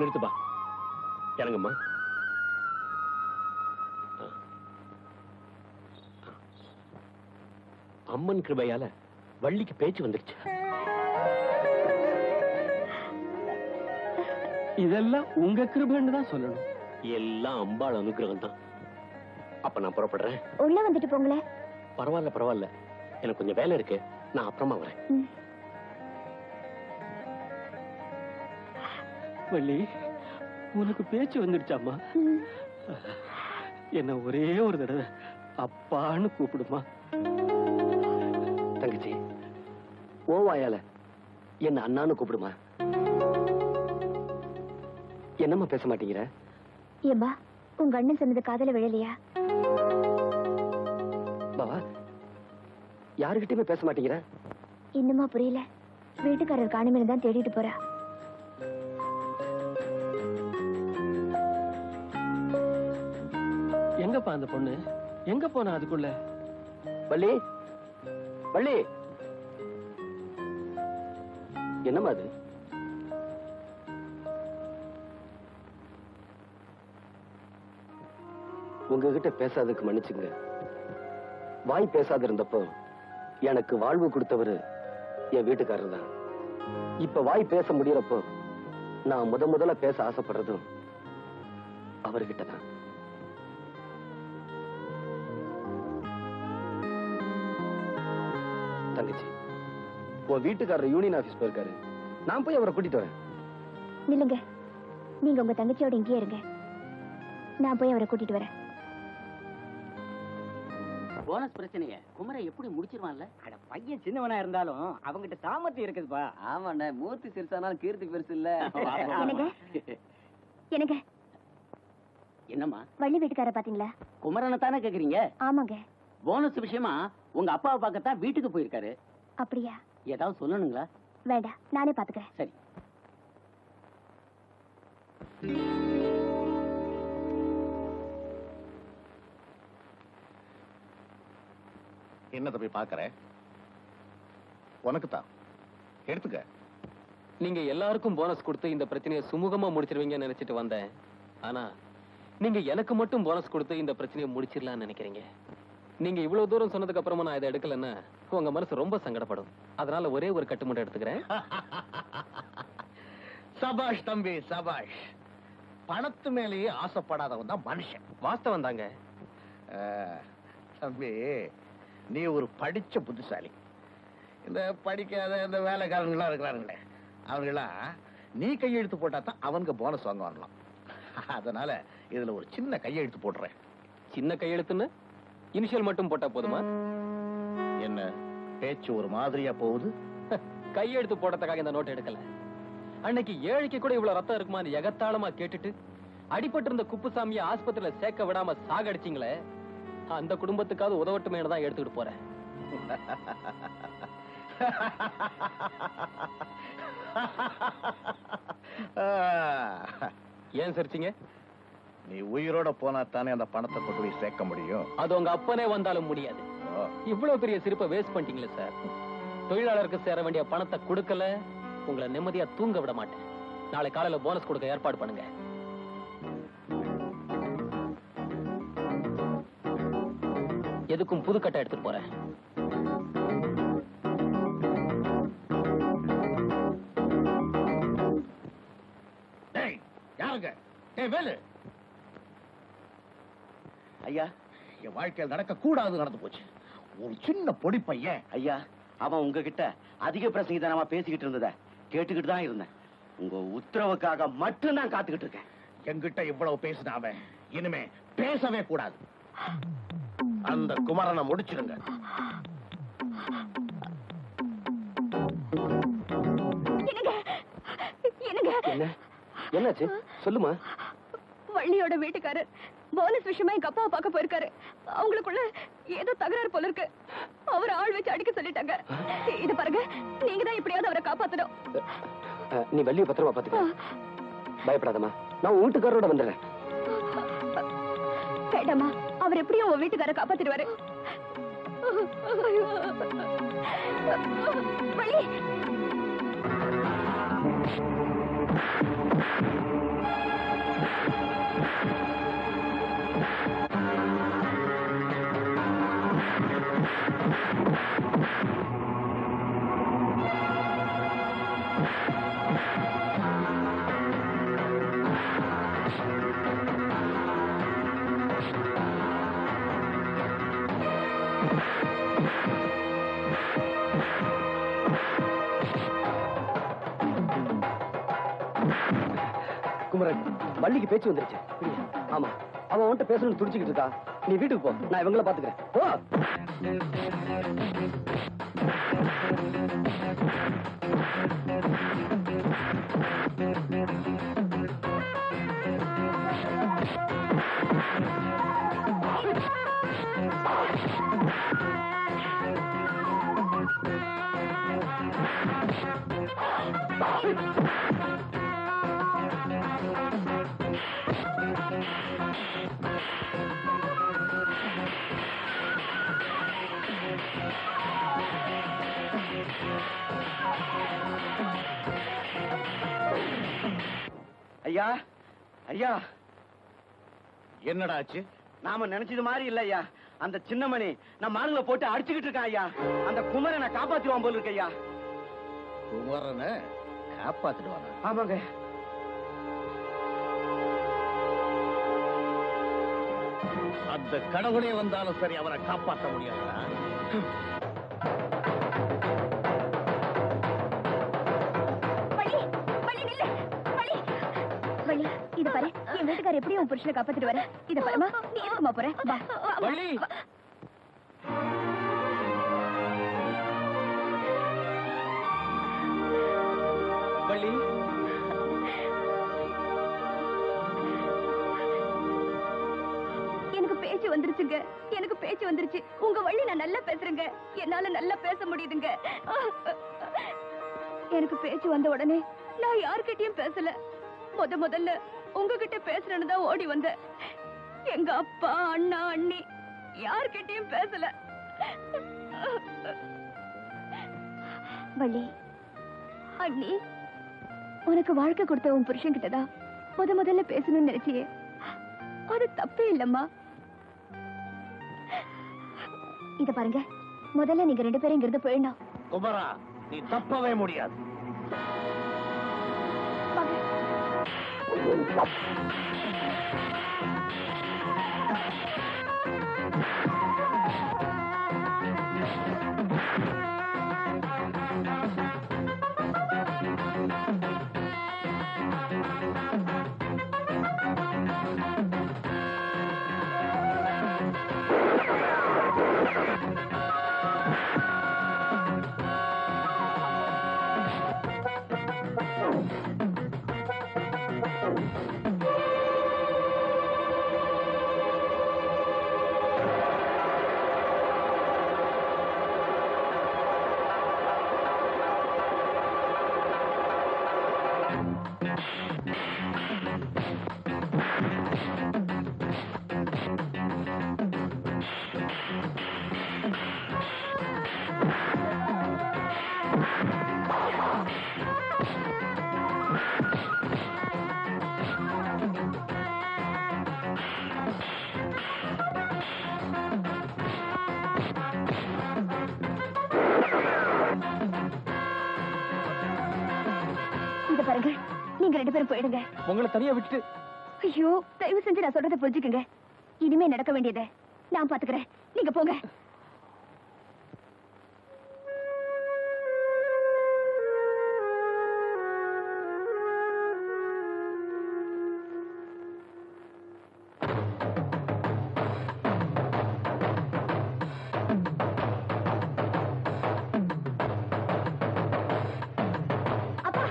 நிறுத்துப்பா, இறங்கம்மா. அம்மன் கிருபையால வள்ளிக்கு பேச்சு வந்துருச்சு. இதெல்லாம் உங்க கிருபைன்னு தான் சொல்லணும். எல்லாம் அம்பாள் அனுகிரகம் தான். அப்ப நான் புறப்படுறேன். உள்ள வந்துட்டு போங்களேன். பரவாயில்ல பரவாயில்ல, எனக்கு கொஞ்சம் வேலை இருக்கு, நான் அப்புறமா வரேன். வள்ளி, உனக்கு பேச்சு வந்துடுச்சாமா? என்ன ஒரே ஒரு தடவை அப்பான்னு கூப்பிடுமா. தங்கச்சி, ஓ வாயால என்ன அண்ணான்னு கூப்பிடுமா. என்னம்மா பேச மாட்டேங்கிற? ஏம்பா, உங்க அண்ணன் சொன்னது காதல விழலையா? பாவா, யாருகிட்டயுமே பேச மாட்டேங்கிற? இன்னுமா புரியல? வீட்டுக்காரர் காணுமே தான் தேடிட்டு போறா. எங்கப்பா அந்த பொண்ணு? எங்க போனா அதுக்குள்ள? வள்ளி, வள்ளி, என்னம்மா அது? உங்ககிட்ட பேசாததுக்கு மன்னிச்சுங்க. வாய் பேசாத இருந்தப்போ எனக்கு வாழ்வு கொடுத்தவரு என் வீட்டுக்காரர் தான். இப்ப வாய் பேச முடியறப்போ நான் முதல்ல பேச ஆசைப்படுறதும் அவர்கிட்ட தான். தங்கச்சி, உன் வீட்டுக்காரர் யூனியன் ஆபீஸ் போயிருக்காரு. நான் போய் அவரை கூட்டிட்டு வரேன். நில்லுங்க, நீங்க உங்க தங்கச்சியோட இங்கேயே இருங்க. நான் போய் அவரை கூட்டிட்டு வரேன். போனஸ் பிரச்சனைய குமரை எப்படி முடிச்சிருவான்ல? அட பையன் சின்னவனா இருந்தாலும் அவங்கிட்ட சாமர்த்தியம் இருக்குதுப்பா. ஆமாண்ணே, மூர்த்தி சிறுசானாலும் கீர்த்தி பெருசு இல்ல. எனக்கு என்னம்மா, வள்ளி வீட்டுக்கார பாத்தீங்களா? குமரனை தானே கேக்குறீங்க? ஆமாங்க. போனஸ் விஷயமா உங்க அப்பாவை பார்க்கத்தான் வீட்டுக்கு போயிருக்காரு. அப்படியா? ஏதாவது சொல்லணுங்களா? வேண்டாம், நானே பாத்துக்கிறேன். சரி. என்ன தம்பி பாக்குற? உனக்கு தான் எடுத்துக்க. நீங்க எல்லாருக்கும் போனஸ் கொடுத்து இந்த பிரச்சனையை சுமூகமா முடிச்சிருவீங்கன்னு நினைச்சிட்டு வந்தேன். ஆனா நீங்க எனக்கு மட்டும் போனஸ் கொடுத்து இந்த பிரச்சனையை முடிச்சிடலாம்னு நினைக்கிறீங்க. நீங்க இவ்வளவு தூரம் சொன்னதுக்கு அப்புறமா நான் இதை எடுக்கலன்னா உங்க மனசு ரொம்ப சங்கடப்படும். அதனால ஒரே ஒரு கட்டு மட்டும் எடுத்துக்கிறேன். சபாஷ் தம்பி, சபாஷ். பணத்து மேலேயே ஆசைப்படாதவன் தான் மனுஷன். வாஸ்தவம் தாங்க. தம்பி, நீ ஒரு படிச்ச புத்திசாலி. இந்த படிக்காத இந்த வேலைக்காரங்களா இருக்கிறாருங்களே, அவங்களாம் நீ கையெழுத்து போட்டா தான் அவங்க போனஸ் வாங்குவாங்களாம். அதனால இதுல ஒரு சின்ன கையெழுத்து போடுறேன். சின்ன கையெழுத்துன்னு இனிஷியல் மட்டும் போட்டா போதுமா? என்ன பேச்சு ஒரு மாதிரியா போகுது? கையெழுத்து போடுறதுக்காக இந்த நோட் எடுக்கல. அன்னைக்கு ஏழைக்கு கூட இவ்வளவு ரத்தம் இருக்குமா எகத்தாளமா கேட்டுட்டு அடிபட்டு இருந்த குப்புசாமியை ஆஸ்பத்திரியில சேர்க்க விடாம சாகடிச்சிங்களே, அந்த குடும்பத்துக்காவது உதவட்டுமே தான் எடுத்துக்கிட்டு போறேன். ஏன் சிரிச்சீங்க? நீ உயிரோட போனா தானே அந்த பணத்தை கொண்டு போய் சேர்க்க முடியும். அது உங்க அப்பனே வந்தாலும் முடியாது. இவ்வளவு பெரிய சிரிப்பை வேஸ்ட் பண்ணிட்டீங்களே சார். தொழிலாளருக்கு சேர வேண்டிய பணத்தை கொடுக்கல, உங்களை நிம்மதியா தூங்க விட மாட்டேன். நாளை காலையில போனஸ் கொடுக்க ஏற்பாடு பண்ணுங்க. எதுக்கும் புது கட்டை எடுத்துட்டு போறேன். யாருங்க? வேலு ஐயா, என் வாழ்க்கையில் நடக்க கூடாது நடந்து போச்சு. ஒரு சின்ன பொடி பையன். ஐயா, அவன் உங்ககிட்ட அதிக பிரசங்கிதனமா பேசிக்கிட்டு இருந்தத கேட்டுக்கிட்டு தான் இருந்தேன். உங்க உத்தரவுக்காக மட்டும்தான் காத்துக்கிட்டு இருக்கேன். என்கிட்ட இவ்வளவு பேசின அவன் இனிமே பேசவே கூடாது. அந்த குமரனை முடிச்சிருங்க. என்னாச்சு சொல்லுமா? வள்ளியோட வீட்டுக்காரர் போனஸ் விஷயமா எங்க அப்பாவை பார்க்க போயிருக்காரு. அவங்களுக்குள்ள ஏதோ தகராறு போல இருக்கு. அவர் ஆள் வச்சு அடிக்க சொல்லிட்டாங்க. இது பாருங்க, நீங்க தான் எப்படியாவது அவரை காப்பாத்தணும். நீ வள்ளியை பத்திரமா பாத்துக்க. பயப்படாதம்மா, நான் உன் வீட்டுக்காரரோட வந்துடுறேன். வேண்டாமா, அவர் எப்படியும் உன் வீட்டுக்காரரை காப்பாத்திடுவாரு. வள்ளி, குமரன், வள்ளிக்கு பேச்சு வந்துருச்சு. ஆமா, அவன் உன்கிட்ட பேசணும்னு துடிச்சுக்கிட்டு இருக்கா. நீ வீட்டுக்கு போ, நான் இவங்கள பாத்துக்கிறேன். போ. ஐயா, ஐயா, என்னடா ஆச்சு? நாம நினைச்சது மாதிரி இல்ல ஐயா. அந்த சின்னமணி நம்ம ஆளுங்களை போட்டு அடிச்சுக்கிட்டு இருக்கான் ஐயா. அந்த குமரனை காப்பாத்துவான் போல இருக்கு ஐயா. குமரனை காப்பாத்திடுவானா? ஆமாங்க. அந்த கடவுளே வந்தாலும் சரி, அவரை காப்பாற்ற முடியாதா? இத பாரு, என் வீட்டுக்காரர் எப்படியும் உன் புருஷனை காப்பாத்திட்டு வர. இத பாருமா, நீ எதுக்குமா போற? வா. வள்ளி, வள்ளி, எனக்கு பேச்சு வந்துருச்சுங்க. எனக்கு பேச்சு வந்துருச்சு. உங்க வள்ளி நான் நல்லா பேசுறேங்க. என்னால நல்லா பேச முடியுதுங்க. எனக்கு பேச்சு வந்த உடனே நான் யார்கிட்டயும் பேசல. முதல்ல உங்ககிட்ட பேசுறேன்னு தான் ஓடி வந்தேன். எங்க அப்பா, அண்ணா, அண்ணி யார்கிட்டயும் பேசல. வள்ளி, அண்ணி, உனக்கு வாழ்க்கை கொடுத்த உன் புருஷன் கிட்டதான் முதல்ல பேசணும்னு நினைச்சியே. அது தப்பே இல்லம்மா. இத பாருங்க, முதல்ல நீங்க 2 பேரும் இங்கிருந்து போயிடணும். குமரா, நீ தப்பவே முடியாது. நீங்க 2 பேரும் போயிடுங்க. உங்களை தனியா விட்டுட்டு? ஐயோ, தயவு செஞ்சு நான் சொல்றதை புரிஞ்சுக்குங்க. இனிமே நடக்க வேண்டியதை நான் பாத்துக்கிறேன். நீங்க போங்க. அப்பா,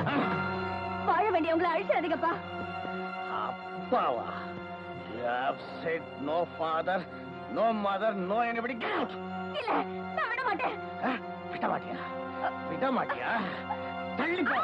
வாழ வேண்டியவங்களை அழிச்சிடாதீங்கப்பா. அப்பாவா? You have said no father, no mother, no anybody. Get out! இல்ல, நான் விட மாட்டேன். விட மாட்டியா? விட மாட்டியா? தள்ளி போ.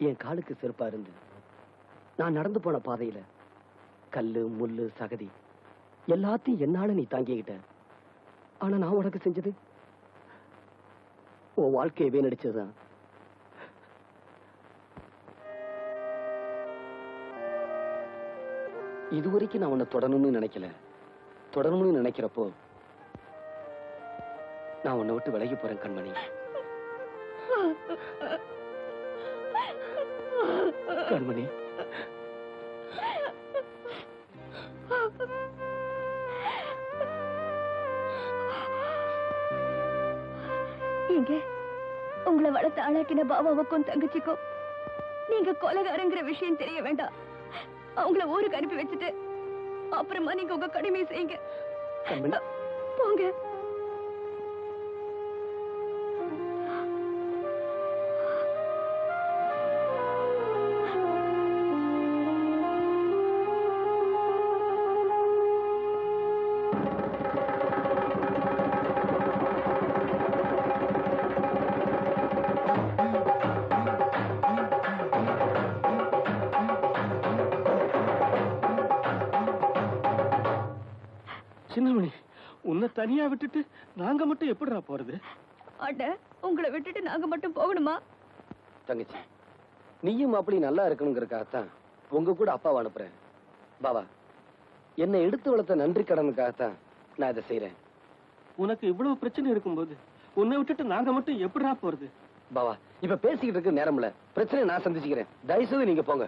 என் காலுக்கு செருப்பா இருந்து நான் நடந்து போன பாதையில கல்லு முள்ளு சகதி எல்லாத்தையும் என்னால நீ தாங்கிக்கிட்ட. ஆனா நான் உனக்கு செஞ்சது உன் வாழ்க்கையை வீணடிச்சதுதான். இதுவரைக்கும் நான் உன்னை தொடரணும்னு நினைக்கல. தொடரணும்னு நினைக்கிறப்போ நான் உன்னை விட்டு விலகி போறேன் கண்மணி. கண்மணி, நீங்க உங்களை வளர்த்து ஆளாக்கின பாபாவுக்கும் தங்கச்சிக்கும் நீங்க கொலைகாரங்கிற விஷயம் தெரிய வேண்டாம். அவங்கள ஊருக்கு அனுப்பி வச்சுட்டு அப்புறமா நீங்க உங்க கடமையை செய்யுங்க. போங்க. சின்னமணி, உன்னை தனியா விட்டுட்டு நாங்க மட்டும் எப்படிடா போறது? அட, உங்களை விட்டுட்டு நாங்க மட்டும் போகணுமா? தங்கச்சி, நீயும் அப்படி நல்லா இருக்கணுங்கிறதுக்காகத்தான் உங்க கூட அப்பாவை அனுப்புறேன். பாபா, என்னை எடுத்து வளர்த்த நன்றி கடனுக்காகத்தான் நான் இதை செய்யறேன். உனக்கு இவ்வளவு பிரச்சனை இருக்கும்போது உன்னை விட்டுட்டு நாங்க மட்டும் எப்படிடா போறது? பாபா, இப்ப பேசிக்கிட்டு இருக்க நேரம் இல்ல. பிரச்சனை நான் சந்திச்சுக்கிறேன். தயவுசெய்து நீங்க போங்க.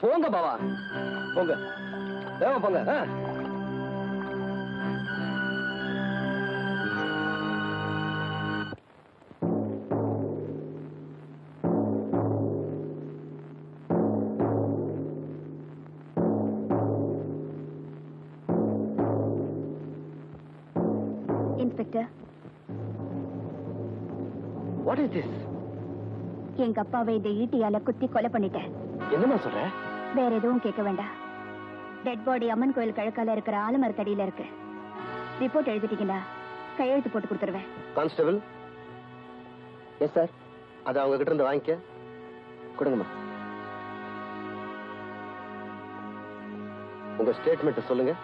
போங்க பாபா, போங்க. வேகமா போங்க. Inspector, what is this? எங்க அப்பாவை இந்த ஈட்டியால குத்தி கொலை பண்ணிட்டேன். என்னமா சொல்ற? வேற எதுவும் கேட்க வேண்டாம். டெட் பாடி அம்மன் கோயில் கிழக்கால இருக்கிற ஆலமரத்தடியில இருக்கு. ரிப்போர்ட் எழுதிட்டீங்கன்னா கையெழுத்து போட்டு கொடுத்துருவேன். கான்ஸ்டபிள். Yes sir. அதை அவங்க கிட்ட இருந்து வாங்கிக்க. கொடுங்கம்மா. உங்க ஸ்டேட்மெண்ட் சொல்லுங்க.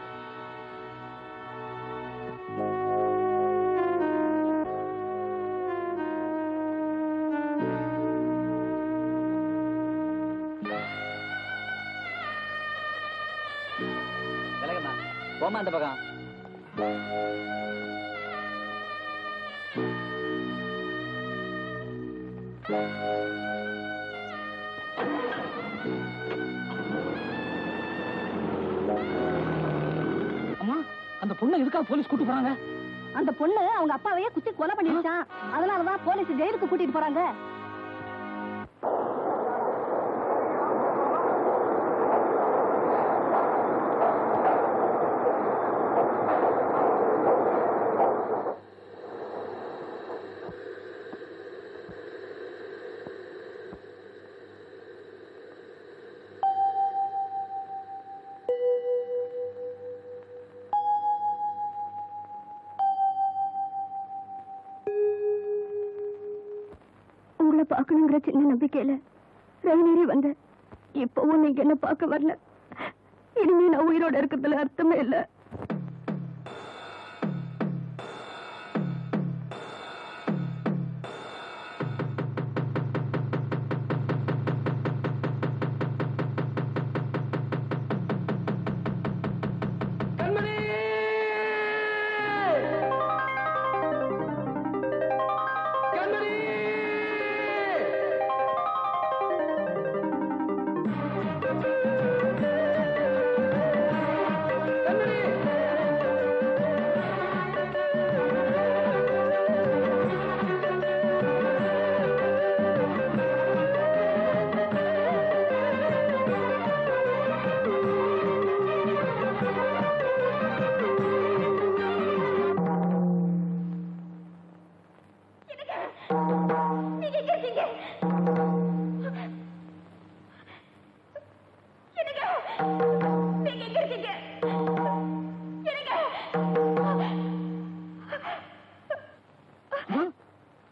போமா அந்த பக்கம். அம்மா, அந்த பொண்ணை எதுக்காக போலீஸ் கூட்டு போறாங்க? அந்த பொண்ணு அவங்க அப்பாவையே குத்தி கொலை பண்ணிடுச்சான். அதனாலதான் போலீஸ் ஜெயிலுக்கு கூட்டிட்டு போறாங்க. பார்க்கணுங்கிற சின்ன நம்பிக்கையில ரயிலேறி வந்தேன். இப்பவும் நீங்க என்ன பார்க்க வரல. இனிமே நான் உயிரோட இருக்கிறதுல அர்த்தமே இல்ல.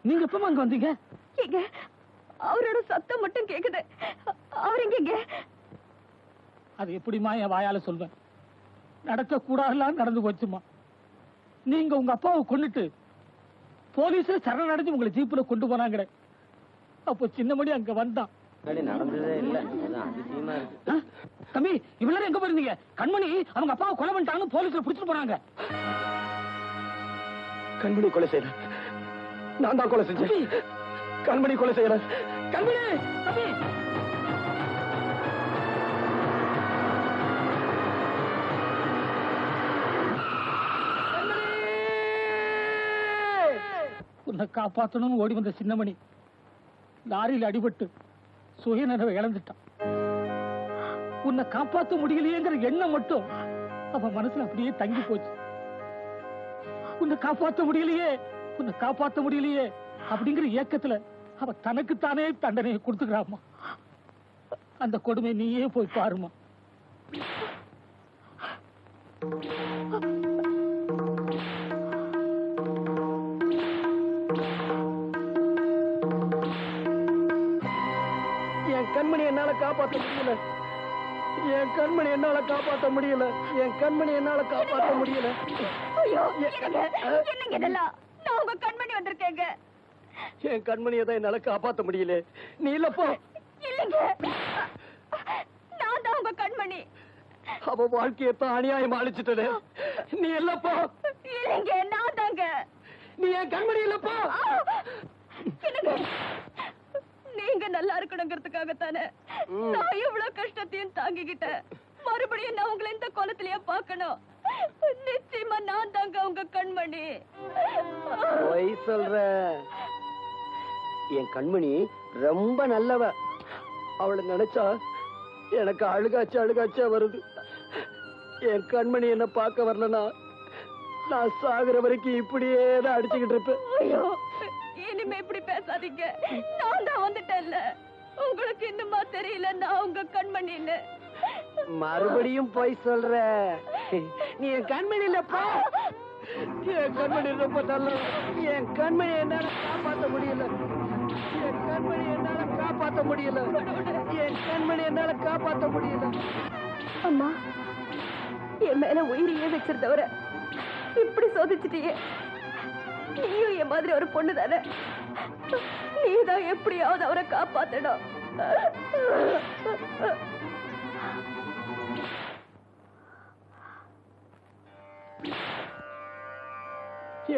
நீங்க எப்பமா அங்க வந்தீங்க? அவரோட சத்தம் மட்டும் கேக்குது. அவர் எங்க? அது எப்படிமா என் வாயால சொல்வேன்? நடக்க கூடாதெல்லாம் நடந்து போச்சுமா. நீங்க உங்க அப்பாவை கொன்னுட்டு போலீஸ் சரணடைஞ்சு உங்களை ஜீப்ல கொண்டு போனாங்க. அப்போ சின்னமணி அங்க வந்தான். நடந்ததே இல்ல, அதிசயமா இருக்கு. தம்பி, இவ்வளவு எங்க போயிருந்தீங்க? கண்மணி அவங்க அப்பாவை கொலை பண்ணிட்டாங்கன்னு போலீஸ்ல பிடிச்சிட்டு போனாங்க. கண்மணி கொலை செய்யல, நான் தான் கொலை செஞ்சேன். கண்மணி கொலை செய்யல. கண்மணி தம்பி, உன்னை காப்பாற்றணும்னு ஓடி வந்த சின்னமணி லாரியில் அடிபட்டு சுயநினைவை இழந்துட்டான். உன்னை காப்பாற்ற முடியலையேங்கிற எண்ணம் மட்டும் அவன் மனசுல அப்படியே தங்கி போச்சு. உன்னை காப்பாற்ற முடியலையே, உன்னை காப்பாற்ற முடியலையே அப்படிங்கிற ஏக்கத்துல அவ தனக்குத்தானே தண்டனையை கொடுத்துக்கிறாமா. அந்த கொடுமை நீயே போய் பாருமா. என் கண்மணி என்னால காப்பாற்ற முடியல. என் கண்மணி என்னால காப்பாற்ற முடியல. என் கண்மணி என்னால காப்பாற்ற முடியல. ஐயோ, என்னங்க இதெல்லாம்? நான் உங்க கண்மணி வந்திருக்கேங்க. என் கண்மணியை தான் என்னால காப்பாற்ற முடியல. நீ இல்லப்போ. இல்லைங்க, நான் தான் உங்க கண்மணி. அவ வாழ்க்கையத்தான் அநியாயம் அழிச்சிட்டது. நீ இல்லப்போ. இல்லைங்க, நான் தாங்க. நீ என் கண்மணி இல்லப்போ. என்னங்க, நீங்க நல்லா இருக்கணுங்கிறதுக்காகத்தானே நான் இவ்வளவு கஷ்டத்தையும் தாங்கிக்கிட்டேன். மறுபடியும் நான் உங்களை இந்த கோலத்திலேயே பார்க்கணும். நிச்சயமா நான் தாங்க உங்க கண்மணி. பொய் சொல்ற. என் கண்மணி ரொம்ப நல்லவ. அவளை நினைச்சா எனக்கு அழுகாச்சா வருது. என் கண்மணி என்ன பார்க்க வரலனா நான் சாகுற வரைக்கும் இப்படியே தான் அடிச்சுக்கிட்டு இருப்பேன். ஐயோ, இனிமே இப்படி பேசாதீங்க. நான் தான் வந்துட்டேன்ல. உங்களுக்கு இன்னுமா தெரியல நான் உங்க கண்மணின்னு? மறுபடியும் போய் சொல்ற. நீ என் கண்மணி இல்லப்பா. என் கண்மணி ரொம்ப நல்ல. என் கண்மணி என்னால காப்பாற்ற முடியல. என் கண்மணி என்னால காப்பாற்ற முடியல. என் கண்மணி என்னால காப்பாற்ற முடியல. அம்மா, என் மேல உயிரையே வச்சிருந்தவர இப்படி சோதிச்சிட்டியே. நீயும் என் மாதிரி ஒரு பொண்ணு தானே. நீதான் எப்படியாவது அவரை காப்பாத்தணும்.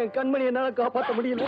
என் கண்மணி என்னால காப்பாற்ற முடியல.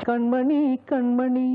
கண்மணி கண்மணி